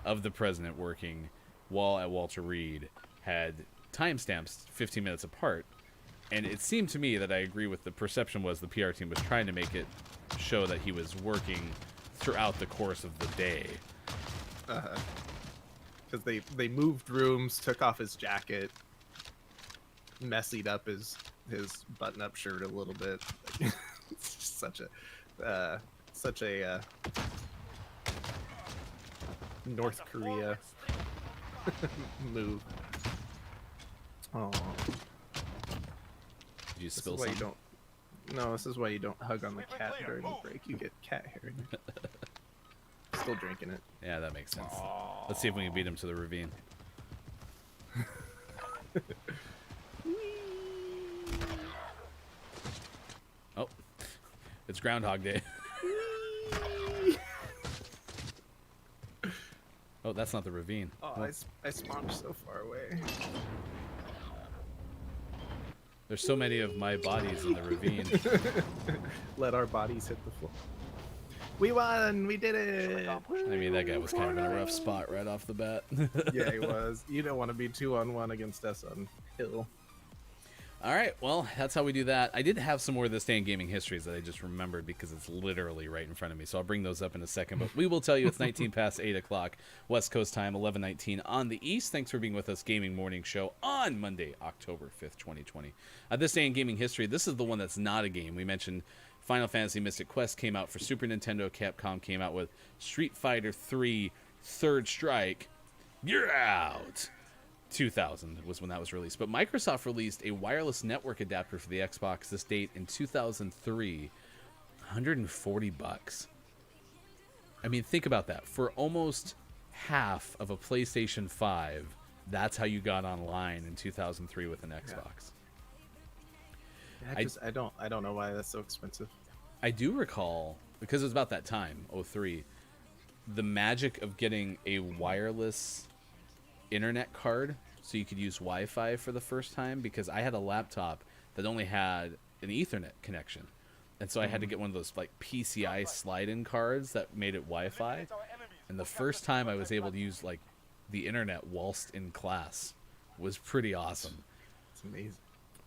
of the president working while at Walter Reed had timestamps 15 minutes apart. And it seemed to me that I agree with the perception was the PR team was trying to make it show that he was working throughout the course of the day. Because they moved rooms, took off his jacket, messied up his button-up shirt a little bit. It's just such a North Korea move. Oh, Did you this spill is why you something? don't. No, this is why you don't hug on the cat during the break. You get cat hair in you. Still drinking it. Yeah, that makes sense. Let's see if we can beat him to the ravine. Oh, it's Groundhog Day. Oh, that's not the ravine. Oh, I spawned so far away. There's so many of my bodies in the ravine. Let our bodies hit the floor. We won! We did it! I mean, that guy was kind of in a rough spot right off the bat. Yeah, he was. You don't want to be 2-on-1 against us on hill. All right, well, that's how we do that. I did have some more This Day in Gaming Histories that I just remembered because it's literally right in front of me, so I'll bring those up in a second. But we will tell you it's 19 past 8 o'clock West Coast time, 11:19 on the East. Thanks for being with us, Gaming Morning Show, on Monday, October 5th, 2020. This Day in Gaming History, this is the one that's not a game. We mentioned Final Fantasy Mystic Quest came out for Super Nintendo. Capcom came out with Street Fighter 3 Third Strike. You're out! 2000 was when that was released. But Microsoft released a wireless network adapter for the Xbox this date in 2003. $140. I mean, think about that. For almost half of a PlayStation 5, that's how you got online in 2003 with an Xbox. Yeah, I don't know why that's so expensive. I do recall, because it was about that time, 03, the magic of getting a wireless internet card so you could use Wi-Fi for the first time, because I had a laptop that only had an Ethernet connection, and so I had to get one of those like PCI slide-in cards that made it Wi-Fi. And the first time I was able to use like the internet whilst in class was pretty awesome. It's amazing.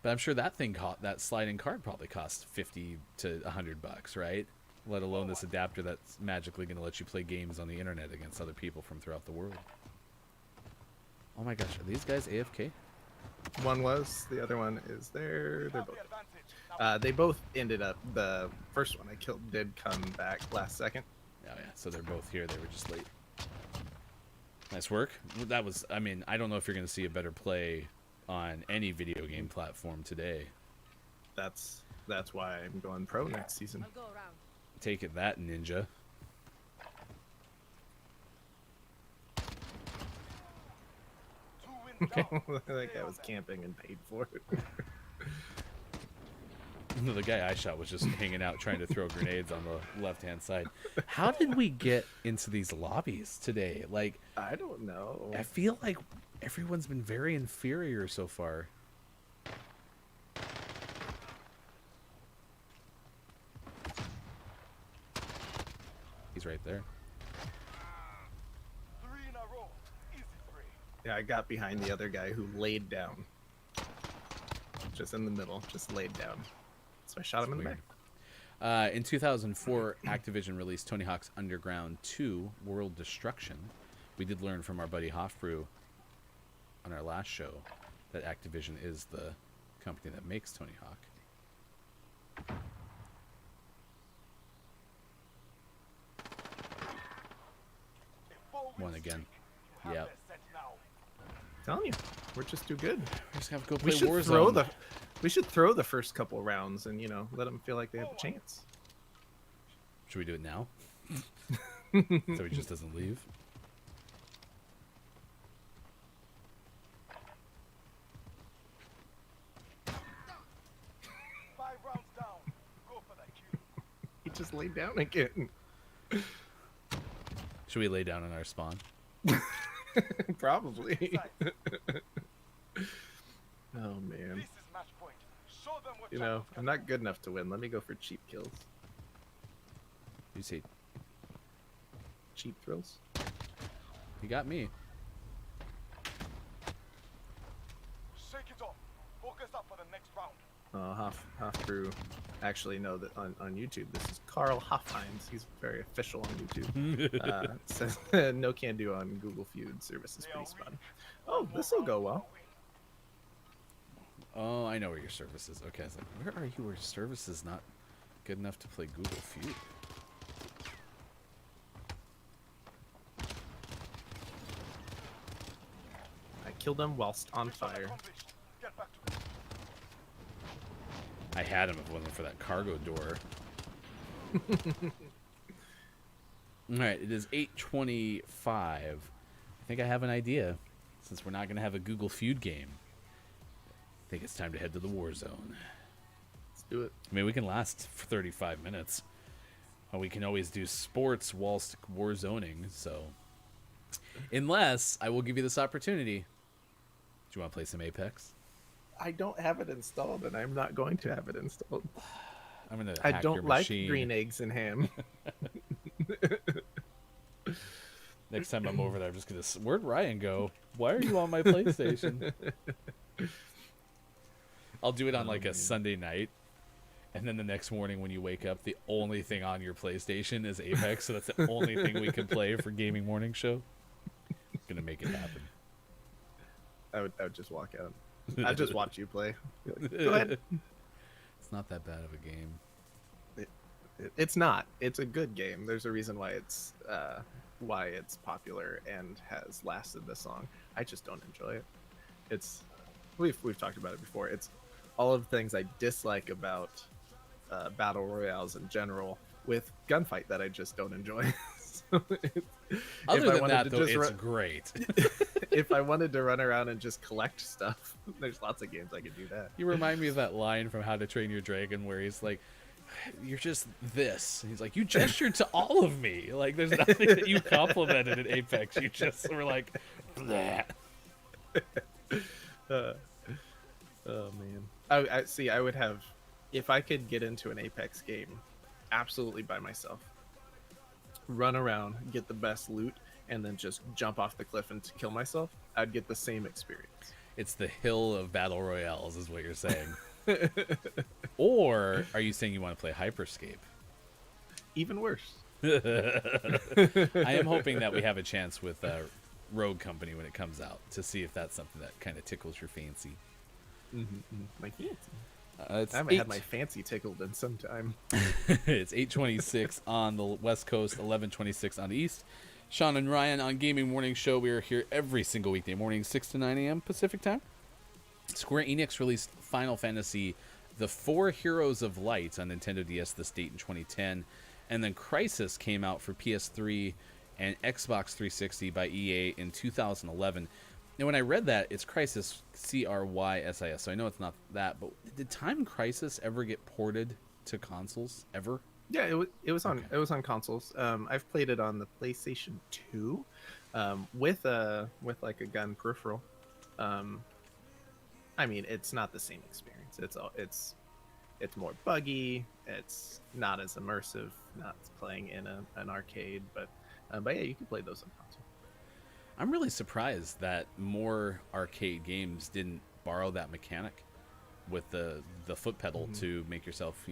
But I'm sure that that slide-in card probably cost $50 to $100, right? Let alone this adapter that's magically going to let you play games on the internet against other people from throughout the world. Oh my gosh, are these guys AFK? One was, the other one is there. They're both. They both ended up. The first one I killed did come back last second. Oh yeah, so they're both here. They were just late. Nice work. That was. I mean, I don't know if you're going to see a better play on any video game platform today. That's why I'm going pro next season. I'll go around. Take it, that ninja. That guy was camping and paid for it. The guy I shot was just hanging out trying to throw grenades on the left-hand side. How did we get into these lobbies today? Like, I don't know. I feel like everyone's been very inferior so far. He's right there. 3 in a row. Easy 3. Yeah, I got behind the other guy who laid down. Just in the middle, just laid down. So I shot him in the back. In 2004, Activision released Tony Hawk's Underground 2 World Destruction. We did learn from our buddy Hofbrew on our last show that Activision is the company that makes Tony Hawk. One again. Yep. Telling you, we're just too good. We just have to go We play should Warzone. we should throw the first couple rounds and let them feel like they have a chance. Should we do it now? So he just doesn't leave? Five rounds down. Go for that kill. He just laid down again. Should we lay down on our spawn? Probably. Oh man. This is match point. Show them what I'm not good enough to win. Let me go for cheap kills. You see, Cheap thrills. you got me. Shake it off. Focus up for the next round. Hofbrew. Actually, no, that on YouTube, this is Carl Hoffhines. He's very official on YouTube. Says no can do on Google Feud. Service is pretty spot. Oh, this will go well. Oh, I know where your service is. Okay, I was like, where are you where service is not good enough to play Google Feud? I killed him whilst on fire. Accomplished. Get back to I had him if it wasn't for that cargo door. Alright, it is 8:25. I think I have an idea. Since we're not going to have a Google Feud game, I think it's time to head to the war zone. Let's do it. I mean, we can last for 35 minutes. We can always do sports whilst war zoning, so... Unless I will give you this opportunity. Do you want to play some Apex? I don't have it installed, and I'm not going to have it installed. I'm gonna I hack don't your like machine. green eggs and ham. Next time I'm over there, I'm just gonna. Where'd Ryan go? Why are you on my PlayStation? I'll do it on like a Sunday night, and then the next morning when you wake up, the only thing on your PlayStation is Apex, so that's the only thing we can play for gaming morning show. Gonna make it happen. I would just walk out. I'd just watch you play. Be like, go ahead. It's not that bad of a game. It's not. It's a good game. There's a reason why it's popular and has lasted this long. I just don't enjoy it. It's we've talked about it before. It's all of the things I dislike about battle royales in general with gunfight that I just don't enjoy. So Other than that, though, it's great. If I wanted to run around and just collect stuff, there's lots of games I could do that. You remind me of that line from How to Train Your Dragon where he's like, "You're just this." He's like, "You gestured to all of me. Like, there's nothing that you complimented in Apex. You just were like, that." Oh man. I see. I would have, if I could get into an Apex game, absolutely by myself, run around, get the best loot, and then just jump off the cliff and kill myself, I'd get the same experience. It's the hill of battle royales, is what you're saying. Or are you saying you want to play Hyperscape? Even worse. I am hoping that we have a chance with Rogue Company when it comes out to see if that's something that kind of tickles your fancy. My fancy. It's I haven't had my fancy tickled in some time. It's 8:26 on the West Coast, 11:26 on the East. Sean and Ryan on Gaming Morning Show. We are here every single weekday morning, 6 to 9 a.m. Pacific time. Square Enix released Final Fantasy The Four Heroes of Light on Nintendo DS this date in 2010. And then Crysis came out for PS3 and Xbox 360 by EA in 2011. Now, when I read that, it's Crysis, Crysis, so I know it's not that, but did Time Crisis ever get ported to consoles, ever? Yeah, it was on consoles. I've played it on the PlayStation 2 with like a gun peripheral. I mean, it's not the same experience. It's more buggy. It's not as immersive. Not playing in an arcade, but yeah, you can play those on console. I'm really surprised that more arcade games didn't borrow that mechanic with the foot pedal to make yourself,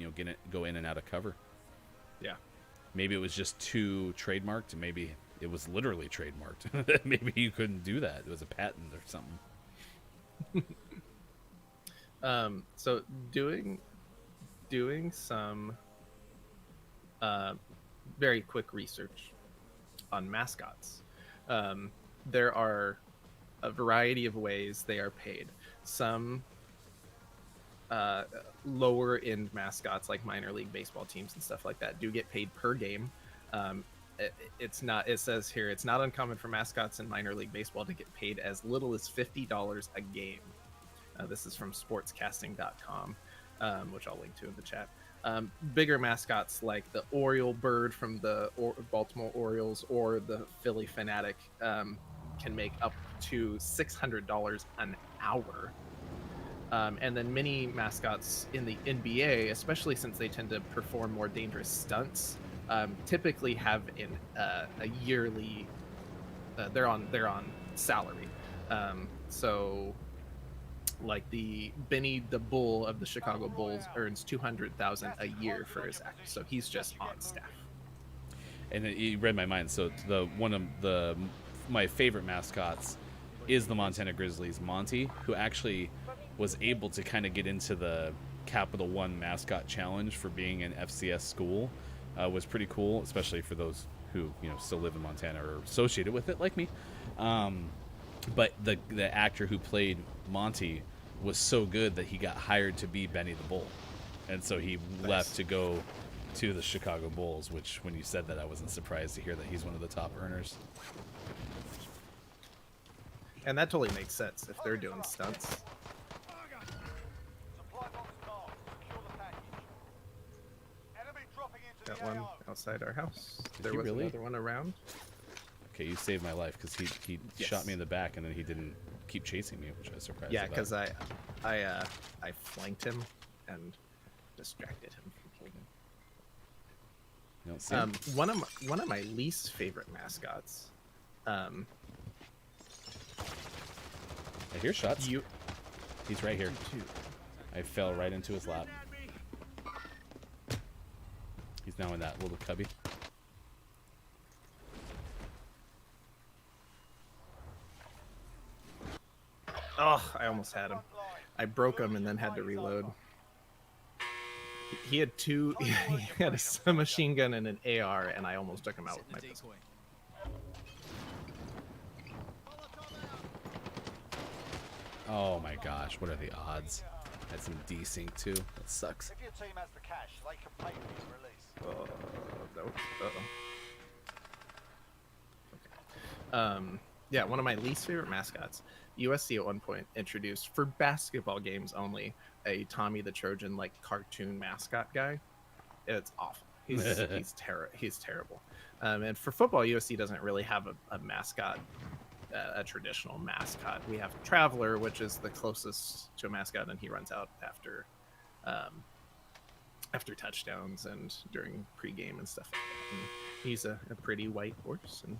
go in and out of cover. Yeah. Maybe it was just too trademarked, and maybe it was literally trademarked. Maybe you couldn't do that. It was a patent or something. So doing some very quick research on mascots. There are a variety of ways they are paid. Some lower end mascots like minor league baseball teams and stuff like that do get paid per game. It says here it's not uncommon for mascots in minor league baseball to get paid as little as $50 a game. This is from sportscasting.com, which I'll link to in the chat. Bigger mascots like the Oriole bird from the Baltimore Orioles or the Philly Fanatic can make up to $600 an hour. And then many mascots in the NBA, especially since they tend to perform more dangerous stunts, typically have a yearly. They're on salary. So, like the Benny the Bull of the Chicago Bulls earns $200,000 a year for his act, so he's just on staff. And you read my mind. So one of my favorite mascots is the Montana Grizzlies' Monty, who actually was able to kind of get into the Capital One mascot challenge for being an FCS school. Was pretty cool, especially for those who still live in Montana or associated with it, like me. But the actor who played Monty was so good that he got hired to be Benny the Bull, and so he left to go to the Chicago Bulls. Which, when you said that, I wasn't surprised to hear that he's one of the top earners. And that totally makes sense if they're doing stunts. Supply box marked. Secure the package. Enemy dropping into Got the one AO. outside our house. There he was really? another one around. Okay, you saved my life because he Yes. shot me in the back and then he didn't keep chasing me, which I was surprised. Yeah, about. because I flanked him and distracted him from killing him. You don't see him? One of my least favorite mascots. I hear shots. You He's right here. too. I fell right into his lap. He's now in that little cubby. Oh, I almost had him. I broke him and then had to reload. He had two. He had a machine gun and an AR, and I almost took him out with my Setting a pistol. decoy. Oh my gosh, what are the odds? Had some desync too. That sucks. If your team has the cash, they can pay for your release. Yeah, one of my least favorite mascots. USC at one point introduced, for basketball games only, a Tommy the Trojan like cartoon mascot guy. It's awful. He's terrible. And for football, USC doesn't really have a mascot, a traditional mascot. We have Traveler, which is the closest to a mascot, and he runs out after touchdowns and during pregame and stuff like that. And he's a pretty white horse, and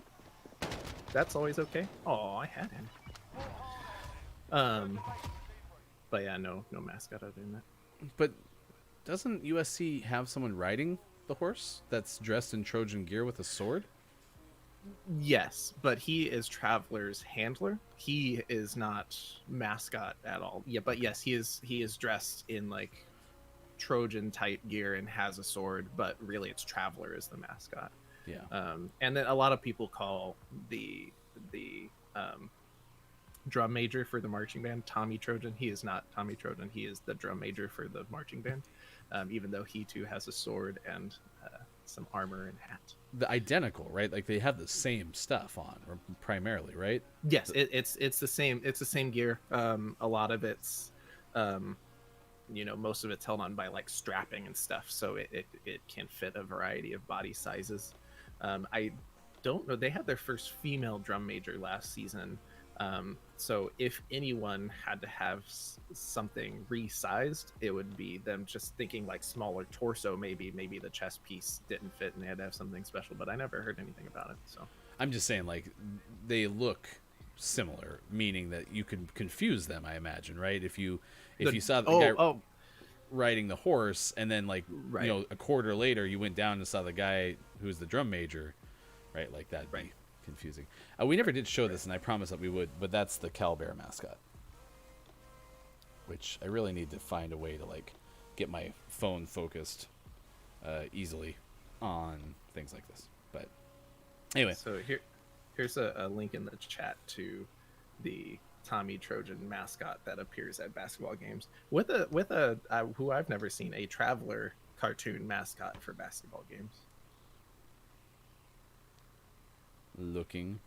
that's always okay. Oh, I had him. But yeah, no mascot other than that. But doesn't USC have someone riding the horse that's dressed in Trojan gear with a sword? Yes, but he is Traveler's handler. He is not mascot at all. Yeah, but yes, he is dressed in like Trojan type gear and has a sword, but really it's Traveler is the mascot. Yeah. And then a lot of people call the drum major for the marching band Tommy Trojan. He is not Tommy Trojan. He is the drum major for the marching band, even though he too has a sword and some armor and hat. The identical, right? Like they have the same stuff on, or primarily, right? Yes, it's the same. It's the same gear. A lot of it's, most of it's held on by like strapping and stuff, so it can fit a variety of body sizes. I don't know. They had their first female drum major last season. So if anyone had to have something resized, it would be them just thinking like smaller torso. Maybe the chest piece didn't fit and they had to have something special, but I never heard anything about it. So I'm just saying, like, they look similar, meaning that you could confuse them, I imagine, right? If you saw the guy riding the horse and then like Right. a quarter later you went down and saw the guy who's the drum major, right? Like that'd be confusing. We never did show this, and I promised that we would, but that's the Calbear mascot, which I really need to find a way to like get my phone focused easily on things like this. But anyway, So here's a link in the chat to the Tommy Trojan mascot that appears at basketball games with a who I've never seen, a Traveler cartoon mascot for basketball games. looking.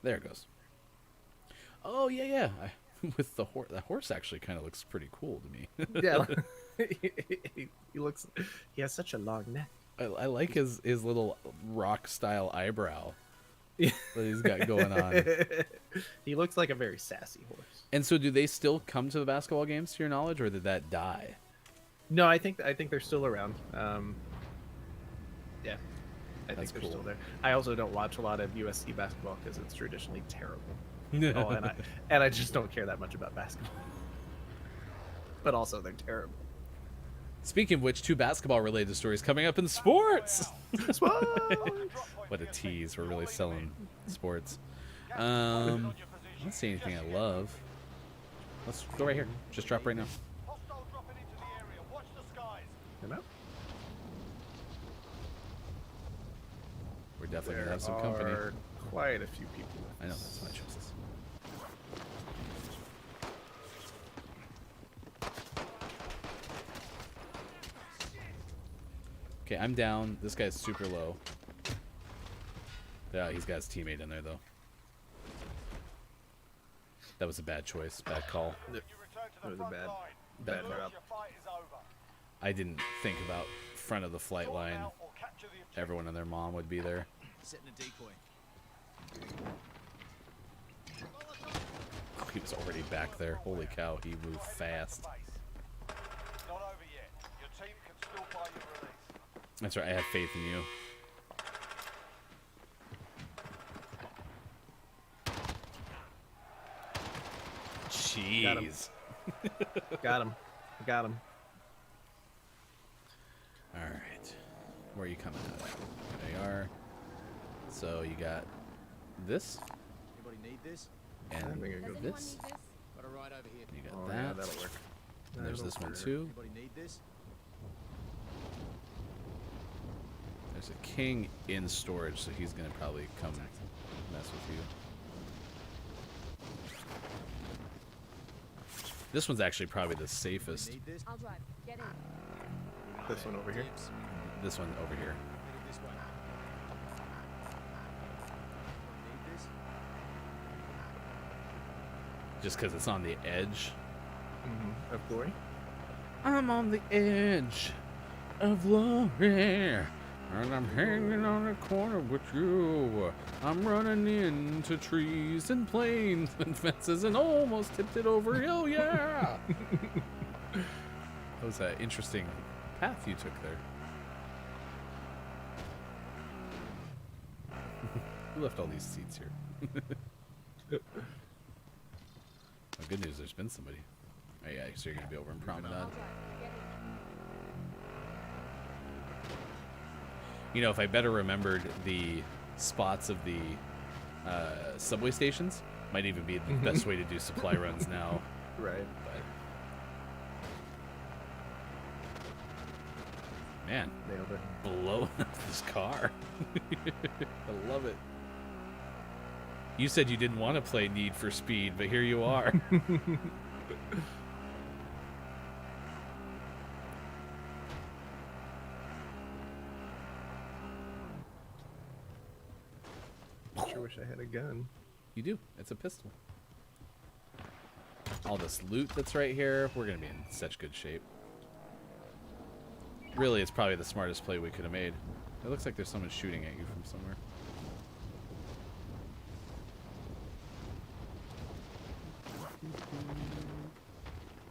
There it goes. Oh yeah. With the horse, that horse actually kind of looks pretty cool to me. Yeah, he has such a long neck. I like his little rock style eyebrow Yeah. that he's got going on. He looks like a very sassy horse. And so, do they still come to the basketball games, to your knowledge, or did that die? No, I think they're still around. Yeah, I That's think they're cool. still there. I also don't watch a lot of USC basketball because it's traditionally terrible. And I just don't care that much about basketball. But also, they're terrible. Speaking of which, 2 basketball-related stories coming up in sports. What? What a tease! We're really selling sports. I don't see anything I love. Let's go right here. Just drop right now. Hostile dropping into the area. Watch the skies. You know? We're definitely There gonna have some company. are quite a few people. With I know us. that's my choices. Okay, I'm down. This guy's super low. Yeah, he's got his teammate in there though. That was a bad choice, bad call. You return to That the was a front bad- line. bad Lose, drop. your fight is over. I didn't think about front of the flight Sort them line. out or capture the objective. Everyone and their mom would be there. Setting a decoy. Oh, he was already back there. Holy cow, he moved fast. Not over yet. Your team can still buy your release. That's right, I have faith in you. Jeez. Got him. Got him. All right. Where are you coming out of? There you are. So you got this Anybody need this? I and think I go Does anyone this. need this? Got a ride over here. You got Oh, that. yeah, that'll work. And there's this That'll one work. too. Anybody need this? There's a king in storage, so he's gonna probably come mess with you. This one's actually probably the safest. Need this? I'll drive. Get in. This one over here. Dibs. This one over here. Headed this way. Need this? Just because it's on the edge. Of glory. I'm on the edge of glory, and I'm hanging on the corner with you. I'm running into trees and planes and fences and almost tipped it over. Oh yeah! That was an interesting path you took there. Who left all these seats here? Well, good news, there's been somebody. Oh yeah, so you're gonna be over in Promenade. I'll drive. Get in. You know, if I better remembered the spots of the subway stations, might even be the best way to do supply runs now. Right. But man, Nailed it. blowing up this car. I love it. You said you didn't want to play Need for Speed, but here you are. Sure wish I had a gun. You do. It's a pistol. All this loot that's right here, we're going to be in such good shape. Really, it's probably the smartest play we could have made. It looks like there's someone shooting at you from somewhere.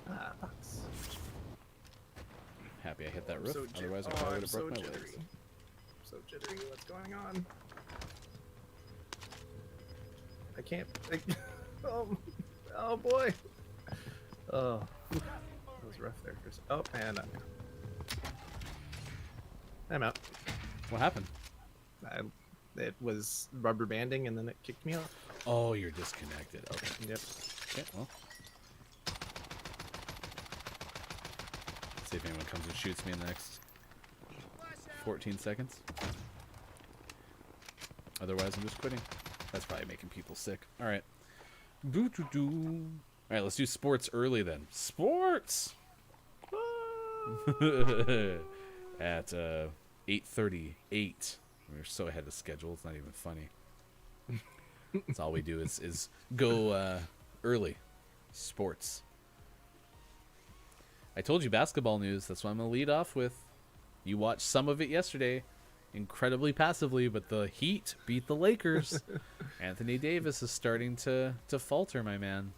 Ah, box. Happy I hit that I'm roof. so Otherwise, I oh, probably I'm would have so broke my jittery. legs. So jittery. What's going on? I can't. Oh boy. Oh, that was rough there. Oh, and I'm out. What happened? It was rubber banding, and then it kicked me off. Oh, you're disconnected. Okay. Yep. Okay, well. See if anyone comes and shoots me in the next 14 seconds. Otherwise, I'm just quitting. That's probably making people sick. All right. Doo-doo-doo. All right, let's do sports early then. Sports! At 8:38. We're so ahead of schedule. It's not even funny. That's all we do is go early. Sports. I told you basketball news. That's what I'm going to lead off with. You watched some of it yesterday. Incredibly passively, but the Heat beat the Lakers. Anthony Davis is starting to falter, my man.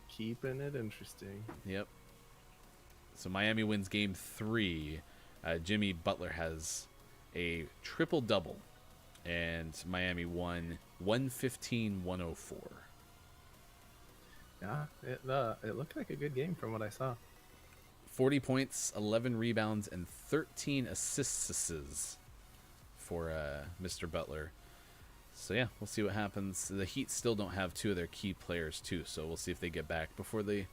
Keeping it interesting. Yep. So Miami wins game 3. Jimmy Butler has a triple-double. And Miami won 115-104. Yeah, it looked like a good game from what I saw. 40 points, 11 rebounds, and 13 assists for Mr. Butler. So yeah, we'll see what happens. The Heat still don't have two of their key players too, so we'll see if they get back before the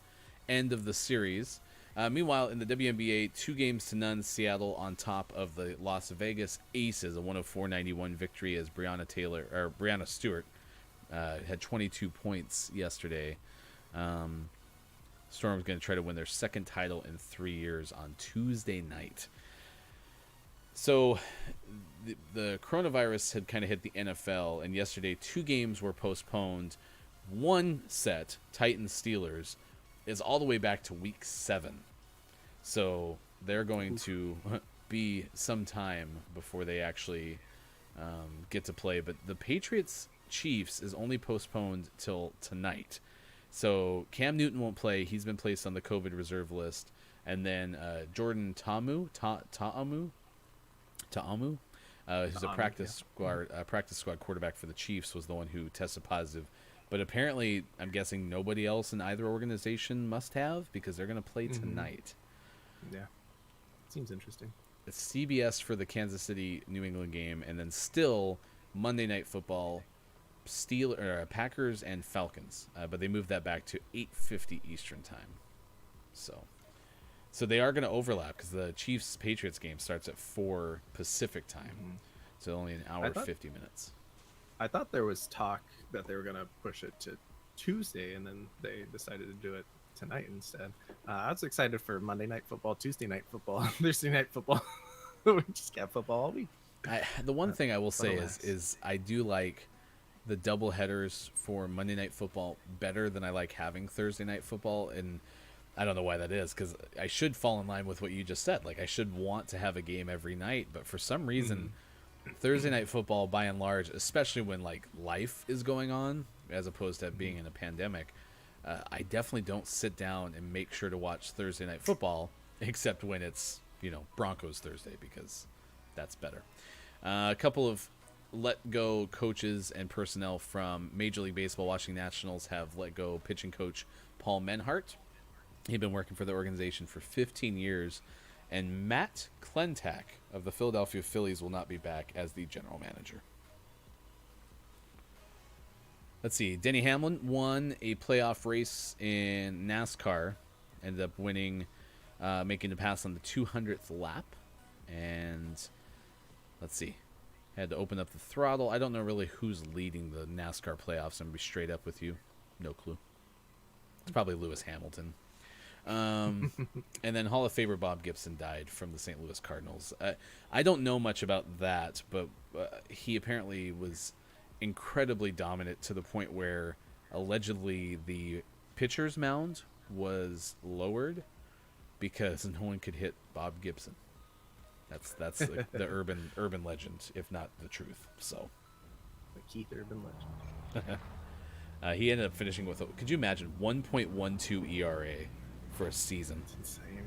end of the series. Meanwhile, in the WNBA, 2-0, Seattle on top of the Las Vegas Aces, a 104-91 victory as Brianna Stewart had 22 points yesterday. Storm's going to try to win their second title in 3 years on Tuesday night. So the coronavirus had kind of hit the NFL, and yesterday 2 games were postponed. One set, Titans-Steelers, is all the way back to week 7. So they're going to be some time before they actually get to play. But the Patriots-Chiefs is only postponed till tonight. So Cam Newton won't play. He's been placed on the COVID reserve list. And then Jordan Ta'amu, who's a practice squad quarterback for the Chiefs, was the one who tested positive. But apparently, I'm guessing nobody else in either organization must have because they're going to play tonight. Yeah. Seems interesting. It's CBS for the Kansas City New England game, and then still Monday Night Football, Packers and Falcons. But they moved that back to 8:50 Eastern time. So they are going to overlap because the Chiefs Patriots game starts at 4 Pacific time. So only an hour 50 minutes. I thought there was talk that they were going to push it to Tuesday, and then they decided to do it tonight instead. I was excited for Monday Night Football, Tuesday Night Football, Thursday Night Football. We just got football all week. The one thing I will say alas. is I do like the double headers for Monday Night Football better than I like having Thursday Night Football, and I don't know why that is, because I should fall in line with what you just said. Like, I should want to have a game every night, but for some reason, Thursday Night Football, by and large, especially when, like, life is going on, as opposed to being in a pandemic, I definitely don't sit down and make sure to watch Thursday Night Football, except when it's, Broncos Thursday, because that's better. A couple of let-go coaches and personnel from Major League Baseball Washington Nationals have let go pitching coach Paul Menhart. He'd been working for the organization for 15 years, and Matt Klentak of the Philadelphia Phillies will not be back as the general manager. Let's see. Denny Hamlin won a playoff race in NASCAR, ended up winning, making the pass on the 200th lap, and let's see. Had to open up the throttle. I don't know really who's leading the NASCAR playoffs. I'm going to be straight up with you. No clue. It's probably Lewis Hamilton. And then Hall of Famer Bob Gibson died from the St. Louis Cardinals. I don't know much about that, but he apparently was incredibly dominant to the point where allegedly the pitcher's mound was lowered because no one could hit Bob Gibson. That's the urban legend, if not the truth. So, The Keith Urban legend. he ended up finishing with, could you imagine, 1.12 ERA for a season? It's insane.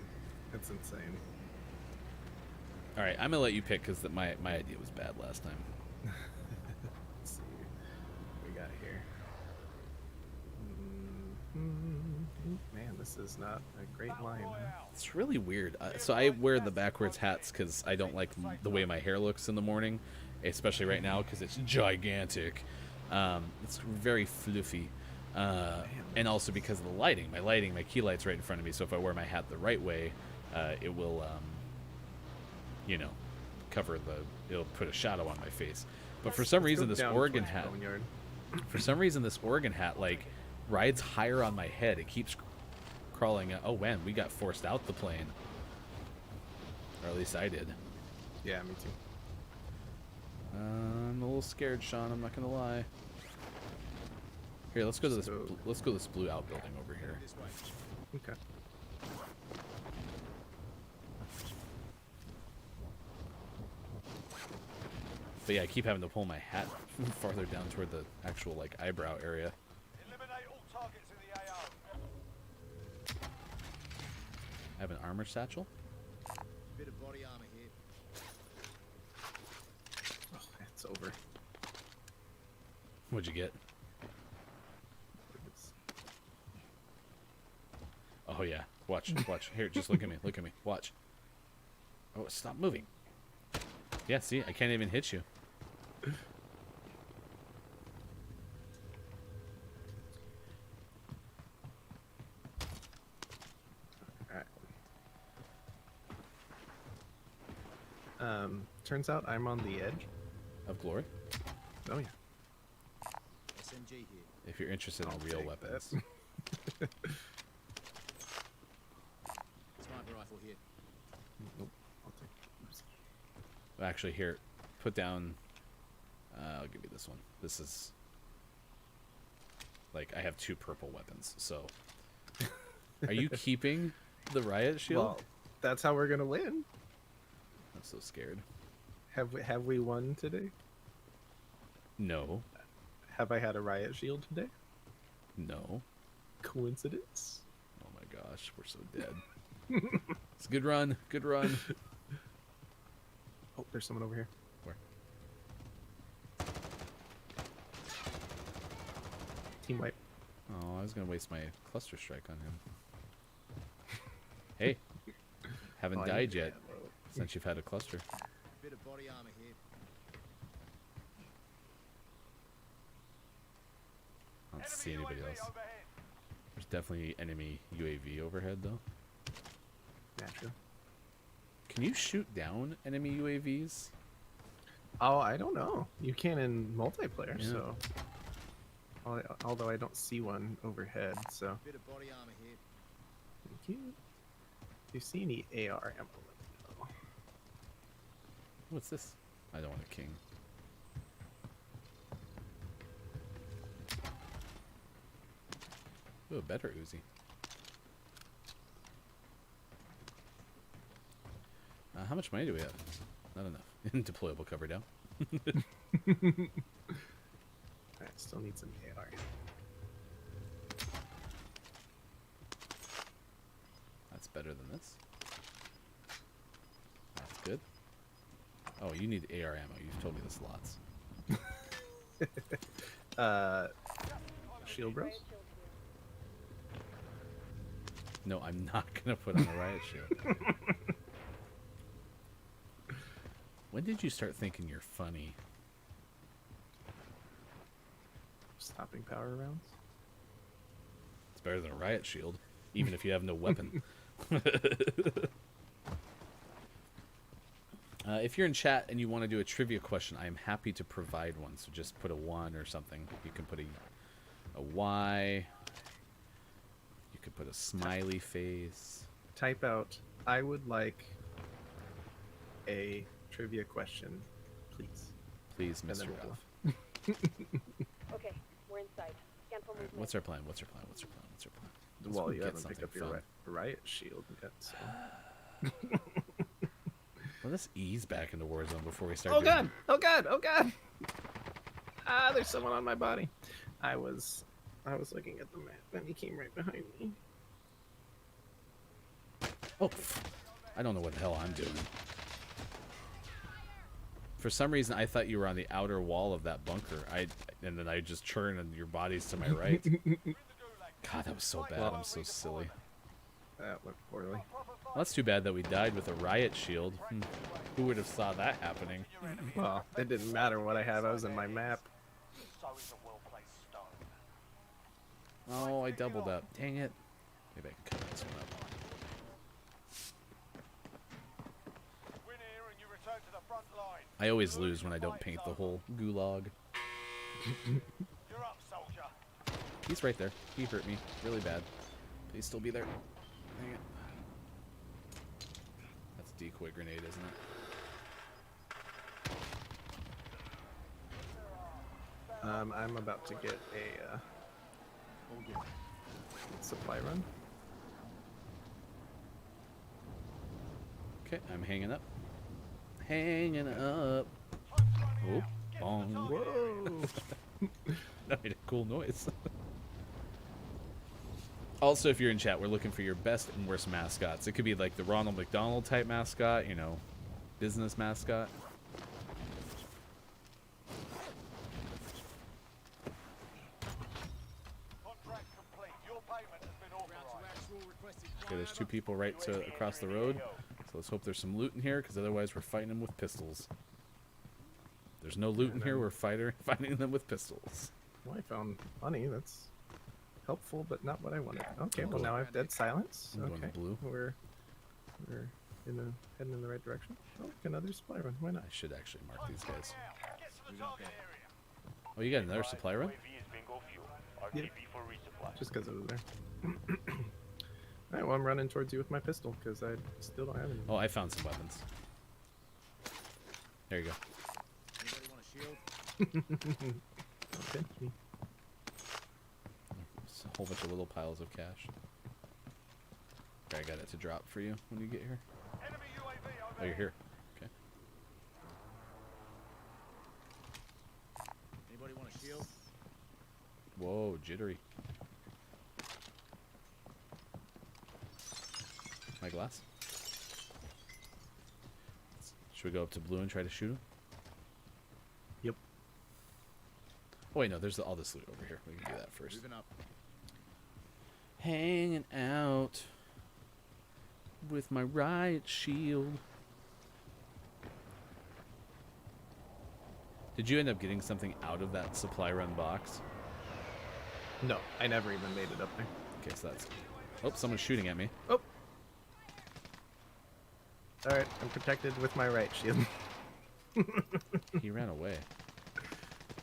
It's insane. All right, I'm gonna let you pick because my idea was bad last time. Let's see what we got here. Man, this is not a great line. It's really weird. So I wear the backwards hats because I don't like the way my hair looks in the morning, especially right now because it's gigantic. It's very fluffy. And also because of the lighting. My key light's right in front of me, so if I wear my hat the right way, it will, it'll put a shadow on my face. But for some reason, this Oregon hat, like, rides higher on my head. It keeps crawling. Oh, man, we got forced out the plane. Or at least I did. Yeah, me too. I'm a little scared, Sean. I'm not gonna lie. Here, let's go to this. Let's go to this blue outbuilding over here. This way. Okay. But yeah, I keep having to pull my hat farther down toward the actual like eyebrow area. Eliminate all targets in the AO. I have an armor satchel. Bit of body armor here. Oh, it's over. What'd you get? Oh yeah, watch. Here, just look at me. Look at me. Watch. Oh, stop moving. Yeah, see, I can't even hit you. Alright. Turns out I'm on the edge. Of glory. Oh yeah. SMG here. If you're interested in I'll real take weapons. that. Sniper rifle here. Nope. I'll take Actually, here, put down. I'll give you this one. This is like I have 2 purple weapons. So, are you keeping the riot shield? Well, that's how we're gonna win. I'm so scared. Have we won today? No, Have I had a riot shield today? no. Coincidence? Oh my gosh, we're so dead. It's a good run. Good run. Oh, there's someone over here. Where? Team wipe. Oh, I was gonna waste my cluster strike on him. Hey, haven't Oh, I died need yet ammo. since you've had a cluster. Bit of body armor here. I don't see anybody UAV else. overhead. There's definitely enemy UAV overhead though. Natural. Can you shoot down enemy UAVs? Oh, I don't know. You can in multiplayer, Yeah. so. Although I don't see one overhead, so. Bit of body armor here. Thank you. If you see any AR ammo, let me know. What's this? I don't want a king. Ooh, a better Uzi. How much money do we have? Not enough. Deployable cover down. Alright, still need some AR. That's better than this. That's good. Oh, you need AR ammo. You've told me this lots. Shield bros? No, I'm not gonna put on a riot shield. When did you start thinking you're funny? Stopping power rounds? It's better than a riot shield, even if you have no weapon. If you're in chat and you want to do a trivia question, I am happy to provide one. So just put a 1 or something. You can put a Y. You could put a smiley face. Type out, I would like a trivia question, please. Please, And Mr. then we'll Goff. Okay, we're inside. Scan for movement. What's our plan? What's our plan? What's our plan? What's our plan? Let's Well, go you get haven't picked something up your fun. riot shield yet, so. Well, let's ease back into Warzone before we start. Oh doing god! Oh god! Oh god! Ah, there's someone on my body. I was looking at the map, and he came right behind me. Oh, I don't know what the hell I'm doing. For some reason, I thought you were on the outer wall of that bunker. And then I just churned, and your body's to my right. God, that was so bad. I'm so silly. That went poorly. Well, that's too bad that we died with a riot shield. Who would have saw that happening? Well, it didn't matter what I have. I was in my map. So is a well-placed stone. Oh, I doubled up. Dang it. Maybe I can cut this one up. Win here and you return to the front line. I always lose when I don't paint the whole gulag. You're up, soldier. He's right there. He hurt me really bad. Please still be there. Dang it. That's a decoy grenade, isn't it? I'm about to get a supply run. Okay, I'm hanging up. Hanging up. Oh, bong. Whoa! That made a cool noise. Also, if you're in chat, we're looking for your best and worst mascots. It could be like the Ronald McDonald type mascot, you know, business mascot. Contract complete. Your payment has been Round to authorized. actual requested Okay, there's 2 people right across the road. So let's hope there's some loot in here, because otherwise we're fighting them with pistols. There's no loot in here. We're fighting them with pistols. Well, I found money. That's helpful, but not what I wanted. Okay, well Cool. now I have dead silence. I'm going Okay, blue. we're heading in the right direction. Oh, look, another supply run. Why not? I should actually mark these guys. Get to the target area. Oh, you got another supply run? UAV is bingo fuel. Yeah. RTB for resupply. Just because it was there. Alright, well, I'm running towards you with my pistol because I still don't have any. Oh, I found some weapons. There you go. Anybody want a shield? Don't pinch me. It's a whole bunch of little piles of cash. Okay, I got it to drop for you when you get here. Enemy UAV Oh, you're here. Okay. Anybody want a shield? Whoa, jittery. My glass. Should we go up to blue and try to shoot him? Yep. Oh wait, no, there's all this loot over here. We can do that first. Moving up. Hanging out with my riot shield. Did you end up getting something out of that supply run box? No, I never even made it up there. Okay, so that's... Oh, someone's shooting at me. Oh. All right, I'm protected with my right shield. He ran away.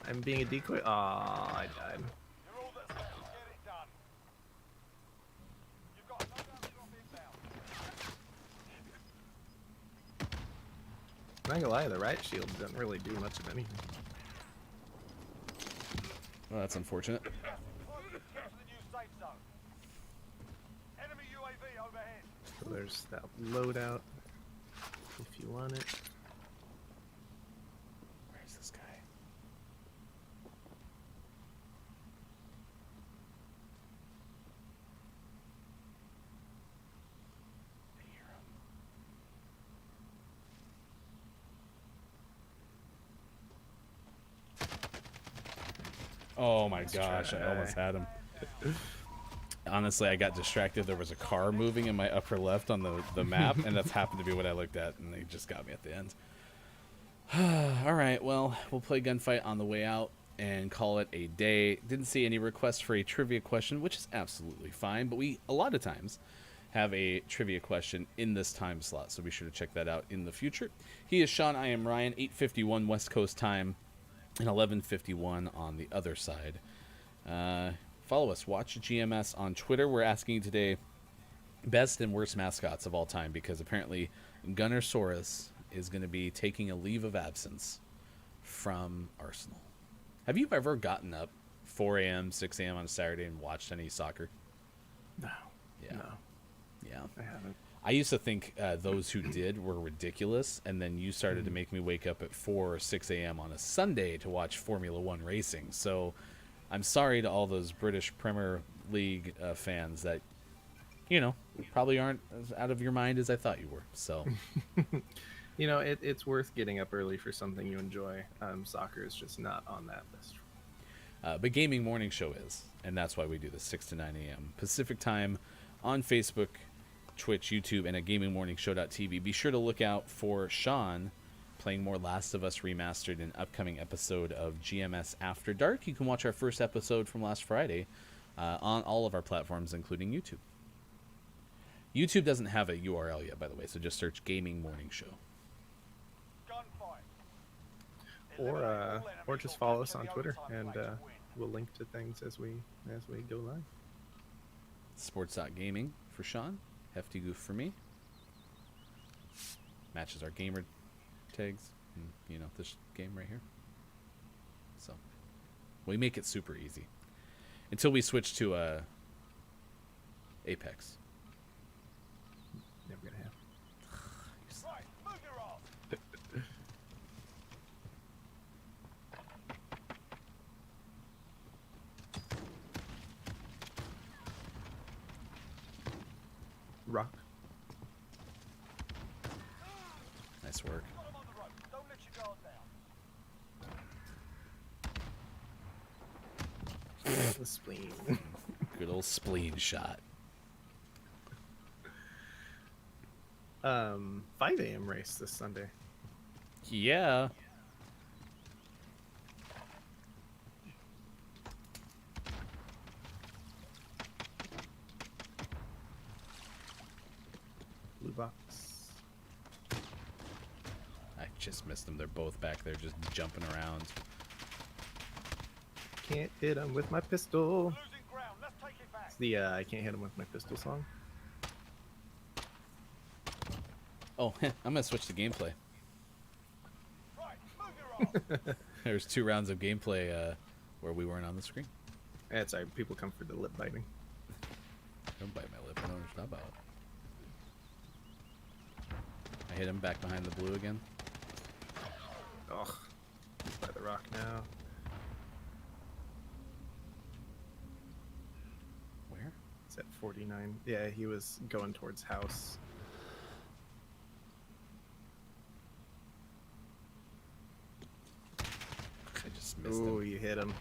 I'm being a decoy. Aw, I died. You're all that's left to get it done. You've got no doubt drop inbound. I'm not gonna lie, the right shield doesn't really do much of anything. Well, that's unfortunate. Get to the new safe zone. Enemy UAV overhead. So there's that loadout if you want it. Where's this guy? I hear him. Oh my gosh, I almost had him. Honestly, I got distracted. There was a car moving in my upper left on the map, and that's happened to be what I looked at, and they just got me at the end. All right, well, we'll play Gunfight on the way out and call it a day. Didn't see any requests for a trivia question, which is absolutely fine, but we, a lot of times, have a trivia question in this time slot, so be sure to check that out in the future. He is Sean, I am Ryan, 8:51 West Coast time, and 11:51 on the other side. Follow us. Watch GMS on Twitter. We're asking you today best and worst mascots of all time because apparently Gunnersaurus is going to be taking a leave of absence from Arsenal. Have you ever gotten up 4 a.m., 6 a.m. on a Saturday and watched any soccer? No. Yeah. No, Yeah. I haven't. I used to think those who did were ridiculous, and then you started to make me wake up at 4 or 6 a.m. on a Sunday to watch Formula One racing. So I'm sorry to all those British Premier League fans that, you know, probably aren't as out of your mind as I thought you were. So, You know, it's worth getting up early for something you enjoy. Soccer is just not on that list. but Gaming Morning Show is, and that's why we do this 6 to 9 a.m. Pacific time on Facebook, Twitch, YouTube, and at gamingmorningshow.tv. Be sure to look out for Sean playing more Last of Us Remastered in an upcoming episode of GMS After Dark. You can watch our first episode from last Friday on all of our platforms, including YouTube. YouTube doesn't have a URL yet, by the way, so just search Gaming Morning Show. Gunfight. Or just follow us on Twitter, and we'll link to things as we go live. Sports.gaming for Sean. Hefty Goof for me. Matches our gamer tags. And, you know, this game right here. So, we make it super easy. Until we switch to Apex. Never gonna happen. Right, move your ass. Rock. Nice work. Got him on the rope. Don't let your guard down. The spleen. Good old spleen shot. 5 a.m. race this Sunday. Yeah. Blue box. I just missed them. They're both back there just jumping around. Can't hit him with my pistol. Losing ground. Let's take it back. It's the I can't hit him with my pistol song. Oh, I'm going to switch to gameplay. Right, move your ass. There's 2 rounds of gameplay where we weren't on the screen. It's sorry, people come for the lip biting. Don't bite my lip. I don't know what you're talking about. I hit him back behind the blue again. Ugh. By the rock now. Where? It's at 49. Yeah, he was going towards house. I just missed Ooh, him. you hit him.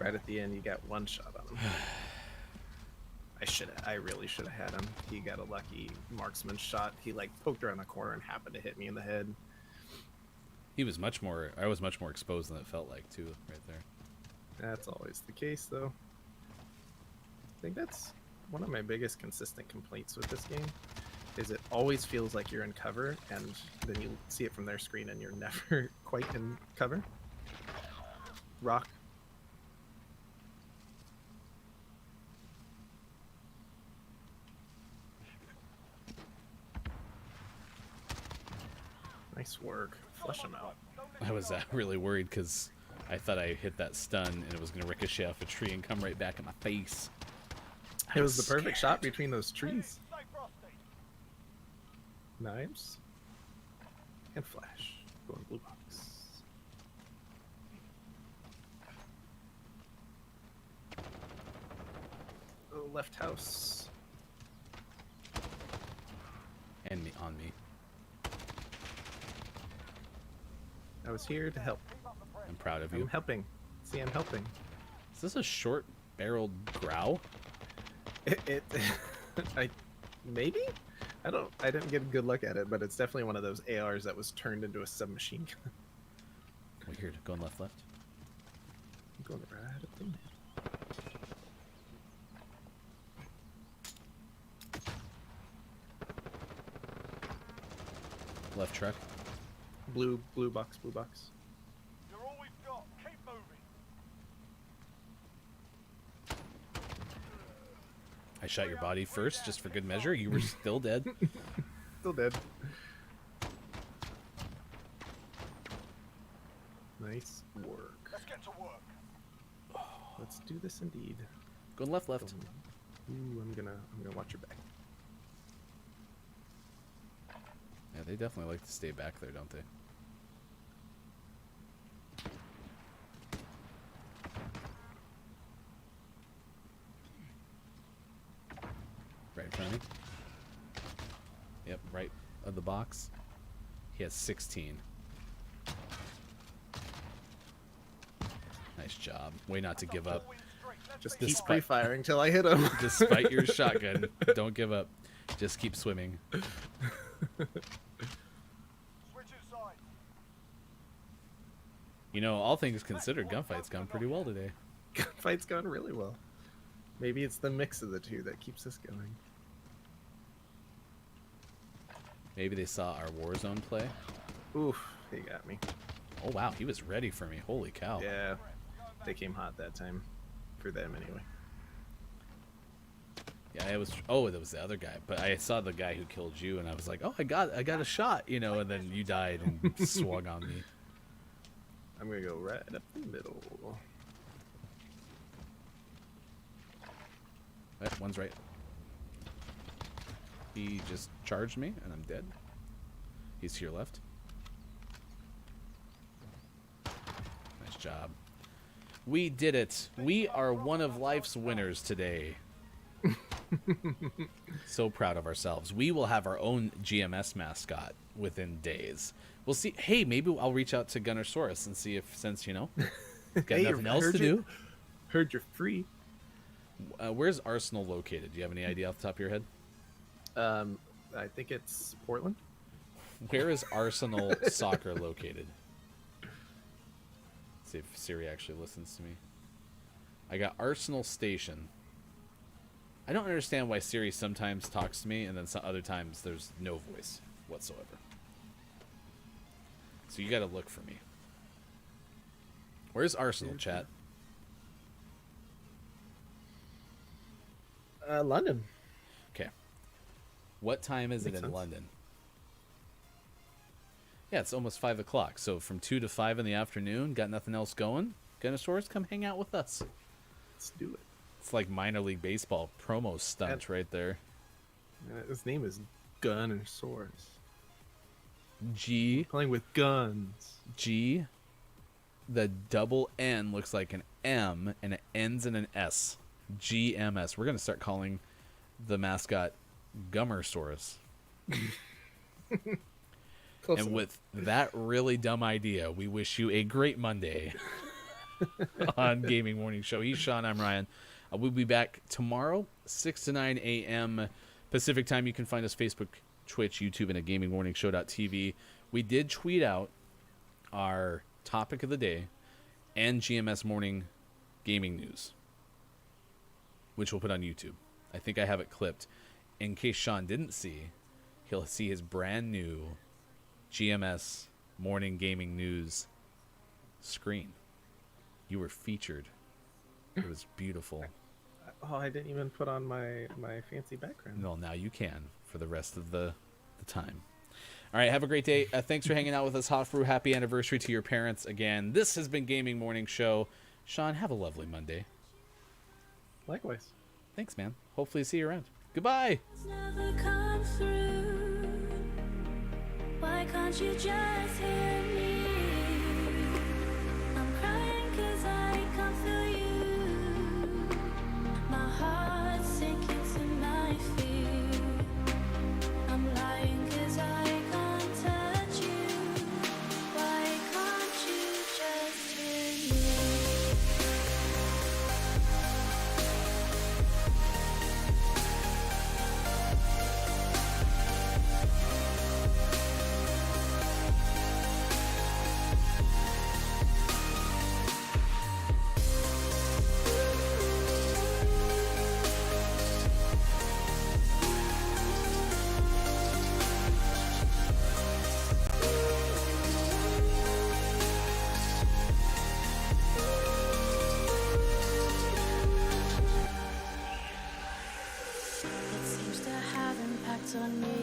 Right at the end, you got one shot on him. I really should have had him. He got a lucky marksman shot. He like poked around the corner and happened to hit me in the head. I was much more exposed than it felt like too, right there. That's always the case, though. I think that's one of my biggest consistent complaints with this game, is it always feels like you're in cover, and then you see it from their screen and you're never quite in cover. Rock. Nice work. Flush them out. I was really worried because I thought I hit that stun and it was going to ricochet off a tree and come right back in my face. It was the perfect shot between those trees. Knives. And flash. Going blue box. Oh, left house. And me on me. I was here to help. I'm proud of I'm you. helping. See, I'm helping. Is this a short-barreled growl? Maybe? I didn't get a good look at it, but it's definitely one of those ARs that was turned into a submachine gun. Weird. Going left. I'm going right up the middle. Left truck. Blue box. You're all we've got. Keep moving. I shot your body first, just for good measure. You were still dead. Still dead. Nice work. Let's get to work. Let's do this indeed. Going left. Ooh, I'm gonna watch your back. Yeah, they definitely like to stay back there, don't they? Right in front of me. Yep, right of the box. He has 16. Nice job. Way not to give up. Just This keep spot- pre-firing till I hit him. Despite your shotgun, don't give up. Just keep swimming. Switching sides. You know, all things considered, gunfight's gone pretty well today. Fight's gone really well. Maybe it's the mix of the two that keeps us going. Maybe they saw our Warzone play. Oof, he got me. Oh wow, he was ready for me. Holy cow. Yeah, they came hot that time. For them, anyway. Yeah, it was. Oh, that was the other guy. But I saw the guy who killed you, and I was like, "Oh, I got a shot," you know. And then you died and swung on me. I'm gonna go right up the middle. Right, one's right. He just charged me, and I'm dead. He's to your left. Nice job. We did it. We are one of life's winners today. So proud of ourselves. We will have our own GMS mascot within days. We'll see. Hey, maybe I'll reach out to Gunnersaurus and see if, since, you know, got Hey, nothing else to do. Heard you're free. Where's Arsenal located? Do you have any idea off the top of your head? I think it's Portland. Where is Arsenal Soccer located? Let's see if Siri actually listens to me. I got Arsenal Station. I don't understand why Siri sometimes talks to me and then some other times there's no voice whatsoever. So you gotta look for me. Where's Arsenal, chat? London. Okay. What time is it Makes in sense. London? Yeah, it's almost 5 o'clock. So from 2 to 5 in the afternoon, got nothing else going? Gunnersaurus, come hang out with us. Let's do it. It's like minor league baseball promo stunt right there. His name is Gunnersaurus. G. Playing with guns. G. The double N looks like an M and it ends in an S. GMS. We're going to start calling the mascot Gunnersaurus. Close And enough. with that really dumb idea, we wish you a great Monday. on Gaming Morning Show. He's Sean. I'm Ryan. We'll be back tomorrow, 6 to 9 a.m. Pacific time. You can find us Facebook, Twitch, YouTube, and at gamingmorningshow.tv. We did tweet out our topic of the day and GMS morning gaming news, which we'll put on YouTube. I think I have it clipped. In case Sean didn't see, he'll see his brand new GMS morning gaming news screen. You were featured. It was beautiful. Oh, I didn't even put on my fancy background. Well, now you can for the rest of the time. All right, have a great day. Thanks for hanging out with us. Hot Brew, happy anniversary to your parents again. This has been Gaming Morning Show. Sean, have a lovely Monday. Likewise. Thanks, man. Hopefully see you around. Goodbye. Never come through. Why can't you just hear me? I'm crying 'cause I can't feel you. My heart's sinking to my feet. I'm lying 'cause I can't touch you. Why can't you just hear me? It seems to have impact on me.